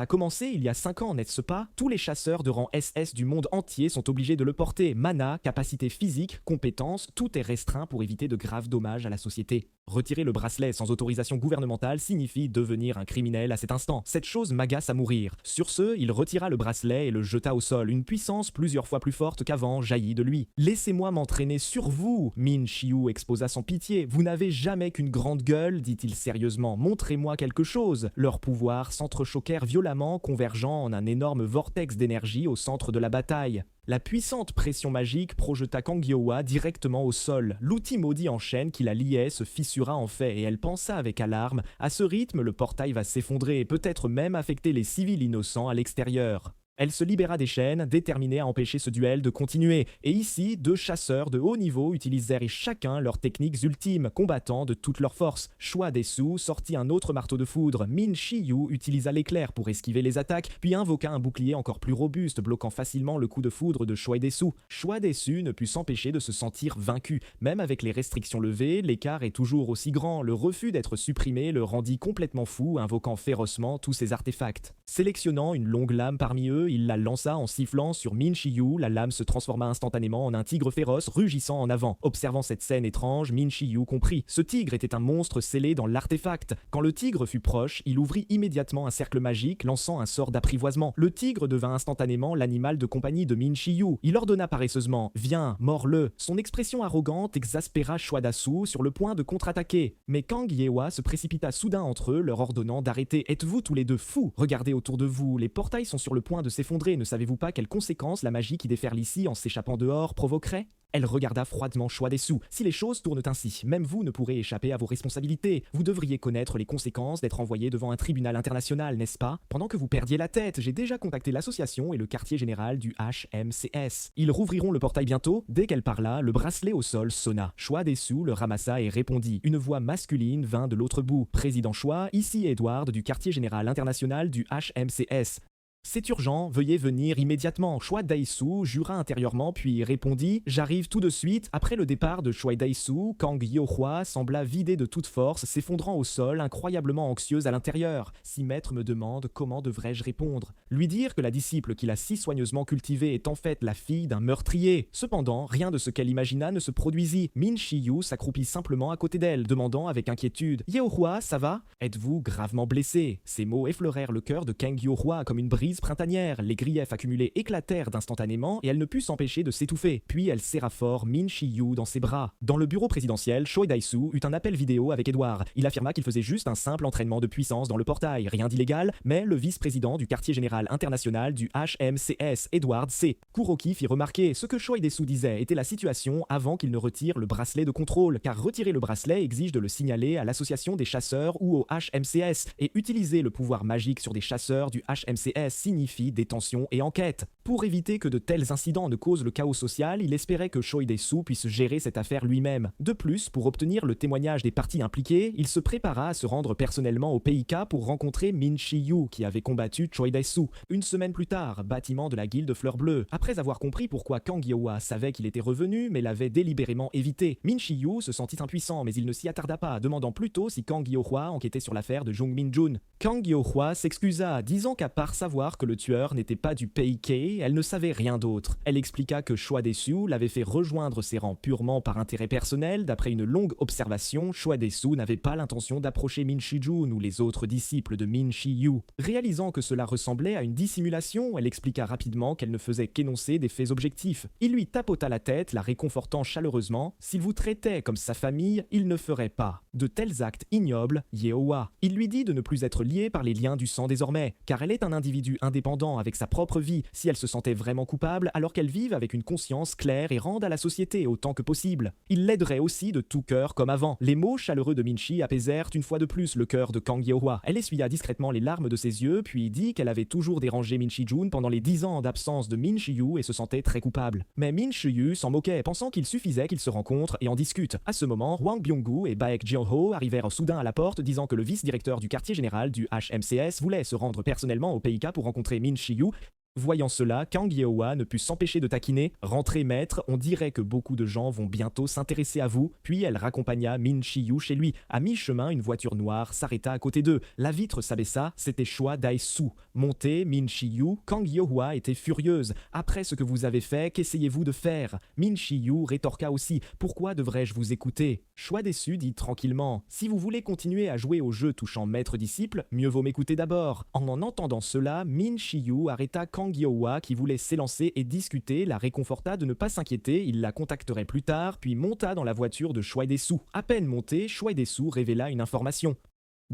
a commencé il y a 5 ans, n'est-ce pas? Tous les chasseurs de rang SS du monde entier sont obligés de le porter. Mana, capacité physique, compétences, tout est restreint pour éviter de graves dommages à la société. Retirer le bracelet sans autorisation gouvernementale signifie devenir un criminel à cet instant. Cette chose m'agace à mourir. Sur ce, il retira le bracelet et le jeta au sol. Une puissance plusieurs fois plus forte qu'avant jaillit de lui. « Laissez-moi m'entraîner sur vous !» Min Chiyu exposa sans pitié. « Vous n'avez jamais qu'une grande gueule, dit-il sérieusement. Montrez-moi quelque chose. » Leurs pouvoirs s'entrechoquèrent violemment, convergeant en un énorme vortex d'énergie au centre de la la bataille. La puissante pression magique projeta Kang Yeohwa directement au sol. L'outil maudit en chaîne qui la liait se fissura en fait et elle pensa avec alarme: à ce rythme, le portail va s'effondrer et peut-être même affecter les civils innocents à l'extérieur. Elle se libéra des chaînes, déterminée à empêcher ce duel de continuer. Et ici, 2 chasseurs de haut niveau utilisèrent chacun leurs techniques ultimes, combattant de toute leur force. Choi Dae-soo sortit un autre marteau de foudre. Min Shi-yu utilisa l'éclair pour esquiver les attaques, puis invoqua un bouclier encore plus robuste, bloquant facilement le coup de foudre de Choi Dae-soo. Choi Dae-soo ne put s'empêcher de se sentir vaincu. Même avec les restrictions levées, l'écart est toujours aussi grand. Le refus d'être supprimé le rendit complètement fou, invoquant férocement tous ses artefacts. Sélectionnant une longue lame parmi eux, il la lança en sifflant sur Min Shi-yu. La lame se transforma instantanément en un tigre féroce rugissant en avant. Observant cette scène étrange, Min Shi-yu comprit. Ce tigre était un monstre scellé dans l'artefact. Quand le tigre fut proche, il ouvrit immédiatement un cercle magique, lançant un sort d'apprivoisement. Le tigre devint instantanément l'animal de compagnie de Min Shi-yu. Il ordonna paresseusement: viens, mords-le. Son expression arrogante exaspéra Choi Dae-soo sur le point de contre-attaquer. Mais Kang Yeohwa se précipita soudain entre eux, leur ordonnant d'arrêter. Êtes-vous tous les deux fous? Regardez autour de vous, les portails sont sur le point de s'effondrer. Ne savez-vous pas quelles conséquences la magie qui déferle ici en s'échappant dehors provoquerait? Elle regarda froidement Choi Dae-soo. Si les choses tournent ainsi, même vous ne pourrez échapper à vos responsabilités. Vous devriez connaître les conséquences d'être envoyé devant un tribunal international, n'est-ce pas? Pendant que vous perdiez la tête, j'ai déjà contacté l'association et le quartier général du HMCS. Ils rouvriront le portail bientôt. Dès qu'elle parla, le bracelet au sol sonna. Choi Dae-soo le ramassa et répondit. Une voix masculine vint de l'autre bout. Président Choi, ici Edward du quartier général international du HMCS. C'est urgent, veuillez venir immédiatement. Choi Dae-soo jura intérieurement puis répondit: j'arrive tout de suite. Après le départ de Choi Dae-soo, Kang Yeohwa sembla vidé de toute force, s'effondrant au sol, incroyablement anxieuse à l'intérieur. Si maître me demande, comment devrais-je répondre? Lui dire que la disciple qu'il a si soigneusement cultivée est en fait la fille d'un meurtrier. Cependant, rien de ce qu'elle imagina ne se produisit. Min Shi-yu s'accroupit simplement à côté d'elle, demandant avec inquiétude: Yeohwa, ça va? Êtes-vous gravement blessé? Ces mots effleurèrent le cœur de Kang Yeohwa comme une brise printanière. Les griefs accumulés éclatèrent d'instantanément et elle ne put s'empêcher de s'étouffer. Puis elle serra fort Min Shi-yu dans ses bras. Dans le bureau présidentiel, Choi Dae-soo eut un appel vidéo avec Edward. Il affirma qu'il faisait juste un simple entraînement de puissance dans le portail, rien d'illégal, mais le vice-président du quartier général international du HMCS, Edward C. Kuroki fit remarquer ce que Choi Dae-soo disait était la situation avant qu'il ne retire le bracelet de contrôle, car retirer le bracelet exige de le signaler à l'association des chasseurs ou au HMCS, et utiliser le pouvoir magique sur des chasseurs du HMCS signifie détention et enquête. Pour éviter que de tels incidents ne causent le chaos social, il espérait que Choi Dae-soo puisse gérer cette affaire lui-même. De plus, pour obtenir le témoignage des parties impliquées, il se prépara à se rendre personnellement au PIK pour rencontrer Min Shi-yu, qui avait combattu Choi Dae-soo. Une semaine plus tard, bâtiment de la guilde Fleur Bleue. Après avoir compris pourquoi Kang Yeohwa savait qu'il était revenu, mais l'avait délibérément évité, Min Shi-yu se sentit impuissant, mais il ne s'y attarda pas, demandant plutôt si Kang Yeohwa enquêtait sur l'affaire de Jung Min-jun. Kang Yeohwa s'excusa, disant qu'à part savoir que le tueur n'était pas du PIK, elle ne savait rien d'autre. Elle expliqua que Choi Dae-soo l'avait fait rejoindre ses rangs purement par intérêt personnel. D'après une longue observation, Choi Dae-soo n'avait pas l'intention d'approcher Min Shi-jun ou les autres disciples de Min Shi-yu. Réalisant que cela ressemblait à une dissimulation, elle expliqua rapidement qu'elle ne faisait qu'énoncer des faits objectifs. Il lui tapota la tête, la réconfortant chaleureusement. S'il vous traitait comme sa famille, il ne ferait pas de tels actes ignobles, Yeohwa. Il lui dit de ne plus être liée par les liens du sang désormais, car elle est un individu indépendant avec sa propre vie. Si elle se sentait vraiment coupable, alors qu'elle vive avec une conscience claire et rende à la société autant que possible. Il l'aiderait aussi de tout cœur comme avant. Les mots chaleureux de Min-shi apaisèrent une fois de plus le cœur de Kang Yeohwa. Elle essuya discrètement les larmes de ses yeux, puis dit qu'elle avait toujours dérangé Min Shi-jun pendant les 10 ans d'absence de Min Shi-yu et se sentait très coupable. Mais Min Shi-yu s'en moquait, pensant qu'il suffisait qu'ils se rencontrent et en discutent. À ce moment, Hwang Byung-gu et Baek Jeong-ho arrivèrent soudain à la porte, disant que le vice-directeur du quartier général du HMCS voulait se rendre personnellement au PIK pour rencontrer Min Shi-yu. Voyant cela, Kang Yeohwa ne put s'empêcher de taquiner. Rentrez maître, on dirait que beaucoup de gens vont bientôt s'intéresser à vous. Puis elle raccompagna Min Shi-yu chez lui. À mi-chemin, une voiture noire s'arrêta à côté d'eux. La vitre s'abaissa, c'était Choi Dae-soo. Montée, Min Shi-yu, Kang Yeohwa était furieuse. Après ce que vous avez fait, qu'essayez-vous de faire? Min Shi-yu rétorqua aussi. Pourquoi devrais-je vous écouter? Choi Dae-soo dit tranquillement. Si vous voulez continuer à jouer au jeu touchant maître-disciple, mieux vaut m'écouter d'abord. En entendant cela, Min Shi-yu arrêta Kang Yeohwa qui voulait s'élancer et discuter, la réconforta de ne pas s'inquiéter, il la contacterait plus tard, puis monta dans la voiture de Choi Dae-soo. À peine monté, Choi Dae-soo révéla une information.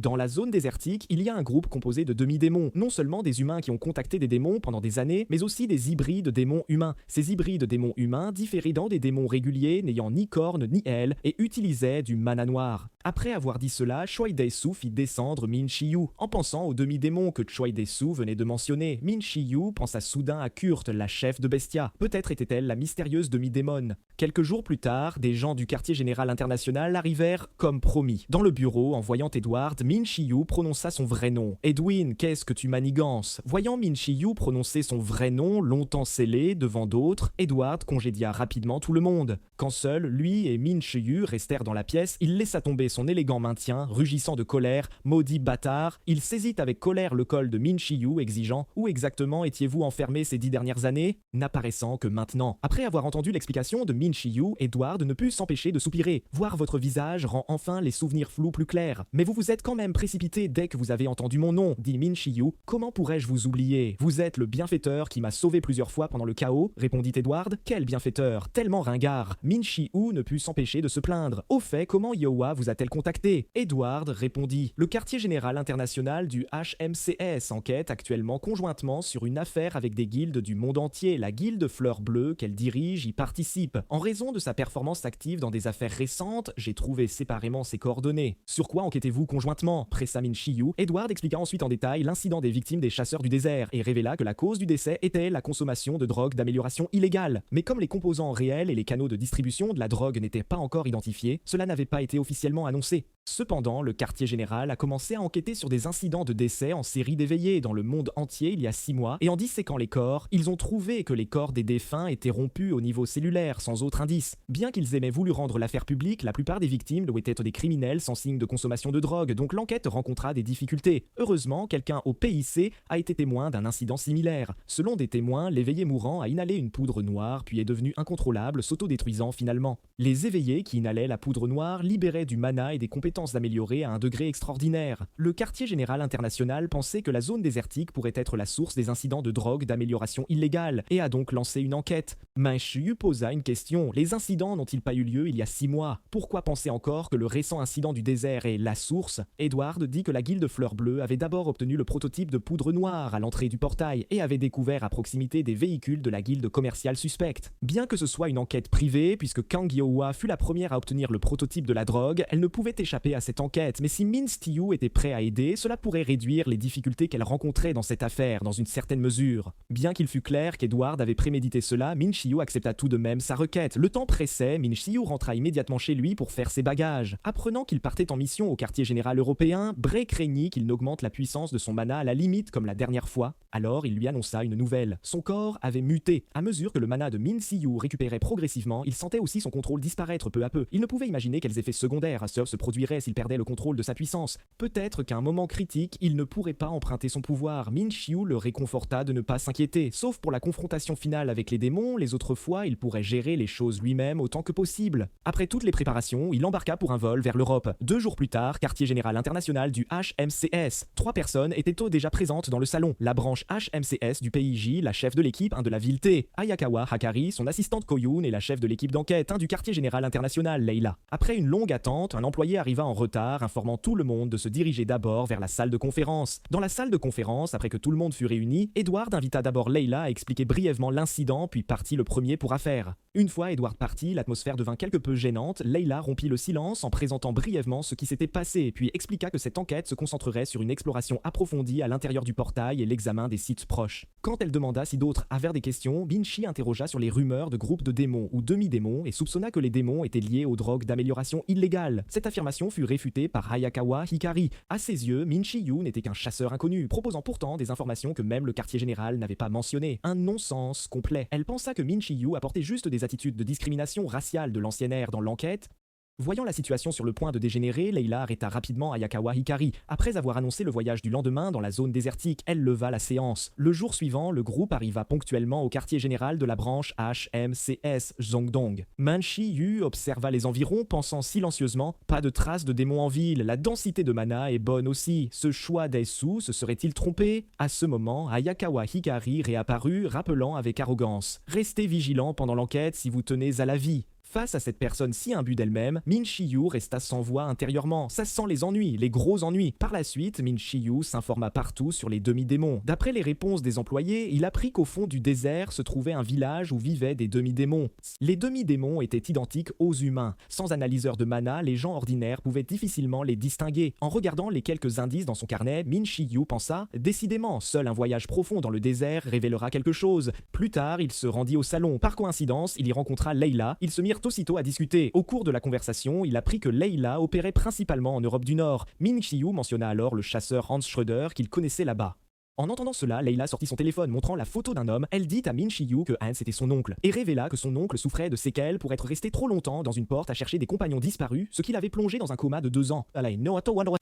Dans la zone désertique, il y a un groupe composé de demi-démons, non seulement des humains qui ont contacté des démons pendant des années, mais aussi des hybrides démons humains. Ces hybrides démons humains différaient des démons réguliers n'ayant ni cornes ni ailes et utilisaient du mana noir. Après avoir dit cela, Choi Dae-soo fit descendre Min Chi-yu, en pensant au demi-démon que Choi Dae-soo venait de mentionner. Min Chi-yu pensa soudain à Kurt, la chef de Bestia. Peut-être était-elle la mystérieuse demi-démon. Quelques jours plus tard, des gens du quartier général international arrivèrent comme promis. Dans le bureau, en voyant Edward, Min Chi-yu prononça son vrai nom. « Edwin, qu'est-ce que tu manigances ?» Voyant Min Chi-yu prononcer son vrai nom, longtemps scellé, devant d'autres, Edward congédia rapidement tout le monde. Quand seuls, lui et Min Chi-yu restèrent dans la pièce, il laissa tomber son élégant maintien, rugissant de colère. « Maudit bâtard !» Il saisit avec colère le col de Min Chi-yu, exigeant « Où exactement étiez-vous enfermé ces 10 dernières années ?» N'apparaissant que maintenant. Après avoir entendu l'explication de Min Chi-yu, Edward ne put s'empêcher de soupirer. Voir votre visage rend enfin les souvenirs flous plus clairs. « Mais vous vous êtes quand même précipité dès que vous avez entendu mon nom, » dit Min Chi-yu. « Comment pourrais-je vous oublier ? Vous êtes le bienfaiteur qui m'a sauvé plusieurs fois pendant le chaos, » répondit Edward. « Quel bienfaiteur, tellement ringard !» Min Chi-yu ne put s'empêcher de se plaindre. « Au fait, comment Iowa vous a-t-elle contacté ?» Edward répondit. « Le quartier général international du HMCS enquête actuellement conjointement sur une affaire avec des guildes du monde entier. La guilde Fleur Bleue qu'elle dirige y participe. En raison de sa performance active dans des affaires récentes, j'ai trouvé séparément ses coordonnées. Sur quoi enquêtez-vous conjointement ?» pressa Min Chi-yu. Edward expliqua ensuite en détail l'incident des victimes des chasseurs du désert et révéla que la cause du décès était la consommation de drogues d'amélioration illégale. Mais comme les composants réels et les canaux de distribution de la drogue n'étaient pas encore identifiés, cela n'avait pas été officiellement annoncé. Cependant, le quartier général a commencé à enquêter sur des incidents de décès en série d'éveillés dans le monde entier il y a 6 mois, et en disséquant les corps, ils ont trouvé que les corps des défunts étaient rompus au niveau cellulaire sans autre indice. Bien qu'ils aient voulu rendre l'affaire publique, la plupart des victimes doivent être des criminels sans signe de consommation de drogue, donc l'enquête rencontra des difficultés. Heureusement, quelqu'un au PIC a été témoin d'un incident similaire. Selon des témoins, l'éveillé mourant a inhalé une poudre noire puis est devenu incontrôlable, s'autodétruisant finalement. Les éveillés qui inhalaient la poudre noire libéraient du mana et des compétences améliorées à un degré extraordinaire. Le quartier général international pensait que la zone désertique pourrait être la source des incidents de drogue d'amélioration illégale et a donc lancé une enquête. Min Chi-yu posa une question. Les incidents n'ont-ils pas eu lieu il y a 6 mois? Pourquoi penser encore que le récent incident du désert est la source? Edward dit que la guilde Fleur Bleue avait d'abord obtenu le prototype de poudre noire à l'entrée du portail et avait découvert à proximité des véhicules de la guilde commerciale suspecte. Bien que ce soit une enquête privée, puisque Kang Yo-hwa fut la première à obtenir le prototype de la drogue, elle ne pouvait échapper à cette enquête, mais si Min Chi-yu était prêt à aider, cela pourrait réduire les difficultés qu'elle rencontrait dans cette affaire, dans une certaine mesure. Bien qu'il fût clair qu'Edward avait prémédité cela, Min Chi-yu accepta tout de même sa requête. Le temps pressait, Min Chi-yu rentra immédiatement chez lui pour faire ses bagages. Apprenant qu'il partait en mission au quartier général européen, Bray craignit qu'il n'augmente la puissance de son mana à la limite comme la dernière fois. Alors il lui annonça une nouvelle. Son corps avait muté. À mesure que le mana de Min Chi-yu récupérait progressivement, il sentait aussi son contrôle disparaître peu à peu. Il ne pouvait imaginer quels effets secondaires se produiraient s'il perdait le contrôle de sa puissance. Peut-être qu'à un moment critique, il ne pourrait pas emprunter son pouvoir. Min Chi-yu le réconforta de ne pas s'inquiéter. Sauf pour la confrontation finale avec les démons, les autres fois, il pourrait gérer les choses lui-même autant que possible. Après toutes les préparations, il embarqua pour un vol vers l'Europe. 2 jours plus tard, quartier général international du HMCS. 3 personnes étaient déjà présentes dans le salon. La branche HMCS du PIJ, la chef de l'équipe de la ville T, Ayakawa Hakari, son assistante Koyun et la chef de l'équipe d'enquête du quartier général international, Leila. Après une longue attente, un employé arriva en retard, informant tout le monde de se diriger d'abord vers la salle de conférence. Dans la salle de conférence, après que tout le monde fut réuni, Edward invita d'abord Leila à expliquer brièvement l'incident, puis partit le premier pour affaire. Une fois Edward parti, l'atmosphère devint quelque peu gênante. Leila rompit le silence en présentant brièvement ce qui s'était passé, puis expliqua que cette enquête se concentrerait sur une exploration approfondie à l'intérieur du portail et l'examen des sites proches. Quand elle demanda si d'autres avaient des questions, Min Chi interrogea sur les rumeurs de groupes de démons ou demi-démons et soupçonna que les démons étaient liés aux drogues d'amélioration illégales. Cette affirmation fut réfutée par Hayakawa Hikari. À ses yeux, Min Chi-yu n'était qu'un chasseur inconnu, proposant pourtant des informations que même le quartier général n'avait pas mentionnées. Un non-sens complet. Elle pensa que Min Chi-yu apportait juste des attitudes de discrimination raciale de l'ancienne ère dans l'enquête. Voyant la situation sur le point de dégénérer, Leila arrêta rapidement Ayakawa Hikari. Après avoir annoncé le voyage du lendemain dans la zone désertique, elle leva la séance. Le jour suivant, le groupe arriva ponctuellement au quartier général de la branche HMCS Zongdong. Min Chi-yu observa les environs, pensant silencieusement « Pas de traces de démons en ville, la densité de mana est bonne aussi. Ce Choi Dae-soo se serait-il trompé ?» À ce moment, Ayakawa Hikari réapparut, rappelant avec arrogance « Restez vigilants pendant l'enquête si vous tenez à la vie. » Face à cette personne si imbue d'elle-même, Min Chi-yu resta sans voix intérieurement. Ça sent les ennuis, les gros ennuis. Par la suite, Min Chi-yu s'informa partout sur les demi-démons. D'après les réponses des employés, il apprit qu'au fond du désert se trouvait un village où vivaient des demi-démons. Les demi-démons étaient identiques aux humains. Sans analyseur de mana, les gens ordinaires pouvaient difficilement les distinguer. En regardant les quelques indices dans son carnet, Min Chi-yu pensa « Décidément, seul un voyage profond dans le désert révélera quelque chose ». Plus tard, il se rendit au salon. Par coïncidence, il y rencontra Layla. Ils se mirent aussitôt à discuter. Au cours de la conversation, il apprit que Layla opérait principalement en Europe du Nord. Min Chi-yu mentionna alors le chasseur Hans Schröder qu'il connaissait là-bas. En entendant cela, Layla sortit son téléphone montrant la photo d'un homme. Elle dit à Min Chi-yu que Hans était son oncle et révéla que son oncle souffrait de séquelles pour être resté trop longtemps dans une porte à chercher des compagnons disparus, ce qui l'avait plongé dans un coma de 2 ans.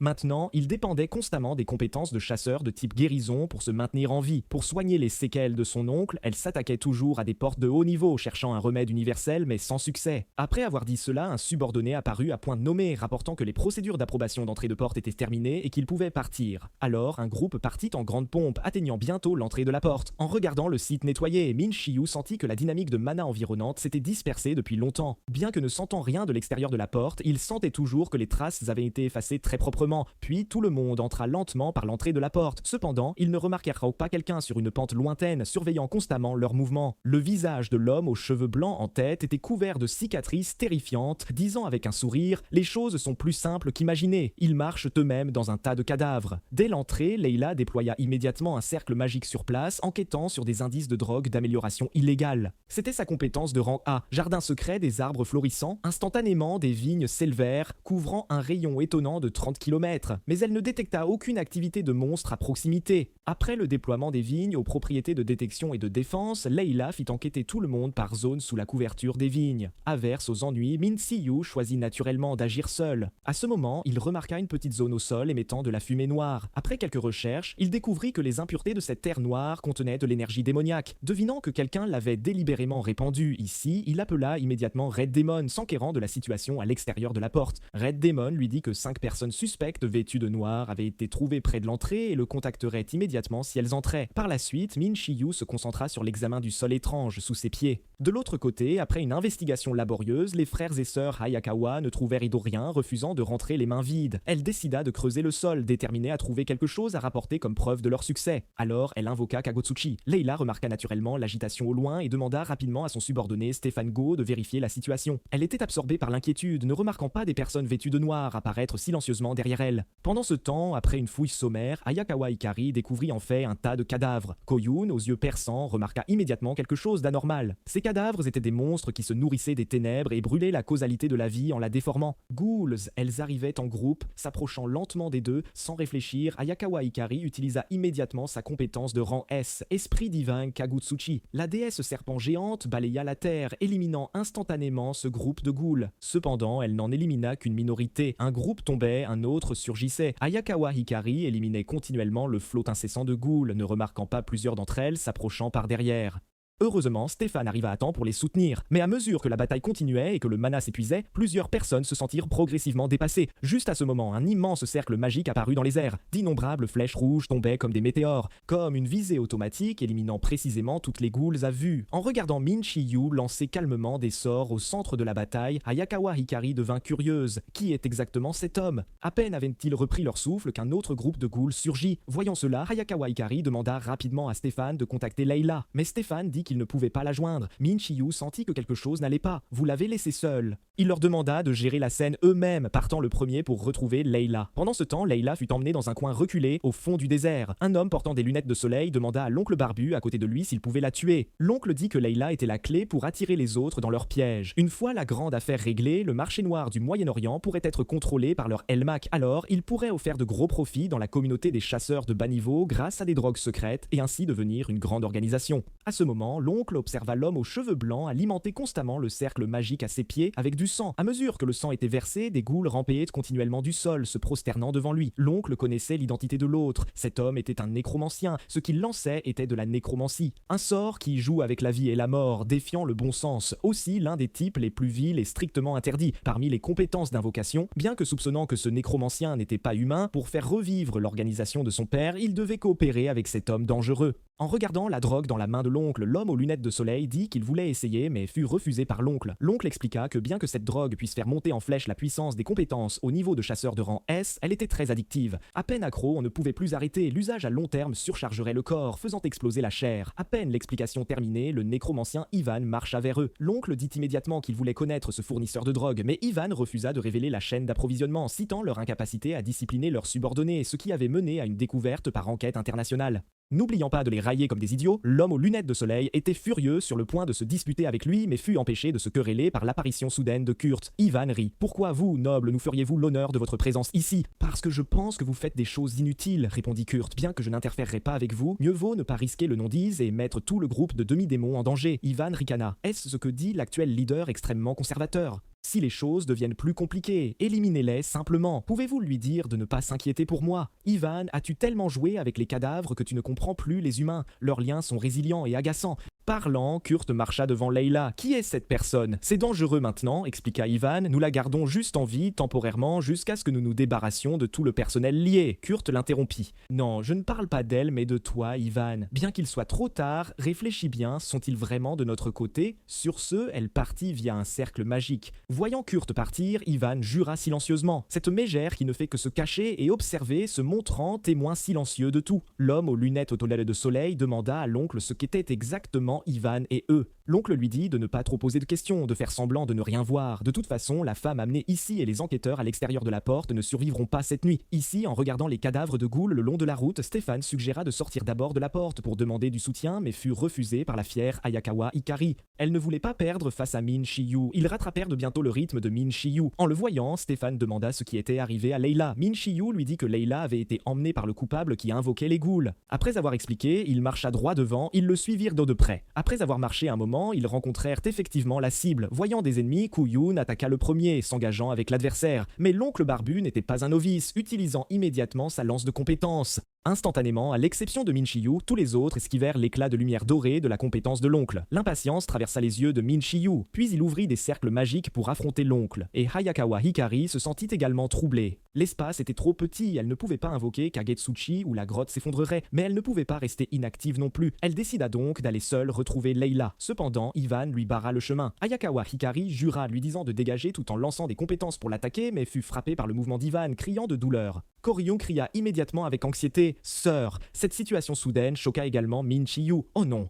Maintenant, il dépendait constamment des compétences de chasseur de type guérison pour se maintenir en vie. Pour soigner les séquelles de son oncle, elle s'attaquait toujours à des portes de haut niveau, cherchant un remède universel mais sans succès. Après avoir dit cela, un subordonné apparut à point nommé, rapportant que les procédures d'approbation d'entrée de porte étaient terminées et qu'il pouvait partir. Alors, un groupe partit en grande pompe, atteignant bientôt l'entrée de la porte. En regardant le site nettoyé, Min Chi-yu sentit que la dynamique de mana environnante s'était dispersée depuis longtemps. Bien que ne sentant rien de l'extérieur de la porte, il sentait toujours que les traces avaient été effacées très proprement. Puis tout le monde entra lentement par l'entrée de la porte. Cependant, ils ne remarquèrent pas quelqu'un sur une pente lointaine, surveillant constamment leurs mouvements. Le visage de l'homme aux cheveux blancs en tête était couvert de cicatrices terrifiantes, disant avec un sourire « Les choses sont plus simples qu'imaginées. Ils marchent eux-mêmes dans un tas de cadavres ». Dès l'entrée, Layla déploya immédiatement un cercle magique sur place, enquêtant sur des indices de drogue d'amélioration illégale. C'était sa compétence de rang A, jardin secret des arbres florissants. Instantanément, des vignes s'élevèrent, couvrant un rayon étonnant de 30 km. Mais elle ne détecta aucune activité de monstre à proximité. Après le déploiement des vignes aux propriétés de détection et de défense, Layla fit enquêter tout le monde par zone sous la couverture des vignes. Averse aux ennuis, Min Chi-yu choisit naturellement d'agir seul. À ce moment, il remarqua une petite zone au sol émettant de la fumée noire. Après quelques recherches, il découvrit que les impuretés de cette terre noire contenaient de l'énergie démoniaque. Devinant que quelqu'un l'avait délibérément répandue ici, il appela immédiatement Red Demon, s'enquérant de la situation à l'extérieur de la porte. Red Demon lui dit que 5 personnes suspectes vêtues de noir avaient été trouvées près de l'entrée et le contacteraient immédiatement si elles entraient. Par la suite, Min Chi-yu se concentra sur l'examen du sol étrange sous ses pieds. De l'autre côté, après une investigation laborieuse, les frères et sœurs Hayakawa ne trouvèrent rien, refusant de rentrer les mains vides. Elle décida de creuser le sol, déterminée à trouver quelque chose à rapporter comme preuve de leur succès. Alors, elle invoqua Kagotsuchi. Layla remarqua naturellement l'agitation au loin et demanda rapidement à son subordonné Stéphane Go de vérifier la situation. Elle était absorbée par l'inquiétude, ne remarquant pas des personnes vêtues de noir apparaître silencieusement derrière elle. Pendant ce temps, après une fouille sommaire, Hayakawa Hikari découvrit en fait un tas de cadavres. Koyun, aux yeux perçants, remarqua immédiatement quelque chose d'anormal. Ces cadavres étaient des monstres qui se nourrissaient des ténèbres et brûlaient la causalité de la vie en la déformant. Ghouls, elles arrivaient en groupe, s'approchant lentement des deux. Sans réfléchir, Hayakawa Hikari utilisa immédiatement sa compétence de rang S, esprit divin Kagutsuchi. La déesse serpent géante balaya la terre, éliminant instantanément ce groupe de ghouls. Cependant, elle n'en élimina qu'une minorité. Un groupe tombait, un autre surgissait. Hayakawa Hikari éliminait continuellement le flot incessant de ghouls, ne remarquant pas plusieurs d'entre elles s'approchant par derrière. Heureusement, Stéphane arriva à temps pour les soutenir, mais à mesure que la bataille continuait et que le mana s'épuisait, plusieurs personnes se sentirent progressivement dépassées. Juste à ce moment, un immense cercle magique apparut dans les airs. D'innombrables flèches rouges tombaient comme des météores, comme une visée automatique éliminant précisément toutes les ghouls à vue. En regardant Min Chi-yu lancer calmement des sorts au centre de la bataille, Hayakawa Hikari devint curieuse. Qui est exactement cet homme? À peine avaient-ils repris leur souffle qu'un autre groupe de ghouls surgit. Voyant cela, Hayakawa Hikari demanda rapidement à Stéphane de contacter Layla, mais Stéphane dit qu'il ne pouvait pas la joindre. Min Chi-yu sentit que quelque chose n'allait pas. Vous l'avez laissé seule. Il leur demanda de gérer la scène eux-mêmes, partant le premier pour retrouver Layla. Pendant ce temps, Layla fut emmenée dans un coin reculé, au fond du désert. Un homme portant des lunettes de soleil demanda à l'oncle barbu à côté de lui s'il pouvait la tuer. L'oncle dit que Layla était la clé pour attirer les autres dans leur piège. Une fois la grande affaire réglée, le marché noir du Moyen-Orient pourrait être contrôlé par leur Elmak. Alors, ils pourraient faire de gros profits dans la communauté des chasseurs de bas niveau grâce à des drogues secrètes et ainsi devenir une grande organisation. À ce moment, l'oncle observa l'homme aux cheveux blancs alimenter constamment le cercle magique à ses pieds avec du sang. À mesure que le sang était versé, des ghouls rampaient continuellement du sol, se prosternant devant lui. L'oncle connaissait l'identité de l'autre. Cet homme était un nécromancien. Ce qu'il lançait était de la nécromancie. Un sort qui joue avec la vie et la mort, défiant le bon sens. Aussi l'un des types les plus vils et strictement interdits. Parmi les compétences d'invocation, bien que soupçonnant que ce nécromancien n'était pas humain, pour faire revivre l'organisation de son père, il devait coopérer avec cet homme dangereux. En regardant la drogue dans la main de l'oncle, l'homme L'homme aux lunettes de soleil dit qu'il voulait essayer mais fut refusé par l'oncle. L'oncle expliqua que bien que cette drogue puisse faire monter en flèche la puissance des compétences au niveau de chasseur de rang S, elle était très addictive. À peine accro, on ne pouvait plus arrêter, l'usage à long terme surchargerait le corps, faisant exploser la chair. À peine l'explication terminée, le nécromancien Ivan marcha vers eux. L'oncle dit immédiatement qu'il voulait connaître ce fournisseur de drogue, mais Ivan refusa de révéler la chaîne d'approvisionnement, citant leur incapacité à discipliner leurs subordonnés, ce qui avait mené à une découverte par enquête internationale. N'oubliant pas de les railler comme des idiots, l'homme aux lunettes de soleil était furieux sur le point de se disputer avec lui, mais fut empêché de se quereller par l'apparition soudaine de Kurt. Ivan rit. « Pourquoi vous, noble, nous feriez-vous l'honneur de votre présence ici ?»« Parce que je pense que vous faites des choses inutiles, répondit Kurt. Bien que je n'interférerai pas avec vous, mieux vaut ne pas risquer le non-dise et mettre tout le groupe de demi-démons en danger. Ivan ricana. Est-ce ce que dit l'actuel leader extrêmement conservateur ? Si les choses deviennent plus compliquées, éliminez-les simplement. Pouvez-vous lui dire de ne pas s'inquiéter pour moi ? Ivan, as-tu tellement joué avec les cadavres que tu ne comprends plus les humains ? Leurs liens sont résilients et agaçants. Parlant, Kurt marcha devant Leila. Qui est cette personne ? C'est dangereux maintenant, expliqua Ivan. Nous la gardons juste en vie, temporairement, jusqu'à ce que nous nous débarrassions de tout le personnel lié. Kurt l'interrompit. Non, je ne parle pas d'elle, mais de toi, Ivan. Bien qu'il soit trop tard, réfléchis bien, sont-ils vraiment de notre côté ? Sur ce, elle partit via un cercle magique. Voyant Kurt partir, Ivan jura silencieusement. Cette mégère qui ne fait que se cacher et observer, se montrant témoin silencieux de tout. L'homme aux lunettes aux tolèles de soleil demanda à l'oncle ce qu'étaient exactement Ivan et eux. L'oncle lui dit de ne pas trop poser de questions, de faire semblant de ne rien voir. De toute façon, la femme amenée ici et les enquêteurs à l'extérieur de la porte ne survivront pas cette nuit. Ici, en regardant les cadavres de ghouls le long de la route, Stéphane suggéra de sortir d'abord de la porte pour demander du soutien, mais fut refusé par la fière Ayakawa Hikari. Elle ne voulait pas perdre face à Min Shiyu. Ils rattrapèrent de bientôt le rythme de Min Shiyu. En le voyant, Stéphane demanda ce qui était arrivé à Leila. Min Shiyu lui dit que Leila avait été emmenée par le coupable qui invoquait les ghouls. Après avoir expliqué, il marcha droit devant, ils le suivirent d'eau de près. Après avoir marché un moment, ils rencontrèrent effectivement la cible. Voyant des ennemis, Kuyun attaqua le premier, s'engageant avec l'adversaire. Mais l'oncle barbu n'était pas un novice, utilisant immédiatement sa lance de compétence. Instantanément, à l'exception de Min Shiyu, tous les autres esquivèrent l'éclat de lumière dorée de la compétence de l'oncle. L'impatience traversa les yeux de Min Shiyu, puis il ouvrit des cercles magiques pour affronter l'oncle, et Hayakawa Hikari se sentit également troublée. L'espace était trop petit, elle ne pouvait pas invoquer Kagetsuchi ou la grotte s'effondrerait, mais elle ne pouvait pas rester inactive non plus. Elle décida donc d'aller seule retrouver Leila. Cependant, Ivan lui barra le chemin. Hayakawa Hikari jura, lui disant de dégager tout en lançant des compétences pour l'attaquer, mais fut frappé par le mouvement d'Ivan, criant de douleur. Koryu cria immédiatement avec anxiété « Sœur !» Cette situation soudaine choqua également Min Shiyu. « Oh non !»